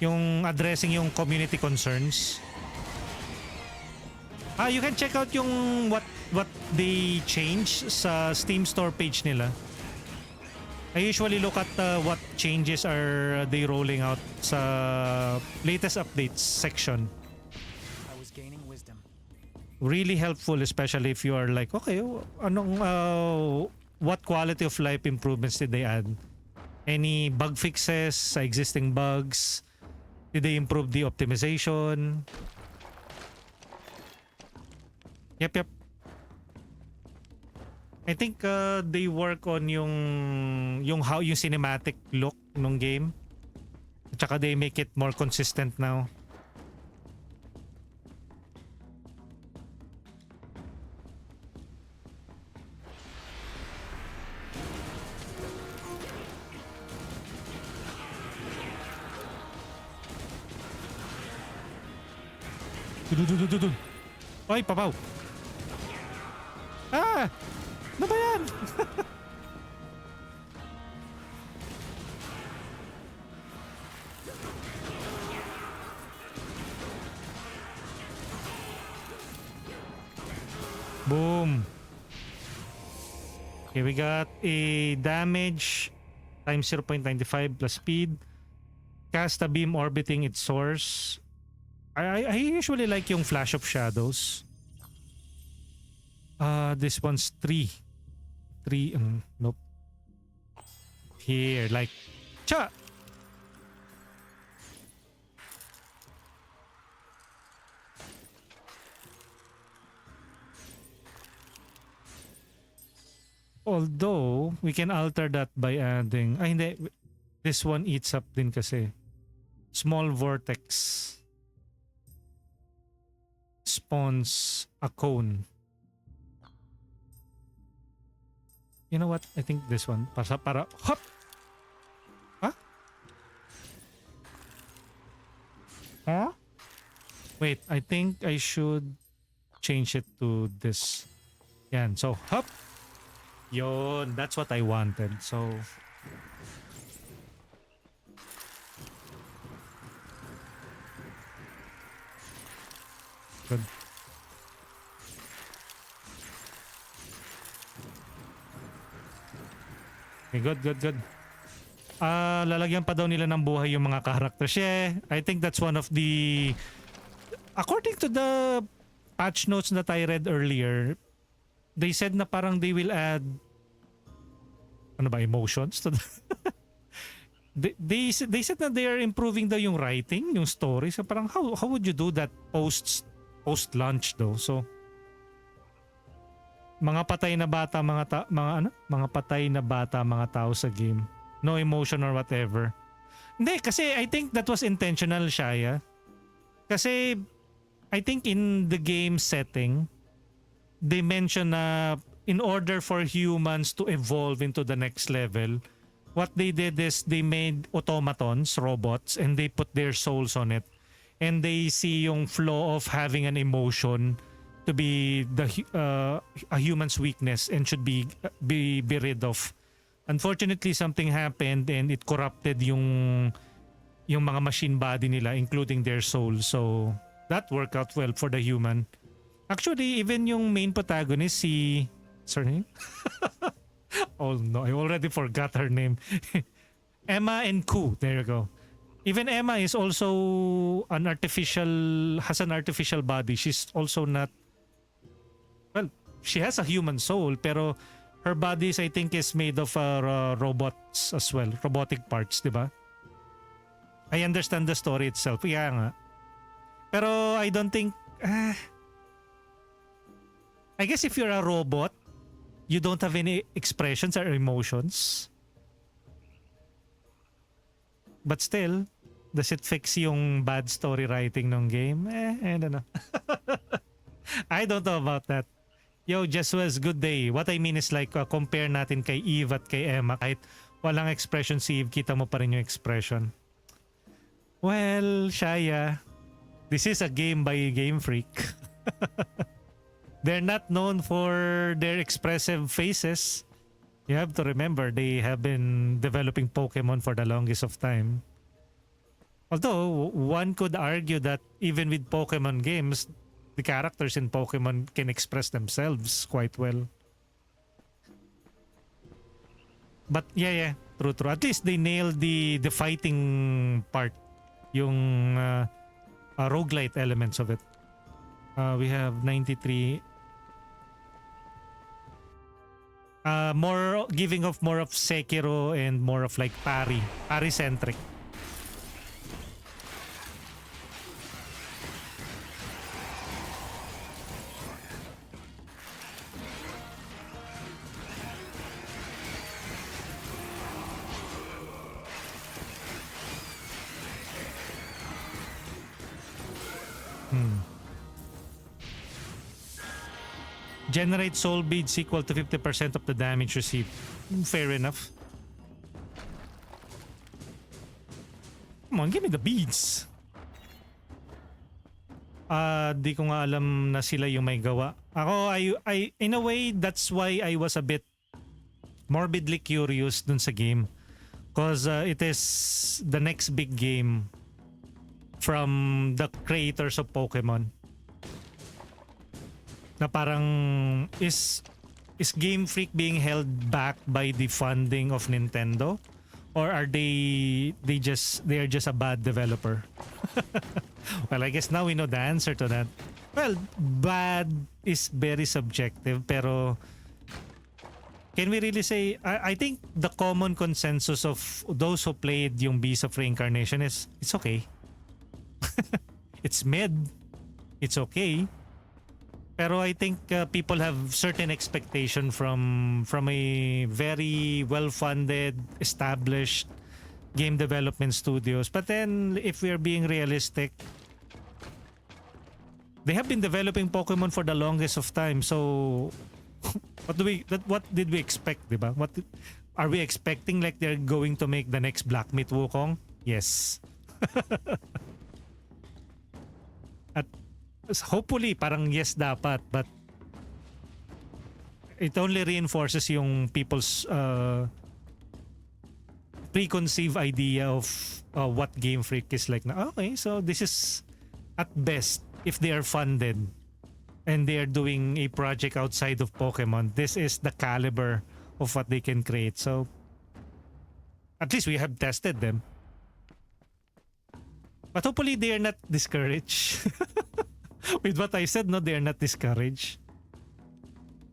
[SPEAKER 2] Yung addressing yung community concerns. You can check out yung what they change sa Steam store page nila. I usually look at what changes are they rolling out sa latest updates section.
[SPEAKER 4] I was gaining wisdom.
[SPEAKER 2] Really helpful, especially if you are like, okay, what quality of life improvements did they add? Any bug fixes sa existing bugs? Did they improve the optimization? Yep. I think they work on yung cinematic look ng game. At saka they make it more consistent now. Dun. Ay, papaw. Ano ba yan? Boom. Okay, we got a damage times 0.95 plus speed. Cast a beam orbiting its source. I usually like yung Flash of Shadows. This one's 3. Nope. Here, like, cha! Although, we can alter that by adding... hindi. This one eats up din kasi. Small vortex spawns a cone. You know what? I think this one. Para hop! Huh? Wait, I think I should change it to this. Yan. So, hop! Yon, that's what I wanted. So good. Okay, good. Lalagyan pa daw nila ng buhay yung mga characters. Yeah, I think that's one of the... According to the patch notes that I read earlier, they said na parang they will add ano ba, emotions to the they said na they are improving daw yung writing, yung story. So parang how would you do that post launch though? So mga patay na bata, mga patay na bata, mga tao sa game. No emotion or whatever. Hindi, kasi I think that was intentional, Shaya. Kasi I think in the game setting, they mention na in order for humans to evolve into the next level, what they did is they made automatons, robots, and they put their souls on it. And they see yung flaw of having an emotion to be a human's weakness and should be rid of. Unfortunately, something happened and it corrupted yung mga machine body nila, including their soul. So that worked out well for the human. Actually, even yung main protagonist, si... Surname? Oh no, I already forgot her name. Emma and Ku, there you go. Even Emma is also has an artificial body. She's also not... Well, she has a human soul, pero her body I think is made of robots as well. Robotic parts, di ba? I understand the story itself. Yeah nga. Pero I don't think... I guess if you're a robot, you don't have any expressions or emotions. But still, does it fix yung bad story writing ng game? I don't know. I don't know about that. Yo, Jesuez, good day. What I mean is like, compare natin kay Eve at kay Emma. Kahit walang expression si Eve, kita mo pa rin yung expression. Well, Shaya, this is a game by Game Freak. They're not known for their expressive faces. You have to remember, they have been developing Pokemon for the longest of time. Although, one could argue that even with Pokemon games, the characters in Pokemon can express themselves quite well. But yeah, true. At least they nailed the fighting part, yung roguelite elements of it. We have 93. More giving off more of Sekiro and more of like parry centric. Generate soul beads equal to 50% of the damage received. Fair enough. Come on, give me the beads. Di ko nga alam na sila yung may gawa. Ako, I in a way, that's why I was a bit morbidly curious dun sa game. Because it is the next big game from the creators of Pokemon. Na parang is Game Freak being held back by the funding of Nintendo, or are they are just a bad developer? Well, I guess now we know the answer to that. Well, bad is very subjective, pero can we really say, I think the common consensus of those who played yung Beast of Reincarnation is it's okay. It's mid. It's okay. Pero I think people have certain expectation from a very well-funded, established game development studios. But then, if we are being realistic, they have been developing Pokemon for the longest of time. So, what did we expect, diba? Are we expecting like they're going to make the next Black Myth Wukong? Yes. At hopefully parang yes dapat, but it only reinforces yung people's preconceived idea of what Game Freak is like. Na okay, so this is at best, if they are funded and they are doing a project outside of Pokemon, this is the caliber of what they can create. So at least we have tested them. But hopefully they are not discouraged. With what I said, no, they are not discouraged.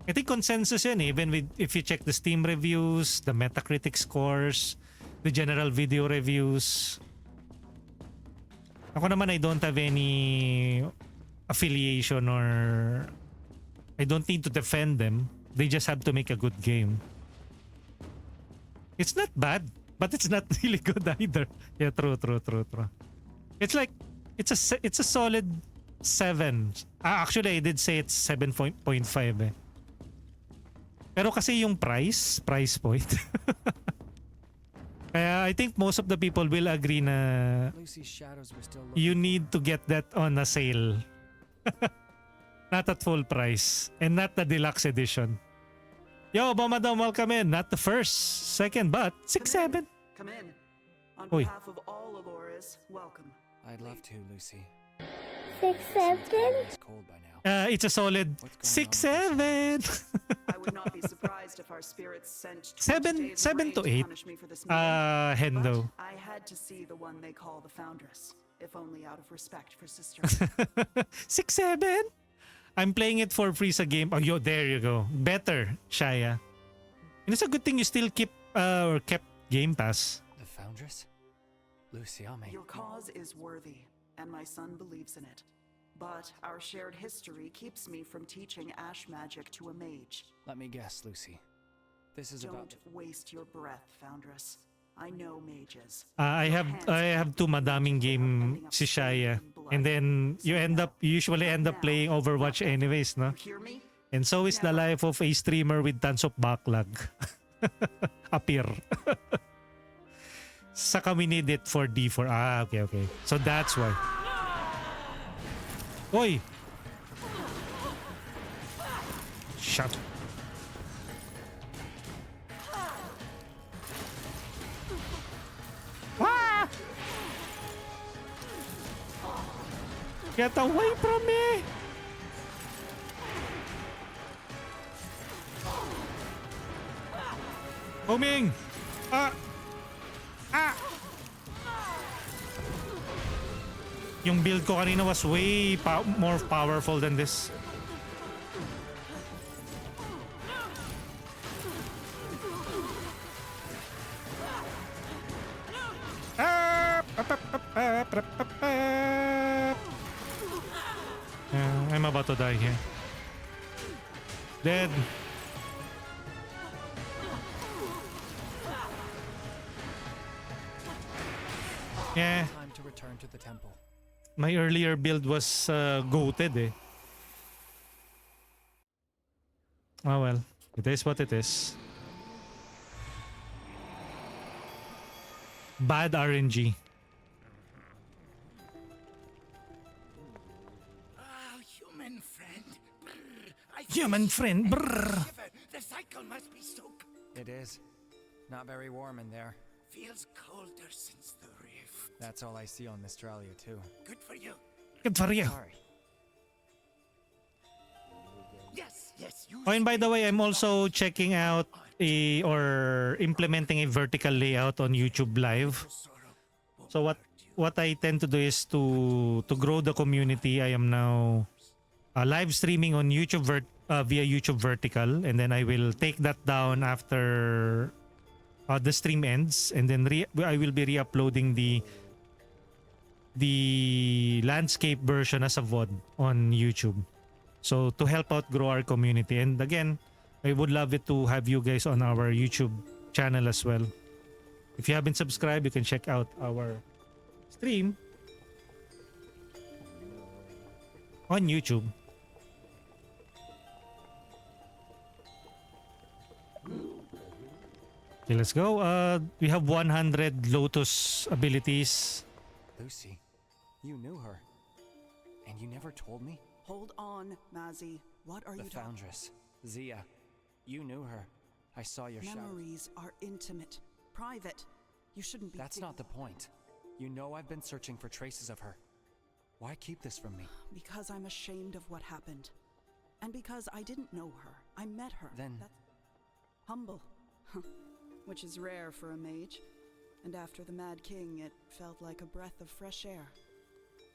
[SPEAKER 2] I think consensus yan, even with, if you check the Steam reviews, the Metacritic scores, the general video reviews. Ako naman, I don't have any affiliation or I don't need to defend them. They just have to make a good game. It's not bad, but it's not really good either. Yeah, true. It's like, it's a solid 7. Actually, I did say it's 7.5 eh. Pero kasi yung price point. Kaya I think most of the people will agree na you need to get that on a sale. Not at full price. And not the deluxe edition. Yo, Bomadam, welcome in. Not the first, second, but 6-7.
[SPEAKER 11] Come in. On
[SPEAKER 2] Oy.
[SPEAKER 11] behalf of all Aloras, welcome.
[SPEAKER 4] I'd love to, Lucy.
[SPEAKER 12] 6-7?
[SPEAKER 4] It's cold by now.
[SPEAKER 2] It's a solid 6-7.
[SPEAKER 11] I would not be surprised if our spirits sent
[SPEAKER 2] 7 to 8. Hendo.
[SPEAKER 11] But I had to see the one they call the Foundress, if only out of respect for sister.
[SPEAKER 2] 6-7? I'm playing it for free sa game. Oh, yo, there you go. Better, Shaya. And it's a good thing you still keep or kept Game Pass.
[SPEAKER 4] The Foundress? Luciame.
[SPEAKER 11] Your cause is worthy, and my son believes in it. But our shared history keeps me from teaching ash magic to a mage.
[SPEAKER 4] Let me guess, Lucy. This is about...
[SPEAKER 11] Don't waste your breath, Foundress. I know mages.
[SPEAKER 2] I have two madaming game si Shaya. And then you usually end up playing Overwatch anyways, no? And so is the life of a streamer with tons of backlog. Appear. Saka we need it for D4. Okay. So that's why. Oy! Shut. Ah! Get away from me! Homing! Yung build ko kanina was way more powerful than this. I'm about to die here. Dead. Yeah.
[SPEAKER 4] Time to return to the temple.
[SPEAKER 2] My earlier build was goated eh. Oh well, it is what it is. Bad RNG.
[SPEAKER 3] Human friend.
[SPEAKER 2] Human friend. Brr.
[SPEAKER 3] The cycle must be so...
[SPEAKER 4] It is. Not very warm in there.
[SPEAKER 3] Feels colder since the rift.
[SPEAKER 4] That's all I see on Mystralia too.
[SPEAKER 3] Good for you.
[SPEAKER 2] Good for you.
[SPEAKER 4] Sorry.
[SPEAKER 3] Yes.
[SPEAKER 2] Oh, and by the way, I'm also checking out or implementing a vertical layout on YouTube Live. So what I tend to do is to grow the community. I am now live streaming on YouTube via YouTube Vertical, and then I will take that down after the stream ends, and then I will be re-uploading the landscape version as a VOD on YouTube. So to help out grow our community. And again, I would love it to have you guys on our YouTube channel as well. If you haven't subscribed, you can check out our stream on YouTube. Okay, let's go. We have 100 Lotus abilities.
[SPEAKER 4] Lucy, you knew her. And you never told me?
[SPEAKER 11] Hold on, Mazzy. What are
[SPEAKER 4] The
[SPEAKER 11] you talking?
[SPEAKER 4] Foundress, Zia. You knew her. I saw your shadow.
[SPEAKER 11] Memories are intimate, private. You shouldn't be.
[SPEAKER 4] That's not the point. You know I've been searching for traces of her. Why keep this from me?
[SPEAKER 11] Because I'm ashamed of what happened. And because I didn't know her. I met her.
[SPEAKER 4] Then...
[SPEAKER 11] That's humble. Which is rare for a mage. And after the Mad King, it felt like a breath of fresh air.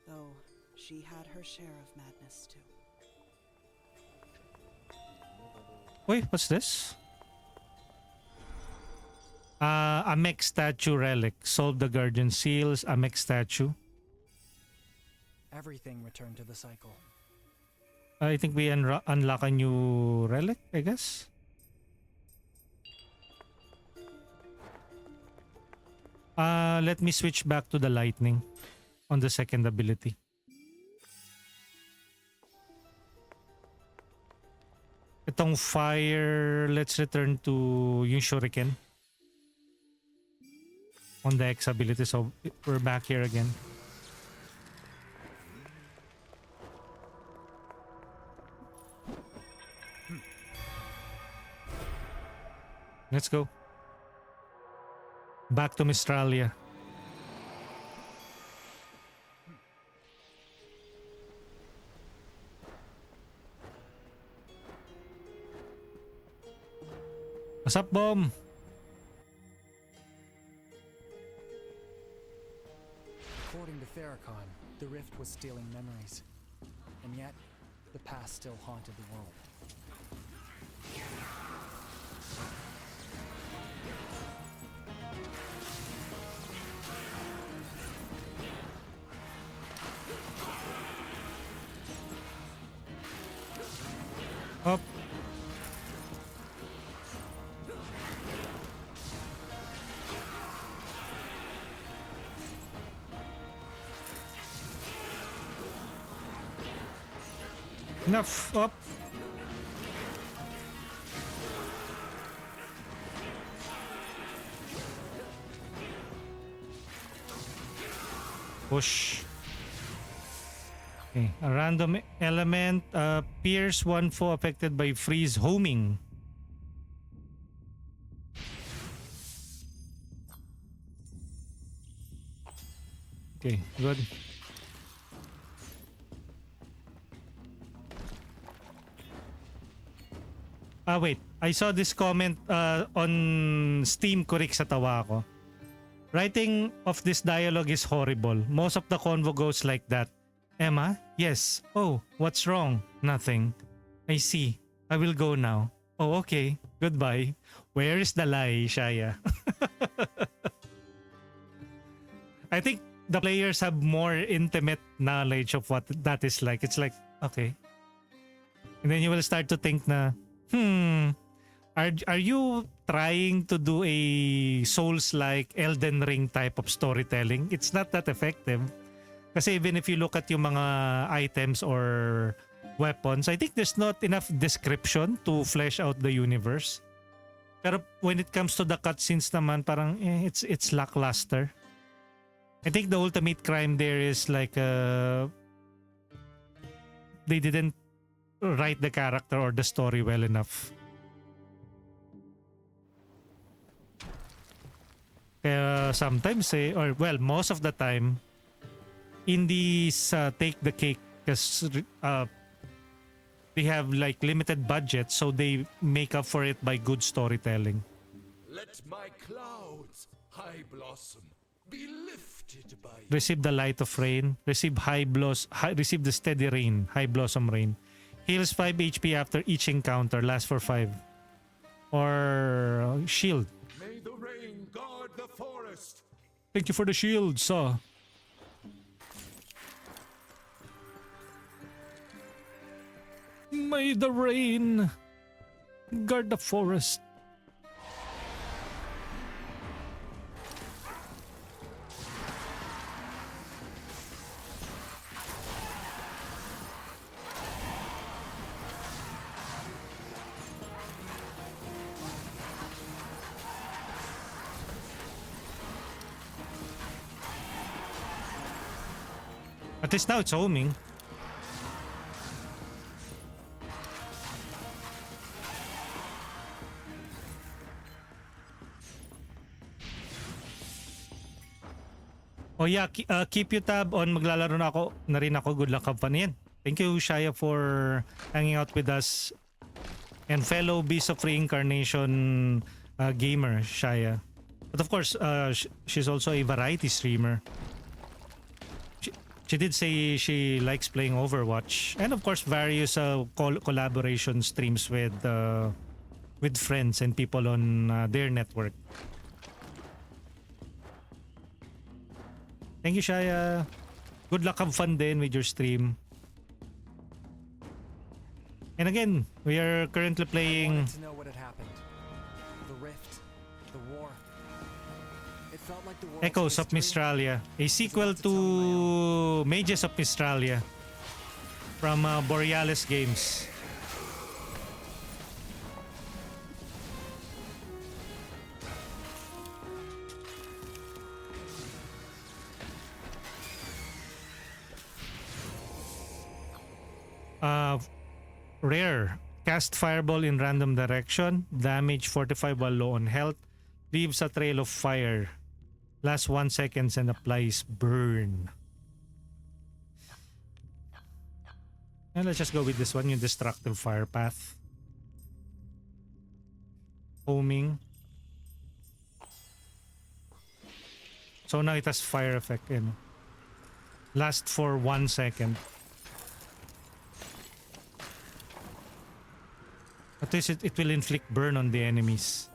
[SPEAKER 11] Though she had her share of madness too.
[SPEAKER 2] Wait, what's this? A mech statue relic. Solve the guardian seals. A mech statue.
[SPEAKER 4] Everything returned to the cycle.
[SPEAKER 2] I think we unlock a new relic, I guess. Let me switch back to the lightning on the second ability. Itong fire, let's return to yung shuriken on the X ability. So we're back here again. Let's go. Back to Mystralia. What's up, Bomb?
[SPEAKER 4] According to Theracon, the rift was stealing memories. And yet, the past still haunted the world.
[SPEAKER 2] Up. Enough. Up. Push. Okay. A random element. Pierce one foe affected by freeze homing. Okay, good. Wait. I saw this comment on Steam, kurik sa tawa ko. Writing of this dialogue is horrible. Most of the convo goes like that. Emma? Yes. Oh, what's wrong? Nothing. I see. I will go now. Oh, okay. Goodbye. Where is the lie, Shaya? I think the players have more intimate knowledge of what that is like. It's like, okay. And then you will start to think na, are you trying to do a Souls-like Elden Ring type of storytelling? It's not that effective. Kasi even if you look at yung mga items or weapons, I think there's not enough description to flesh out the universe. Pero when it comes to the cutscenes naman, parang it's lackluster. I think the ultimate crime there is like they didn't write the character or the story well enough. Kaya sometimes or well, most of the time, indies take the cake because they have like limited budget, so they make up for it by good storytelling.
[SPEAKER 6] Let my clouds, high blossom, be lifted by you.
[SPEAKER 2] Receive the light of rain. Receive receive the steady rain, high blossom rain. Heals 5 HP after each encounter. Lasts for 5. Or shield.
[SPEAKER 6] May the rain guard the forest.
[SPEAKER 2] Thank you for the shield, so. May the rain guard the forest. At least now it's homing. Oh yeah, keep you tab on maglalaro na rin ako. Good luck, have fun yan. Thank you Shaya for hanging out with us. And fellow Beast of Reincarnation gamer, Shaya. But of course, she's also a variety streamer. She did say she likes playing Overwatch. And of course, various collaboration streams with friends and people on their network. Thank you, Shaya. Good luck, have fun din with your stream. And again, we are currently playing
[SPEAKER 4] I wanted to know what had happened. The rift, the war. It felt like the world's
[SPEAKER 2] Echoes of
[SPEAKER 4] history
[SPEAKER 2] Mystralia, a sequel to Mages of Mystralia from Borealys Games. Rare. Cast fireball in random direction. Damage 45 while low on health. Leaves a trail of fire. Lasts 1 second and applies burn. And let's just go with this one, yung destructive fire path. Homing. So now it has fire effect in. Last for 1 second. At least it will inflict burn on the enemies.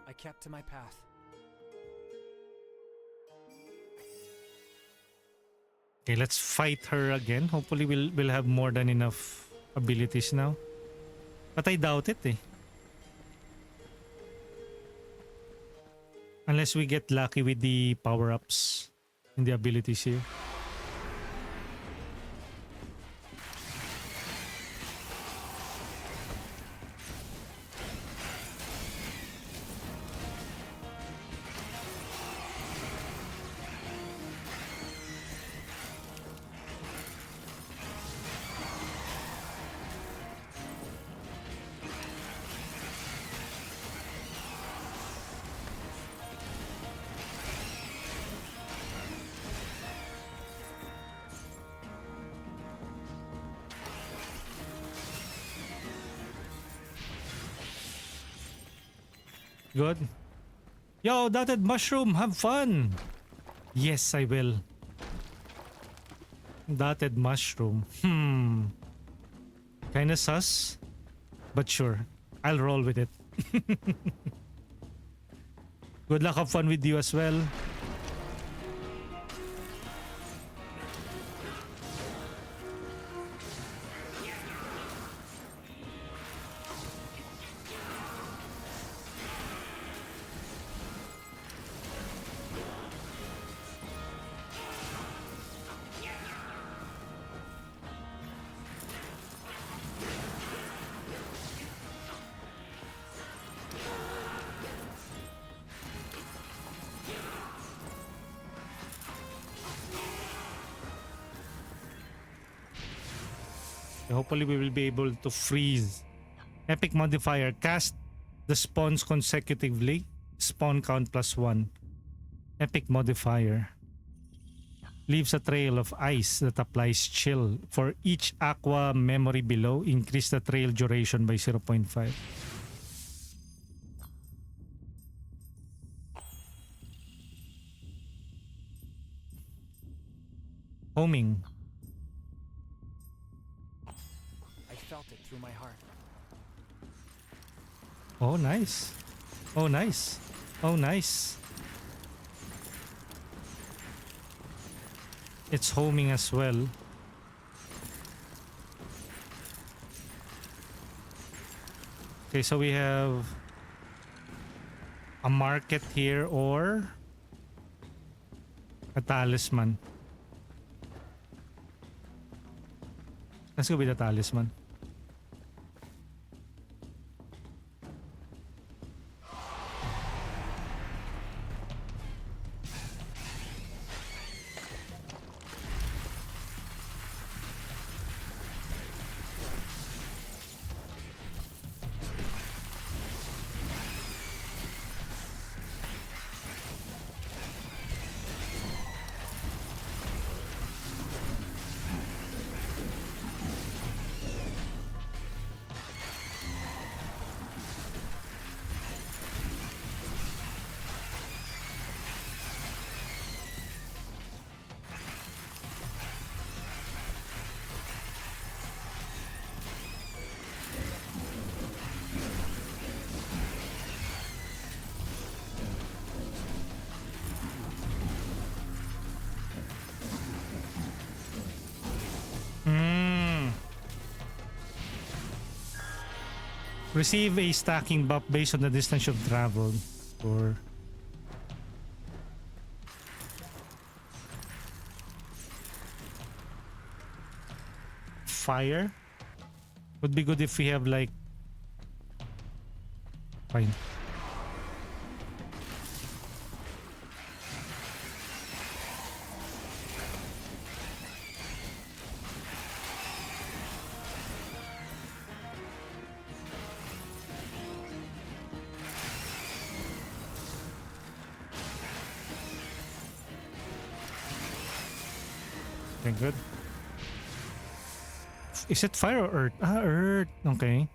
[SPEAKER 4] I kept to my path.
[SPEAKER 2] Okay, let's fight her again. Hopefully we'll have more than enough abilities now. But I doubt it eh. Unless we get lucky with the power-ups and the abilities here. Good. Yo, dotted mushroom, have fun. Yes, I will. Dotted mushroom. Kinda sus. But sure, I'll roll with it. Good luck, have fun with you as well. Hopefully we will be able to freeze. Epic modifier. Cast the spawns consecutively. Spawn count +1. Epic modifier. Leaves a trail of ice that applies chill. For each aqua memory below, increase the trail duration by 0.5. Homing.
[SPEAKER 4] Felt it through my heart.
[SPEAKER 2] Oh, nice. Oh, nice. Oh, nice. It's homing as well. Okay, so we have a market here or a talisman. Let's go with the talisman. Receive a stacking buff based on the distance you've traveled. Or fire would be good if we have like fine. Okay, good. Is it fire or earth? Ah, earth. Okay.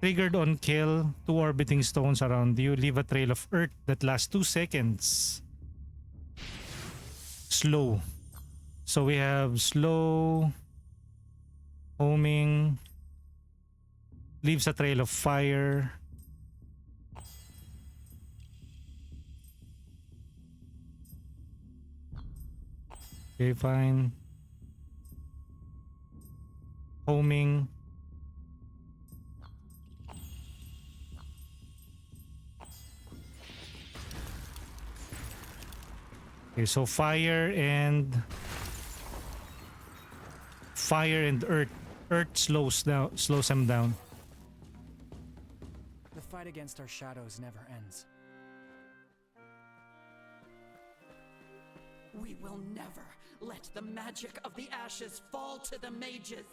[SPEAKER 2] Triggered on kill, 2 orbiting stones around you. Leave a trail of earth that lasts 2 seconds. Slow. So we have slow, homing, leaves a trail of fire. Okay, fine. Homing. Okay, so fire and earth. Earth slows them down.
[SPEAKER 4] The fight against our shadows never ends.
[SPEAKER 14] We will never let the magic of the ashes fall to the mages.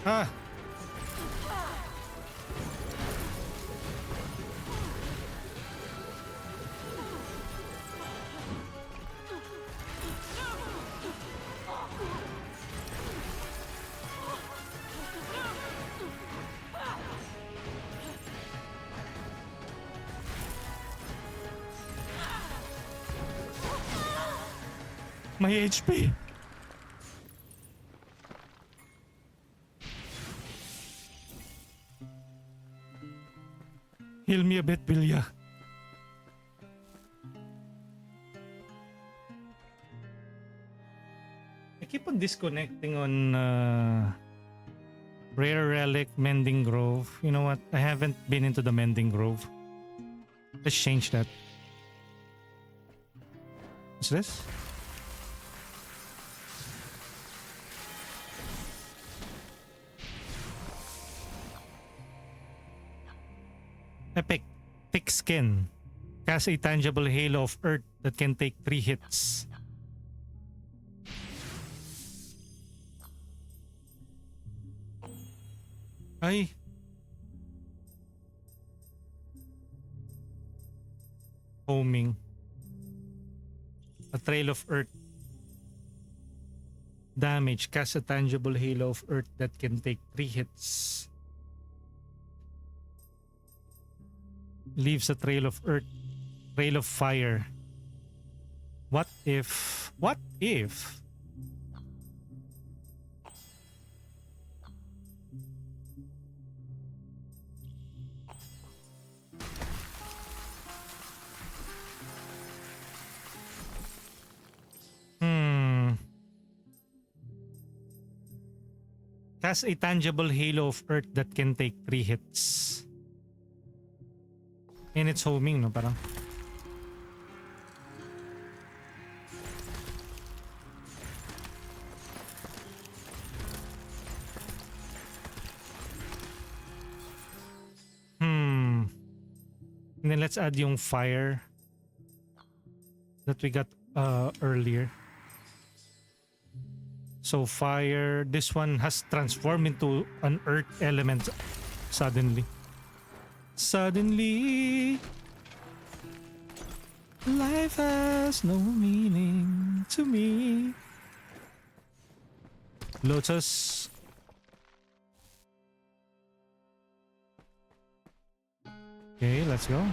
[SPEAKER 2] Ah! My HP. Heal me a bit, Bilya. I keep on disconnecting on Rare Relic, Mending Grove. You know what? I haven't been into the Mending Grove. Let's change that. What's this? Epic. Thick skin. Cast a tangible halo of earth that can take 3 hits. Ay. Homing. A trail of earth. Damage. Cast a tangible halo of earth that can take 3 hits. Leaves a trail of earth, trail of fire. What if? Cast a tangible halo of earth that can take 3 hits. And it's homing, no? Parang. And then let's add yung fire that we got earlier. So fire, this one has transformed into an earth element suddenly. Life has no meaning to me. Lotus. Okay, let's go.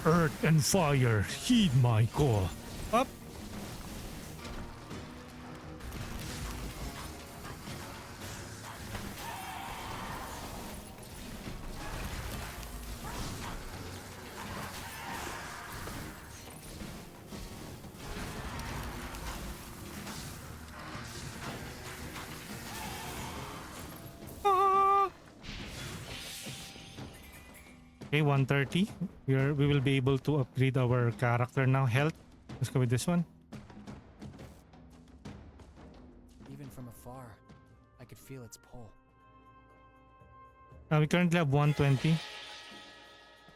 [SPEAKER 2] Earth and fire, heed my call. Up. Okay, 130. We will be able to upgrade our character now. Health. Let's go with this one.
[SPEAKER 4] Even from afar, I could feel its pull.
[SPEAKER 2] We currently have 120.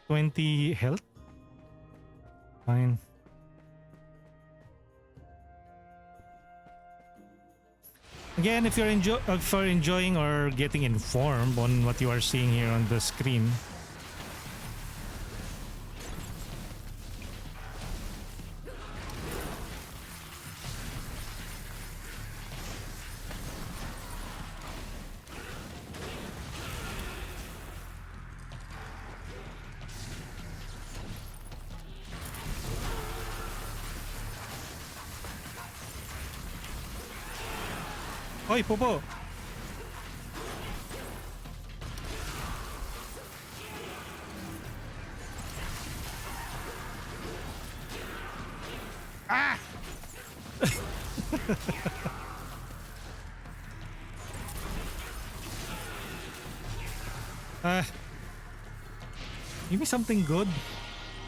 [SPEAKER 2] 20 health. Fine. Again, if you're enjoying or getting informed on what you are seeing here on the screen, Hoy, Popo! Ah! Give me something good.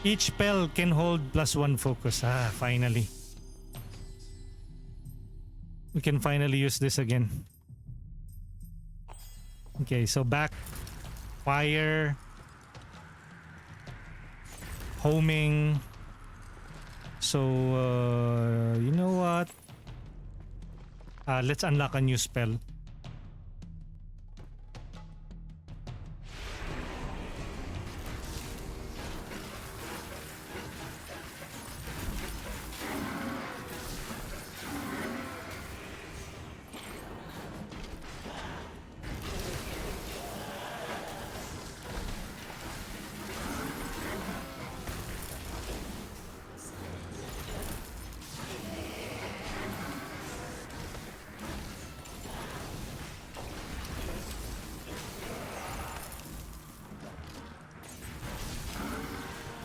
[SPEAKER 2] Each spell can hold +1 focus. Finally. We can finally use this again. Okay, so back. Fire. Homing. So, you know what? Let's unlock a new spell.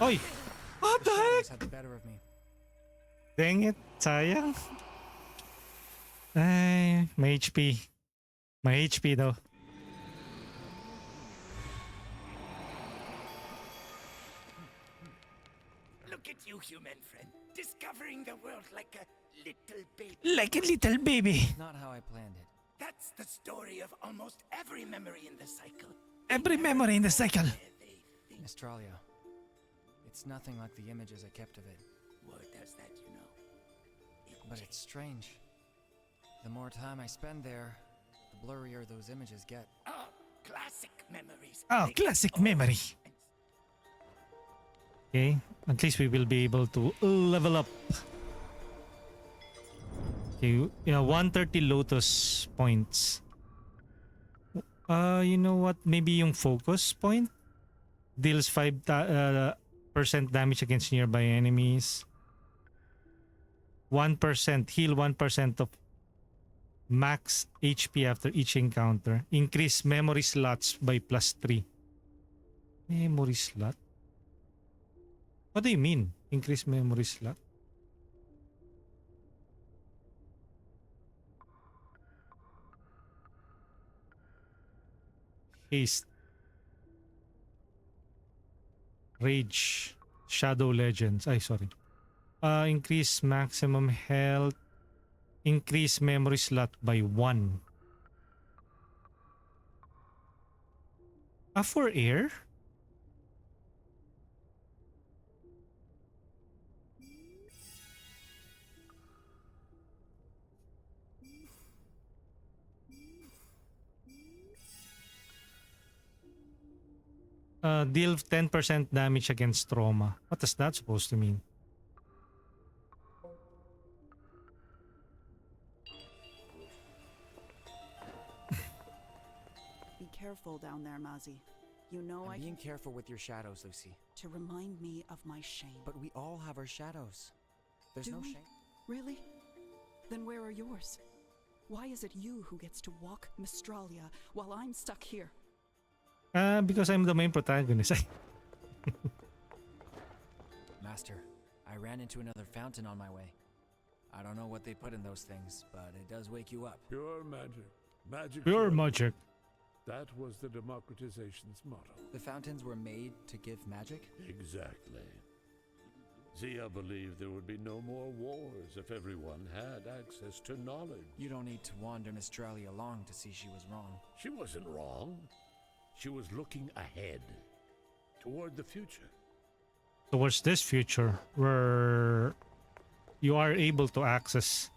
[SPEAKER 2] Oy! What the heck?
[SPEAKER 4] Had the better of me.
[SPEAKER 2] Dang it, sayang. Ay, may HP. May HP though.
[SPEAKER 3] Look at you, human friend, discovering the world like a little baby.
[SPEAKER 2] Like a little baby.
[SPEAKER 4] Not how I planned it.
[SPEAKER 3] That's the story of almost every memory in the cycle.
[SPEAKER 2] Every memory in the cycle.
[SPEAKER 4] Mystralia. It's nothing like the images I kept of it.
[SPEAKER 3] Word does that, you know.
[SPEAKER 4] But it's strange. The more time I spend there, the blurrier those images get.
[SPEAKER 3] Oh, classic memories.
[SPEAKER 2] Oh, classic memory. Okay, at least we will be able to level up. Okay, 130 Lotus points. You know what? Maybe yung focus point deals 5% damage against nearby enemies. 1% heal 1% of max HP after each encounter. Increase memory slots by +3. Memory slot? What do you mean? Increase memory slot? Haste. Rage. Shadow Legends. Ay, sorry. Increase maximum health. Increase memory slot by 1. For air? Deal 10% damage against trauma. What is that supposed to mean?
[SPEAKER 11] Be careful down there, Mazi. You know
[SPEAKER 4] I'm being careful with your shadows, Lucy.
[SPEAKER 11] to remind me of my shame.
[SPEAKER 4] But we all have our shadows. There's
[SPEAKER 11] Do
[SPEAKER 4] no
[SPEAKER 11] we?
[SPEAKER 4] shame.
[SPEAKER 11] Really? Then where are yours? Why is it you who gets to walk Mystralia while I'm stuck here?
[SPEAKER 2] Because I'm the main protagonist.
[SPEAKER 4] Master, I ran into another fountain on my way. I don't know what they put in those things, but it does wake you up.
[SPEAKER 6] Pure magic. Magic.
[SPEAKER 2] Pure
[SPEAKER 6] forever.
[SPEAKER 2] magic.
[SPEAKER 6] That was the democratization's motto.
[SPEAKER 4] The fountains were made to give magic?
[SPEAKER 6] Exactly. Zia believed there would be no more wars if everyone had access to knowledge.
[SPEAKER 4] You don't need to wander Mystralia long to see she was wrong.
[SPEAKER 6] She wasn't wrong. She was looking ahead, toward the future.
[SPEAKER 2] Towards this future where you are able to access.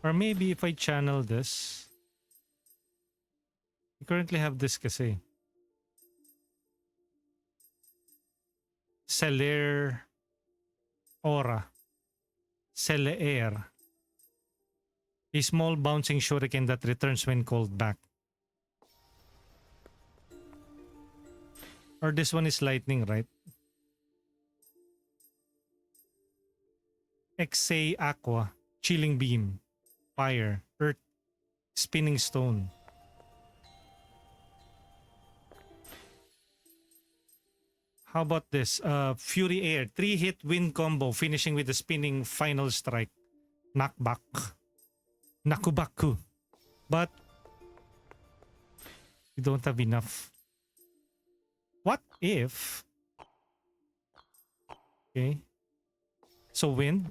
[SPEAKER 2] Or maybe if I channel this. You currently have this kasi. Celer Aura. Celeair. A small bouncing shuriken that returns when called back. Or this one is lightning, right? Exay Aqua. Chilling Beam. Fire. Earth. Spinning Stone. How about this? Fury Air. 3-hit wind combo finishing with the spinning final strike. Knockback. Nakubaku. But we don't have enough. What if... Okay. So wind.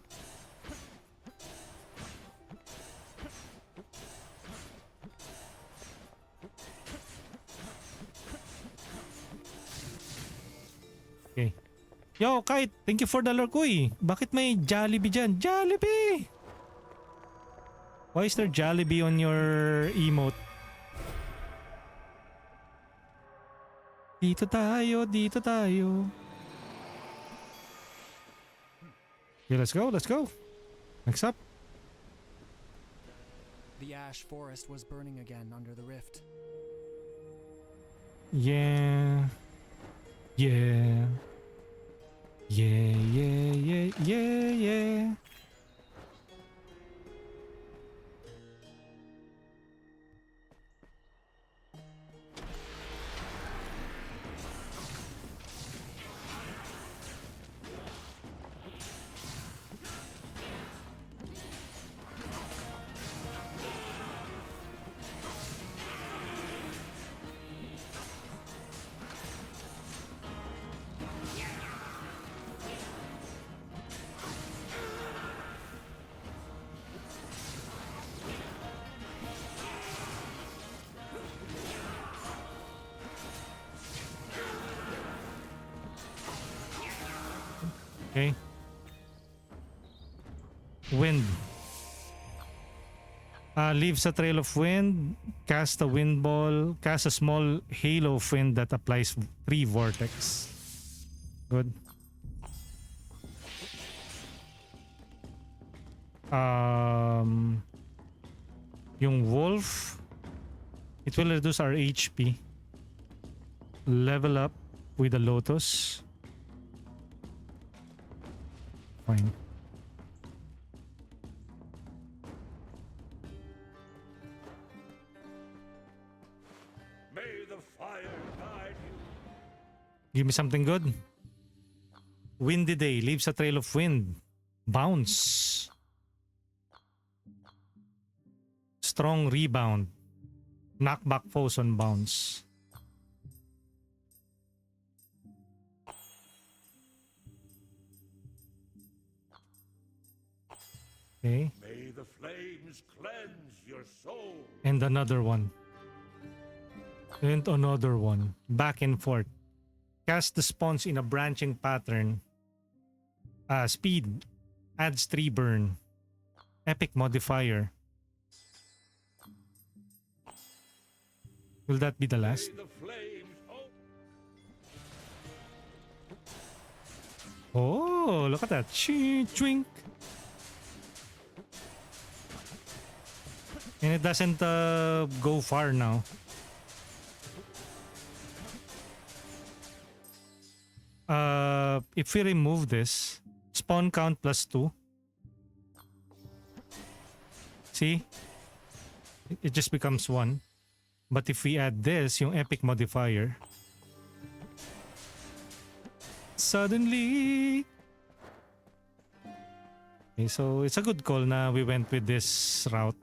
[SPEAKER 2] Okay. Yo, Kite, thank you for the lurk. Uy, bakit may Jollibee dyan? Jollibee! Why is there Jollibee on your emote? Dito tayo, dito tayo. Okay, let's go, let's go. Next up.
[SPEAKER 4] The ash forest was burning again under the rift.
[SPEAKER 2] Yeah. Yeah. Yeah, yeah, yeah, yeah, yeah. Okay. Wind. Leaves a trail of wind. Cast a wind ball. Cast a small halo of wind that applies 3 vortex. Good. Yung wolf. It will reduce our HP. Level up with the lotus. Fine.
[SPEAKER 6] May the fire guide you.
[SPEAKER 2] Give me something good. Windy day. Leaves a trail of wind. Bounce. Strong rebound. Knockback foes on bounce. Okay.
[SPEAKER 6] May the flames cleanse your soul.
[SPEAKER 2] And another one. And another one. Back and forth. Cast the spawns in a branching pattern. Speed. Adds 3 burn. Epic modifier. Will that be the last?
[SPEAKER 6] May the flame
[SPEAKER 2] Oh, look at that. Chwink. And it doesn't go far now. If we remove this, spawn count +2. See? It just becomes 1. But if we add this, yung epic modifier, suddenly... Okay, so it's a good call na we went with this route.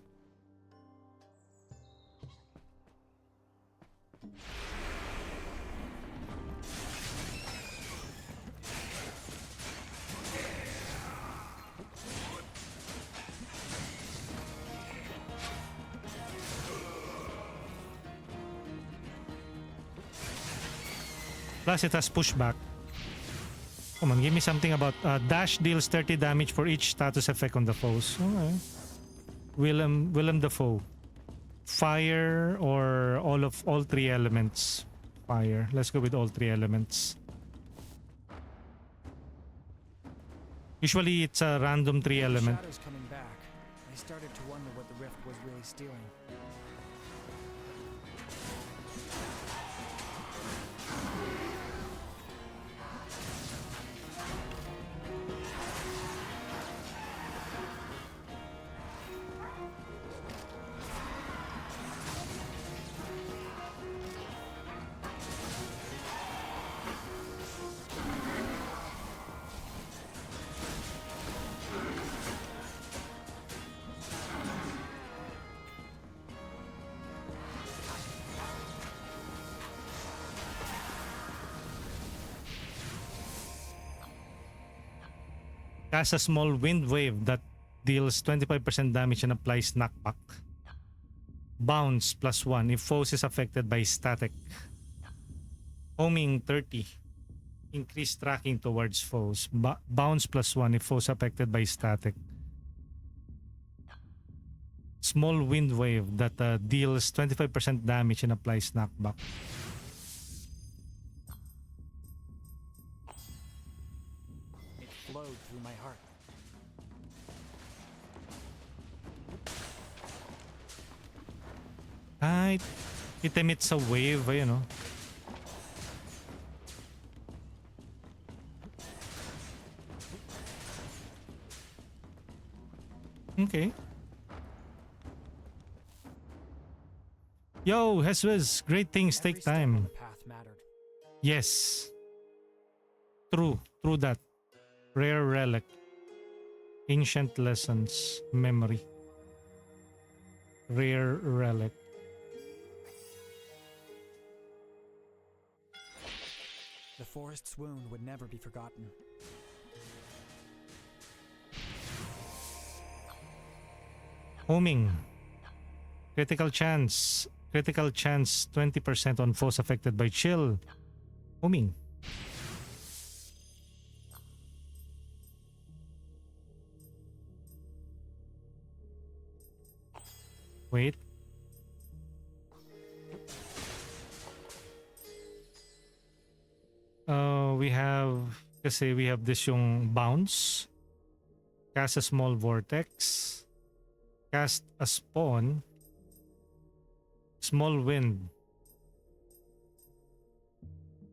[SPEAKER 2] Plus it has pushback. Come on, give me something about dash deals 30 damage for each status effect on the foes. Okay. Willem the foe. Fire or all 3 elements. Fire. Let's go with all 3 elements. Usually it's a random 3 element.
[SPEAKER 4] Shadows coming back. I started to wonder what the rift was really stealing.
[SPEAKER 2] Cast a small wind wave that deals 25% damage and applies knockback. Bounce +1 if foes is affected by static. Homing 30. Increase tracking towards foes. Bounce +1 if foes affected by static. Small wind wave that deals 25% damage and applies knockback.
[SPEAKER 4] It flowed through my heart.
[SPEAKER 2] It emits a wave, you know. Okay. Yo, Jesus, great things take time.
[SPEAKER 4] Path mattered.
[SPEAKER 2] Yes. True that. Rare relic. Ancient lessons. Memory. Rare relic.
[SPEAKER 4] The forest's wound would never be forgotten.
[SPEAKER 2] Homing. Critical chance 20% on foes affected by chill. Homing. Wait. We have this yung bounce. Cast a small vortex. Cast a spawn. Small wind.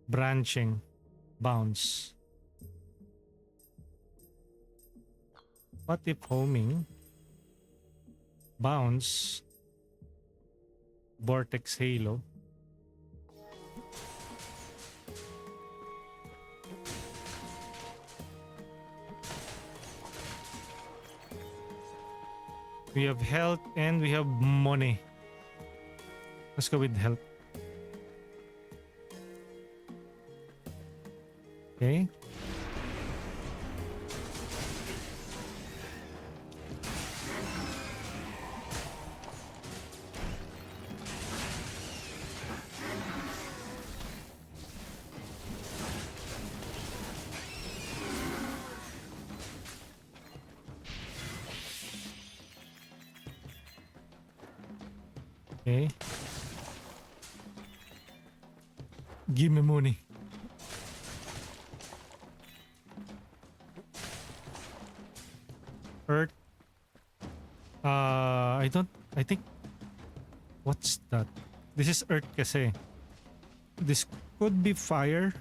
[SPEAKER 2] Branching. Bounce. What if homing? Bounce. Vortex halo. We have health and we have money. Let's go with health. Okay. Okay. Give me money. Earth. I think, what's that? This is Earth kasi. This could be fire.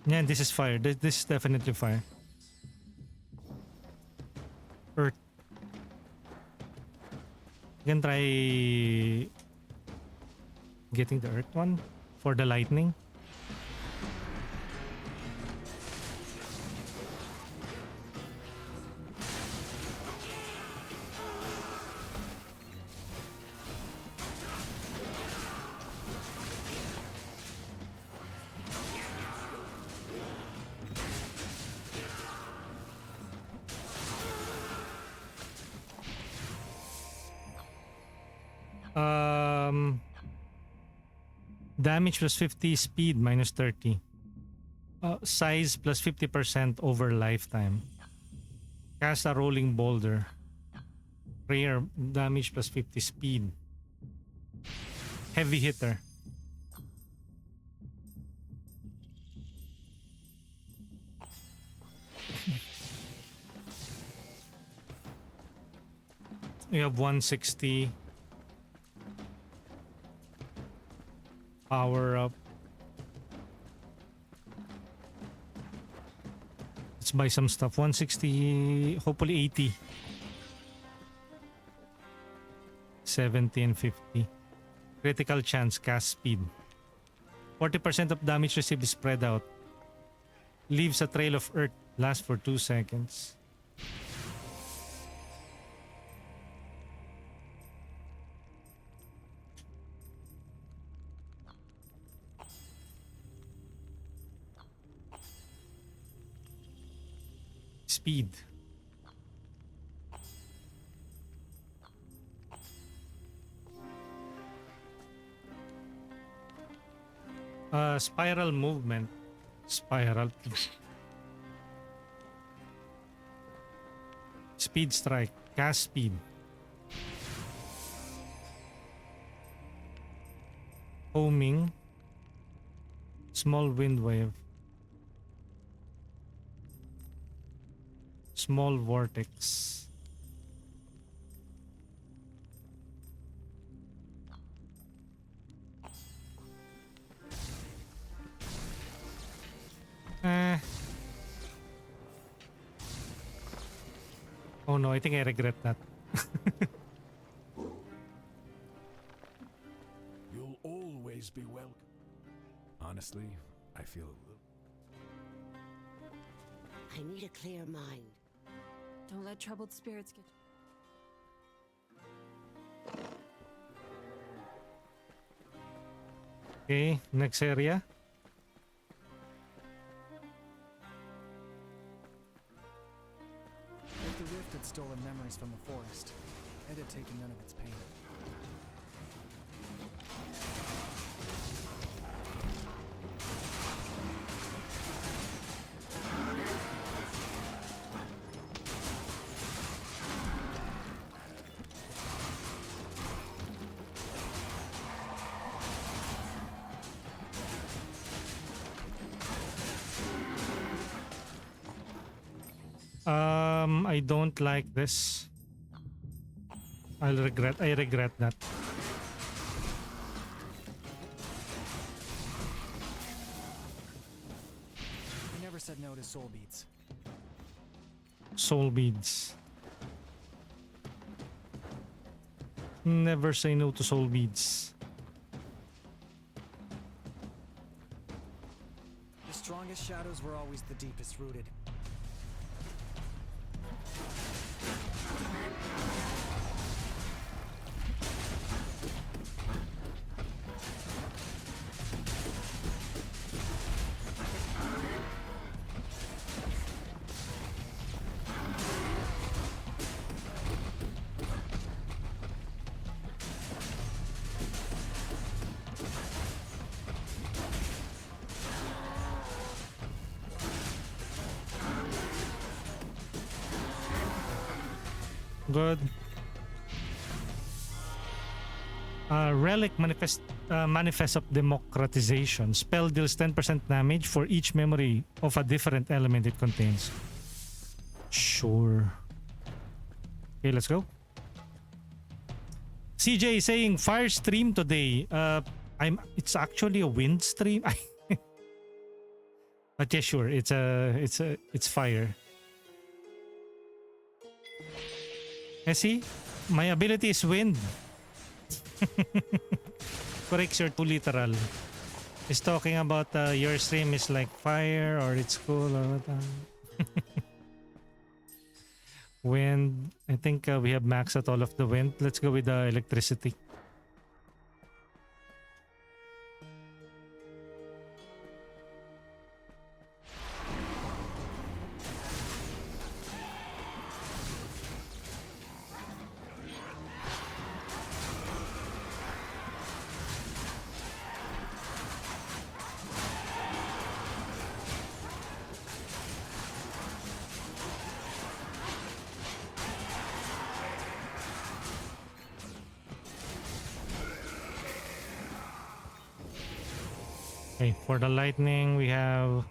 [SPEAKER 2] Yeah, this is fire. This is definitely fire. Earth. You can try getting the Earth one for the lightning. Damage plus 50, speed minus 30. Size plus 50% over lifetime. Cast a rolling boulder. Rare damage plus 50, speed. Heavy hitter. We have 160. Power up. Let's buy some stuff. 160, hopefully 80. 70 and 50. Critical chance, cast speed. 40% of damage received is spread out. Leaves a trail of earth. Lasts for 2 seconds. Speed. Spiral movement. Spiral. Speed strike. Cast speed. Homing. Small wind wave. Small vortex. Oh no, I think I regret that.
[SPEAKER 5] You'll always be welcome.
[SPEAKER 4] Honestly, I feel a little...
[SPEAKER 15] I need a clear mind.
[SPEAKER 10] Don't let troubled spirits get you.
[SPEAKER 2] Okay, next area.
[SPEAKER 4] If the rift had stolen memories from the forest, it had taken none of its pain.
[SPEAKER 2] I don't like this. I regret that.
[SPEAKER 4] I never said no to soul beads.
[SPEAKER 2] Soul beads. Never say no to soul beads.
[SPEAKER 4] The strongest shadows were always the deepest rooted.
[SPEAKER 2] Good. Relic manifest of democratization. Spell deals 10% damage for each memory of a different element it contains. Sure. Okay, let's go. CJ is saying fire stream today. It's actually a wind stream. But yeah, sure. It's fire. See, my ability is wind. Correct, sir. Too literal. He's talking about your stream is like fire or it's cool or what. Wind. I think we have maxed out all of the wind. Let's go with the electricity. Okay, for the lightning, we have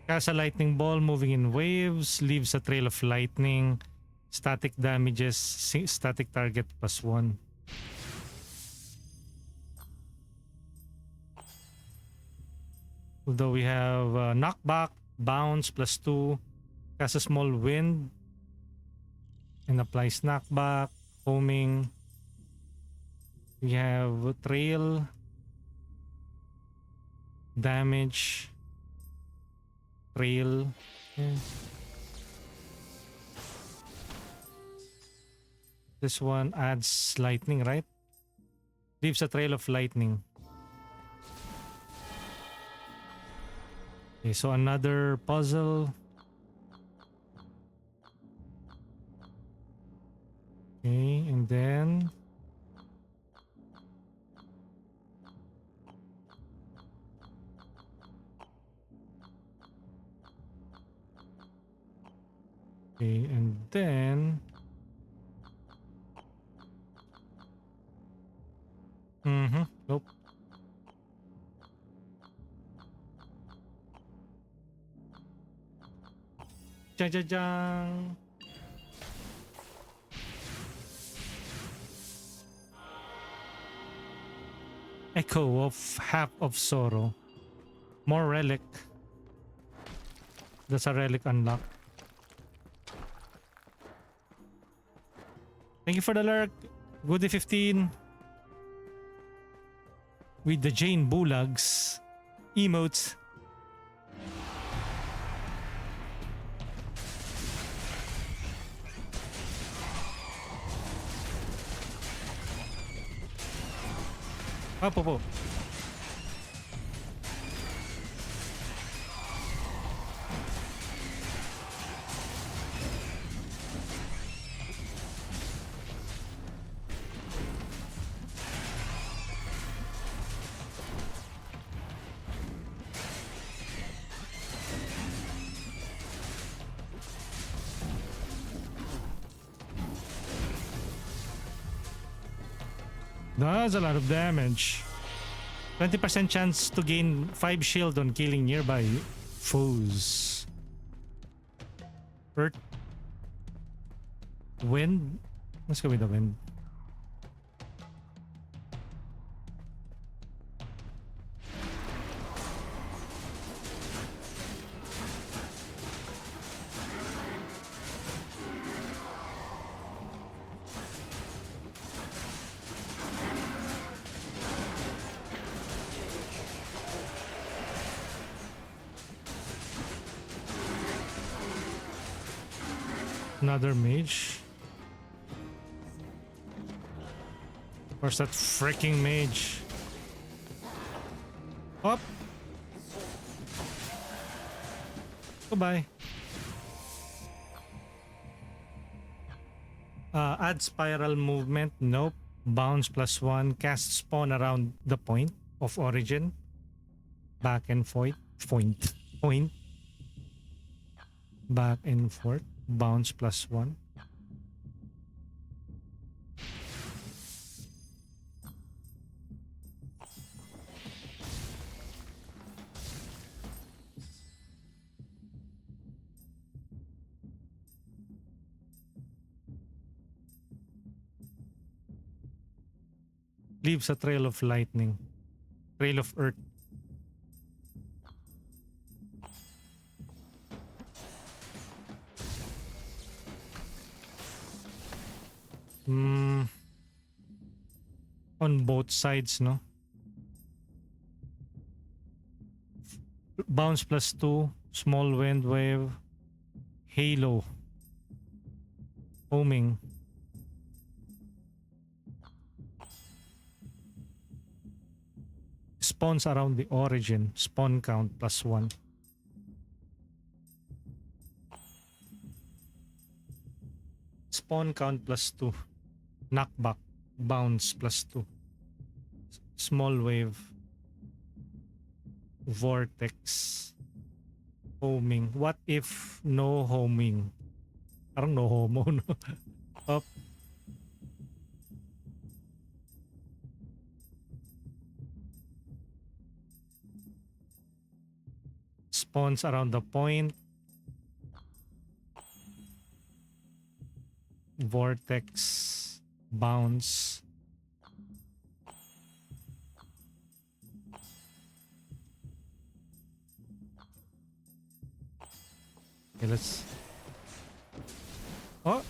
[SPEAKER 2] cast a lightning ball moving in waves, leaves a trail of lightning, static damages, static target +1. Although we have knockback, bounce +2, cast a small wind, and applies knockback, homing. We have trail, damage, trail. Yeah. This one adds lightning, right? Leaves a trail of lightning. Okay, so another puzzle. Okay, and then okay, and then nope. Jang. Echo of Half of Sorrow. More relic. That's a relic unlock. Thank you for the lurk. Goody 15. With the Jane Bulags emotes. Up. That's a lot of damage. 20% chance to gain 5 shield on killing nearby foes. Earth. Wind. Let's go with the wind. Another mage. Where's that freaking mage? Up. Goodbye. Add spiral movement. Nope. Bounce +1. Cast spawn around the point of origin. Back and forth. Point. Back and forth. Bounce +1. Leaves a trail of lightning. Trail of earth. On both sides, no? Bounce +2, small wind wave, halo, homing. Spawns around the origin, spawn count +1. Spawn count +2. Knockback, bounce +2. Small wave. Vortex. Homing. What if no homing? Parang no homo, no? Up. Spawns around the point. Vortex. Bounce. Okay, let's... Oh!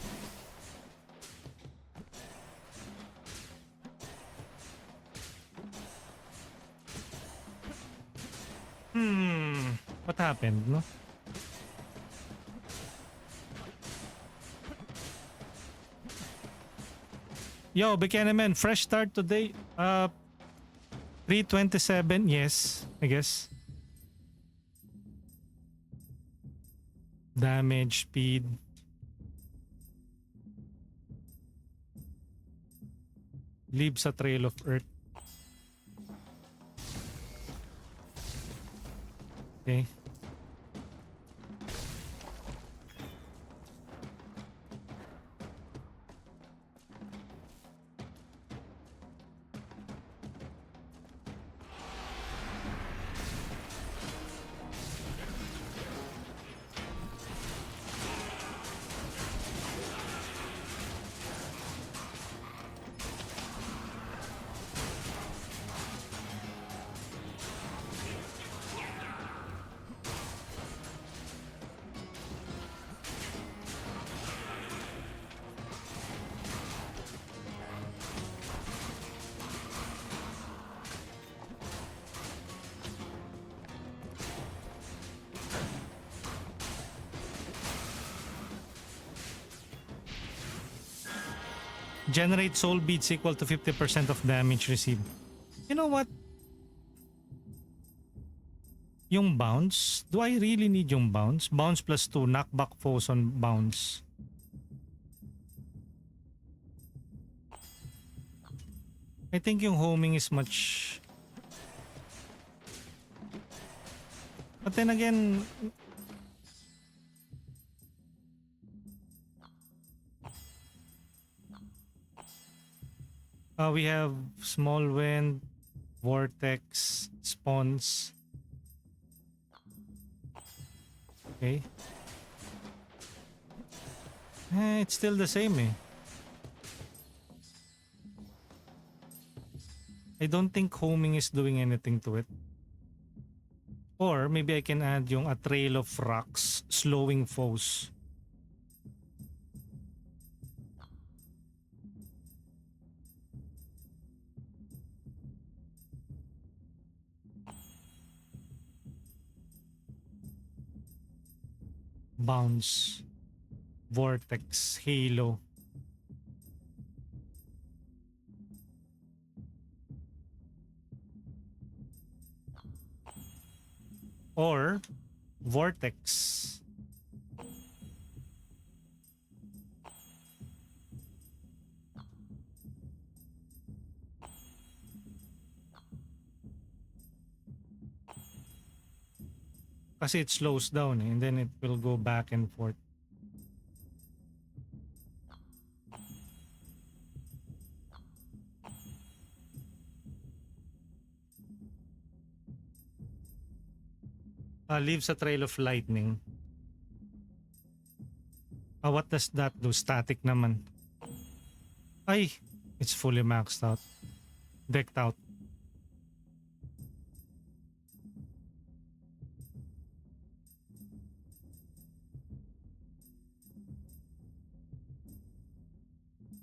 [SPEAKER 2] What happened, no? Yo, Buchanan, fresh start today. 327, yes, I guess. Damage, speed. Leaves a trail of earth. Okay. Generate soul beads equal to 50% of damage received. You know what? Yung bounce? Do I really need yung bounce? Bounce +2, knockback foes on bounce. I think yung homing is much... But then again... we have small wind, vortex, spawns. Okay. It's still the same, eh. I don't think homing is doing anything to it. Or maybe I can add yung a trail of rocks, slowing foes. Bounce, vortex, halo. Or vortex. Kasi it slows down, and then it will go back and forth. Leaves a trail of lightning. What does that do? Static naman. Ay, it's fully maxed out. decked out.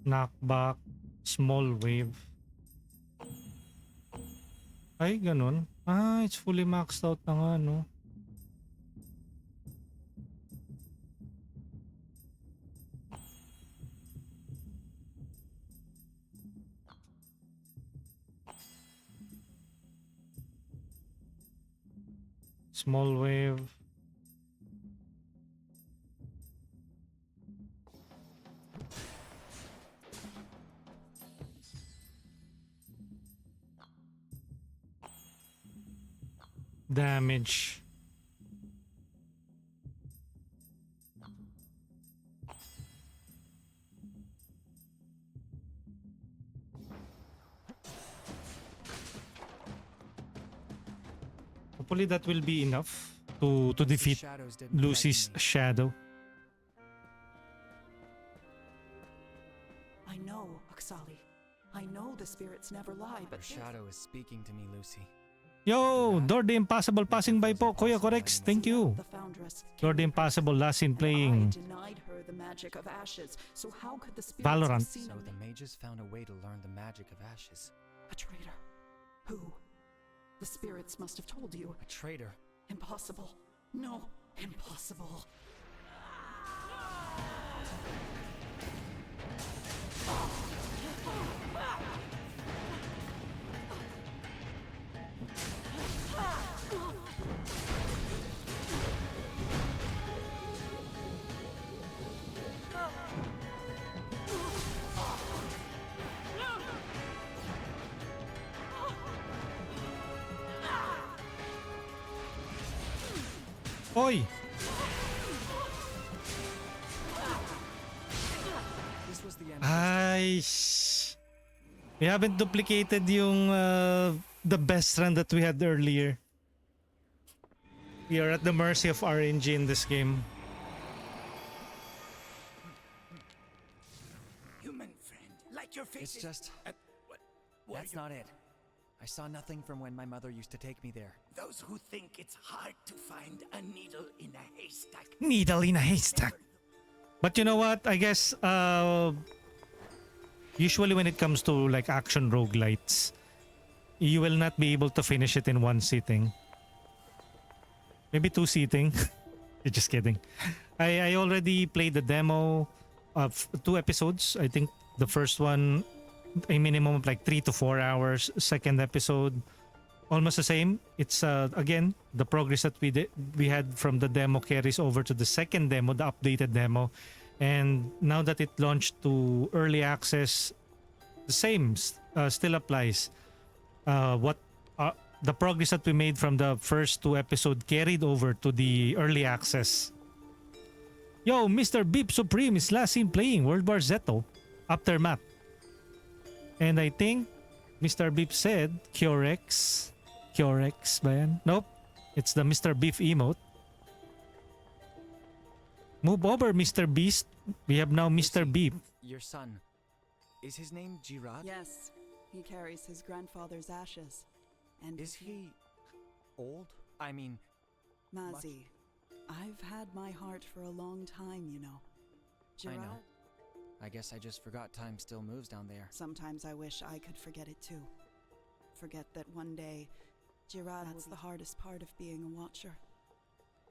[SPEAKER 2] Knockback, small wave. Ay, ganun. Ah, it's fully maxed out na nga, no? Small wave. Damage. Hopefully that will be enough to defeat Lucy's shadow.
[SPEAKER 11] I know, Aksali. I know the spirits never lie, but
[SPEAKER 4] Your shadow is speaking to me, Lucy.
[SPEAKER 2] Yo, Door the Impossible passing by po. Kuya Correx, thank you.
[SPEAKER 11] the Foundress
[SPEAKER 2] Door the Impossible last in playing
[SPEAKER 11] denied her the magic of ashes, so how could the spirits
[SPEAKER 2] Valorant.
[SPEAKER 11] have seen
[SPEAKER 4] So the mages found a way to learn the magic of ashes.
[SPEAKER 11] a traitor? Who? The spirits must have told you.
[SPEAKER 4] A traitor?
[SPEAKER 11] Impossible. No, impossible.
[SPEAKER 2] Oy!
[SPEAKER 4] This was the end.
[SPEAKER 2] Ay, we haven't duplicated yung the best run that we had earlier. We are at the mercy of RNG in this game.
[SPEAKER 3] Human friend, like your face.
[SPEAKER 4] It's just...
[SPEAKER 3] what
[SPEAKER 4] That's not it. I saw nothing from when my mother used to take me there.
[SPEAKER 3] Those who think it's hard to find a needle in a haystack.
[SPEAKER 2] Needle in a haystack. But you know what? I guess usually when it comes to like action roguelites, you will not be able to finish it in one sitting. Maybe two sitting. You're just kidding. I already played the demo of 2 episodes. I think the first one a minimum of like 3 to 4 hours. Second episode almost the same. It's again the progress that we had from the demo carries over to the second demo, the updated demo, and now that it launched to early access, the same still applies. The progress that we made from the first 2 episodes carried over to the early access. Yo, Mr. Beep Supreme is last seen playing World War Zeto Aftermath. And I think Mr. Beep said Kyorex ba yan? Nope. It's the Mr. Beef emote. Move over, Mr. Beast. We have now Mr. Beep.
[SPEAKER 4] Your son. Is his name Girard?
[SPEAKER 11] Yes, he carries his grandfather's ashes. And
[SPEAKER 4] Is he old? I mean,
[SPEAKER 11] Mazi, I've had my heart for a long time, you know.
[SPEAKER 4] I know.
[SPEAKER 11] Girard,
[SPEAKER 4] I guess I just forgot time still moves down there.
[SPEAKER 11] sometimes I wish I could forget it too. Forget that one day, Girard, that's the hardest part of being a watcher.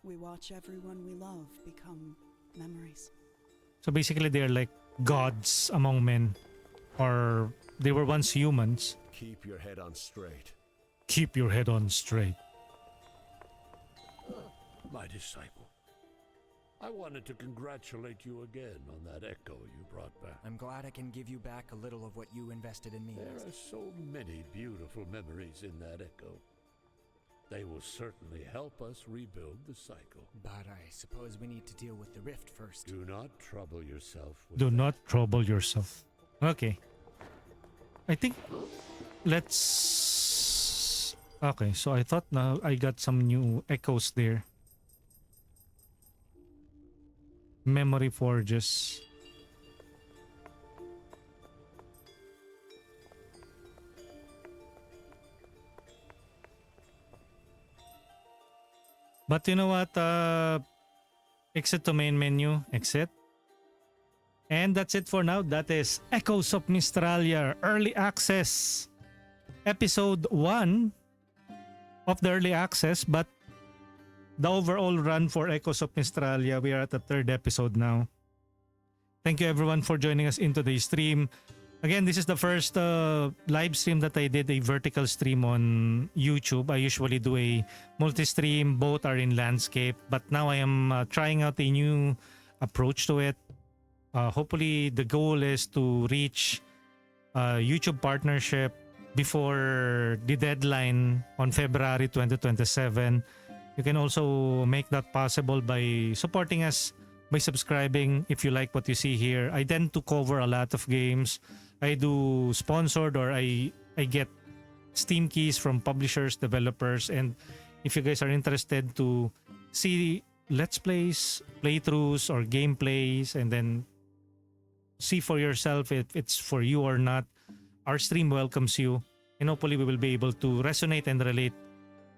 [SPEAKER 11] We watch everyone we love become memories.
[SPEAKER 2] So basically they're like gods among men. Or they were once humans.
[SPEAKER 7] Keep your head on straight.
[SPEAKER 2] Keep your head on straight.
[SPEAKER 6] My disciple, I wanted to congratulate you again on that echo you brought back.
[SPEAKER 4] I'm glad I can give you back a little of what you invested in me.
[SPEAKER 6] There are so many beautiful memories in that echo. They will certainly help us rebuild the cycle.
[SPEAKER 4] But I suppose we need to deal with the rift first.
[SPEAKER 6] Do not trouble yourself with
[SPEAKER 2] Do
[SPEAKER 6] that.
[SPEAKER 2] not trouble yourself. Okay. I think let's... Okay, so I thought now I got some new echoes there. Memory forges. But you know what? Exit to main menu. Exit. And that's it for now. That is Echoes of Mystralia Early Access. Episode 1 of the Early Access. But the overall run for Echoes of Mystralia, we are at the 3rd episode now. Thank you everyone for joining us in today's stream. Again, this is the first live stream that I did, a vertical stream on YouTube. I usually do a multi-stream, both are in landscape. But now I am trying out a new approach to it. Hopefully the goal is to reach YouTube partnership before the deadline on February 2027. You can also make that possible by supporting us by subscribing if you like what you see here. I tend to cover a lot of games. I do sponsored or I get Steam keys from publishers, developers, and if you guys are interested to see let's plays, playthroughs or gameplays and then see for yourself if it's for you or not, our stream welcomes you and hopefully we will be able to resonate and relate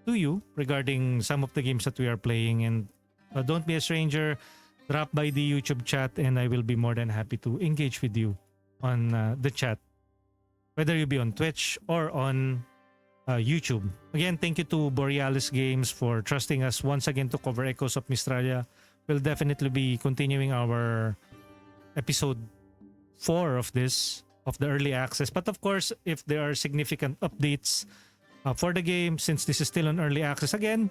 [SPEAKER 2] to you regarding some of the games that we are playing. And don't be a stranger, drop by the YouTube chat and I will be more than happy to engage with you on the chat, whether you be on Twitch or on YouTube. Again, thank you to Borealys Games for trusting us once again to cover Echoes of Mystralia. We'll definitely be continuing our episode 4 of this, of the early access. But of course, if there are significant updates for the game, since this is still on early access, again,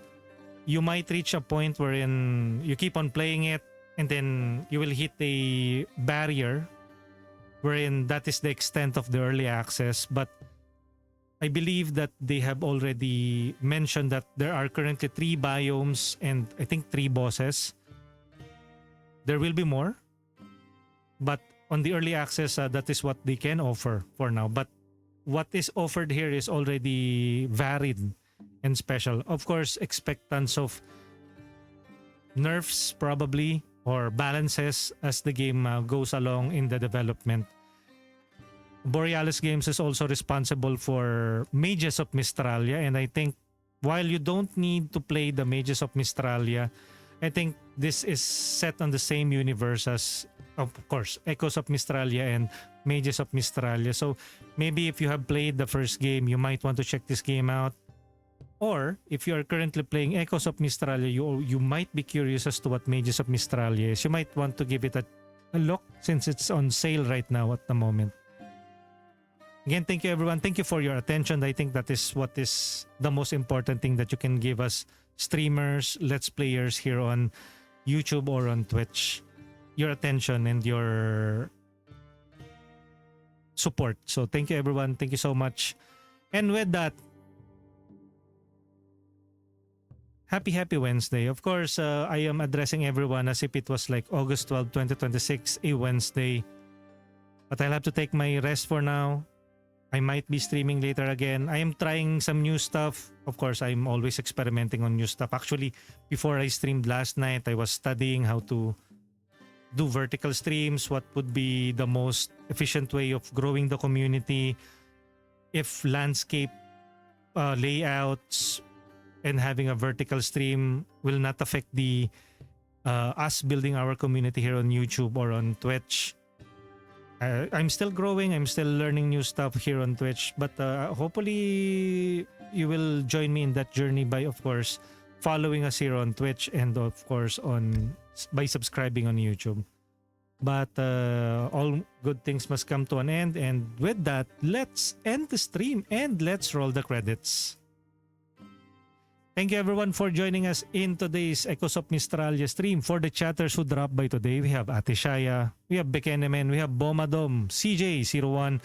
[SPEAKER 2] you might reach a point wherein you keep on playing it and then you will hit a barrier wherein that is the extent of the early access. But I believe that they have already mentioned that there are currently 3 biomes and I think 3 bosses. There will be more, but on the early access, that is what they can offer for now. But what is offered here is already varied and special. Of course, expect tons of nerfs probably or balances as the game goes along in the development. Borealys Games is also responsible for Mages of Mystralia, and I think while you don't need to play the Mages of Mystralia, I think this is set on the same universe as, of course, Echoes of Mystralia and Mages of Mystralia. So maybe if you have played the first game, you might want to check this game out. Or if you are currently playing Echoes of Mystralia, you might be curious as to what Mages of Mystralia is. You might want to give it a look since it's on sale right now at the moment. Again, thank you everyone. Thank you for your attention. I think that is what is the most important thing that you can give us streamers, let's players here on YouTube or on Twitch. Your attention and your support. So thank you everyone. Thank you so much. And with that, happy Wednesday. Of course, I am addressing everyone as if it was like August 12, 2026, a Wednesday. But I'll have to take my rest for now. I might be streaming later again. I am trying some new stuff. Of course, I'm always experimenting on new stuff. Actually, before I streamed last night, I was studying how to do vertical streams, what would be the most efficient way of growing the community, if landscape layouts and having a vertical stream will not affect the us building our community here on YouTube or on Twitch. I'm still growing. I'm still learning new stuff here on Twitch. But hopefully you will join me in that journey by, of course, following us here on Twitch and, of course, by subscribing on YouTube. But all good things must come to an end. And with that, let's end the stream and let's roll the credits. Thank you everyone for joining us in today's Echoes of Mystralia stream. For the chatters who dropped by today, we have Atishaya, we have Bekenemen, we have Bomadom, CJ01,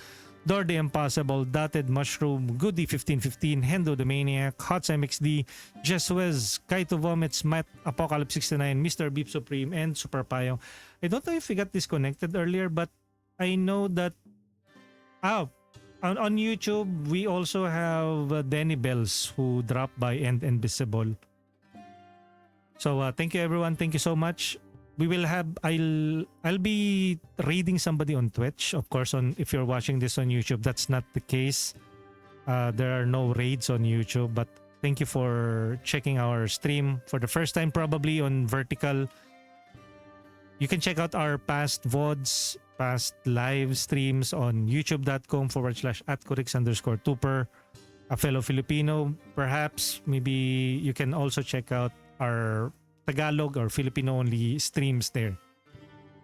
[SPEAKER 2] Dor the Impossible, Dotted Mushroom, Goody1515, Hendo the Maniac, Hots MXD, Jeswez, Kaito Vomits, Matt, Apocalypse69, Mr. Beep Supreme, and Super Payo. I don't know if we got disconnected earlier, but I know that on YouTube, we also have Denny Bells who dropped by and Invisible. So thank you everyone. Thank you so much. We will have I'll be raiding somebody on Twitch. Of course, if you're watching this on YouTube, that's not the case. There are no raids on YouTube, but Thank you for checking our stream for the first time probably on Vertical. You can check out our past VODs, past live streams on youtube.com/@corix_tuper. A fellow Filipino, perhaps maybe you can also check out our Tagalog or Filipino only streams there.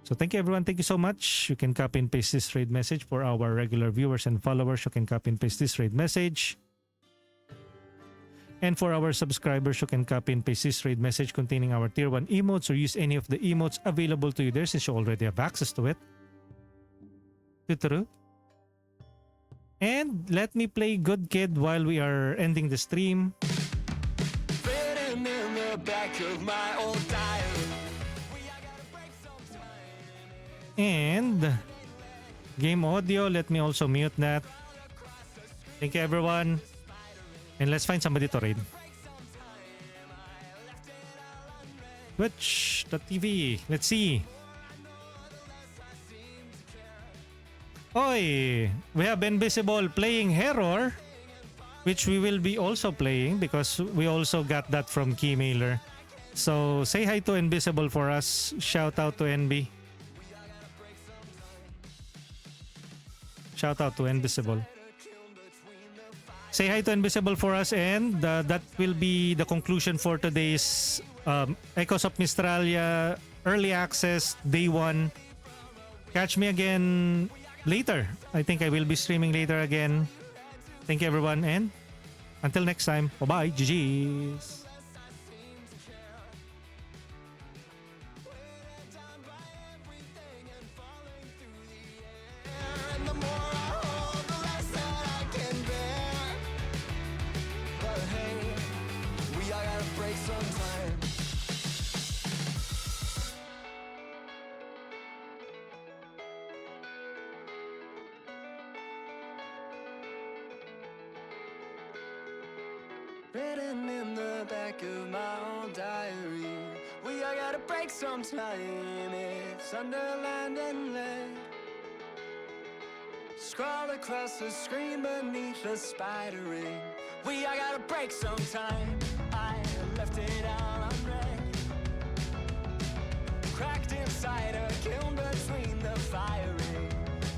[SPEAKER 2] So thank you everyone. Thank you so much. You can copy and paste this raid message for our regular viewers and followers. You can copy and paste this raid message. And for our subscribers, you can copy and paste this raid message containing our tier 1 emotes or use any of the emotes available to you there since you already have access to it. True. And let me play Good Kid while we are ending the stream.
[SPEAKER 1] Written in the back of my old diary.
[SPEAKER 2] And game audio, let me also mute that. Thank you everyone. And let's find somebody to raid. Twitch.tv. Let's see. Oi! We have Invisible playing Horror, which we will be also playing because we also got that from Keymailer. So say hi to Invisible for us. Shout out to NB. Shout out to Invisible. Say hi to Invisible for us, and that will be the conclusion for today's Echoes of Mystralia Early Access Day 1. Catch me again later. I think I will be streaming later again. Thank you everyone, and until next time, bye-bye. GG's.
[SPEAKER 1] Written in the back of my old diary. We all gotta break sometime. It's underlined in lead. Scroll across the screen beneath the spider ring. We all gotta break sometime. I left it all unread. Cracked inside a kiln between the firing.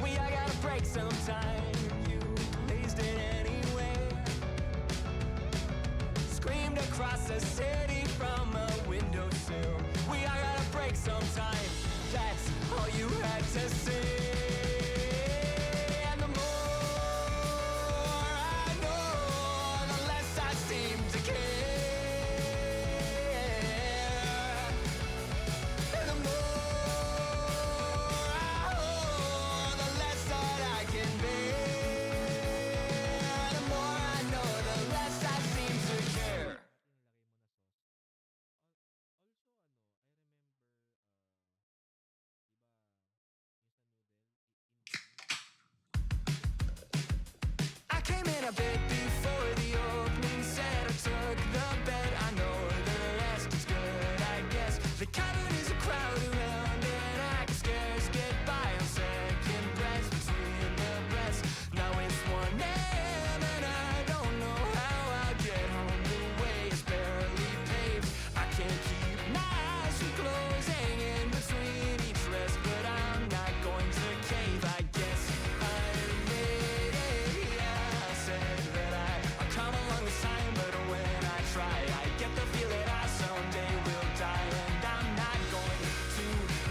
[SPEAKER 1] We all gotta break sometime. You blazed it anyway. Screamed across the city from a windowsill. We all gotta break sometime. That's all you had to say. And the more I know, the less I seem to care. And the more I hold, the less that I can bear. The more I know, the less I seem to care. I came in a bit before the opening set. I took the bet. I know the rest is good, I guess. The cabin is a crowd around and I can scarce get by on second breaths between the breaths. Now it's 1 a.m. and I don't know how I'll get home. The way is barely paved. I can't keep my eyes from closing in between each rest, but I'm not going to cave. I guess I made it. Yeah, I said that I'll come along this time, but when I try, I get the feel that I someday will die, and I'm not going to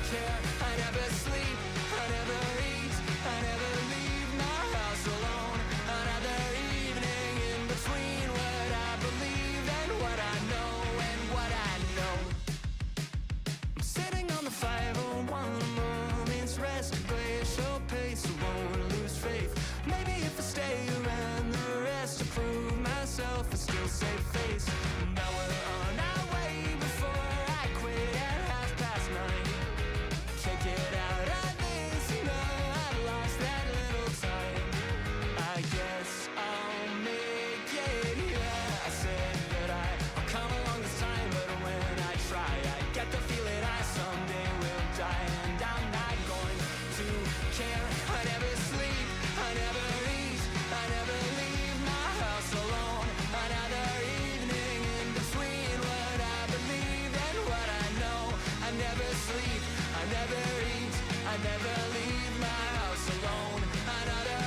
[SPEAKER 1] care. I never sleep, I never eat, I never leave my house alone. Another evening in between what I believe and what I know and what I know. I'm sitting on the 501 moment's rest, glacial pace, I won't lose faith. Maybe if I stay around the rest to prove myself and still save face. Now we're on our way before I quit at 9:30. Can't get out of this, no, I've lost that little time. I guess I'll make it, yeah. I said that I'll come along this time, but when I try, I get the feel that I someday will die, and I'm not going to care. I never sleep, I never eat, I never leave my house alone. Another evening never sleep, I never eat, I never leave my house alone. Another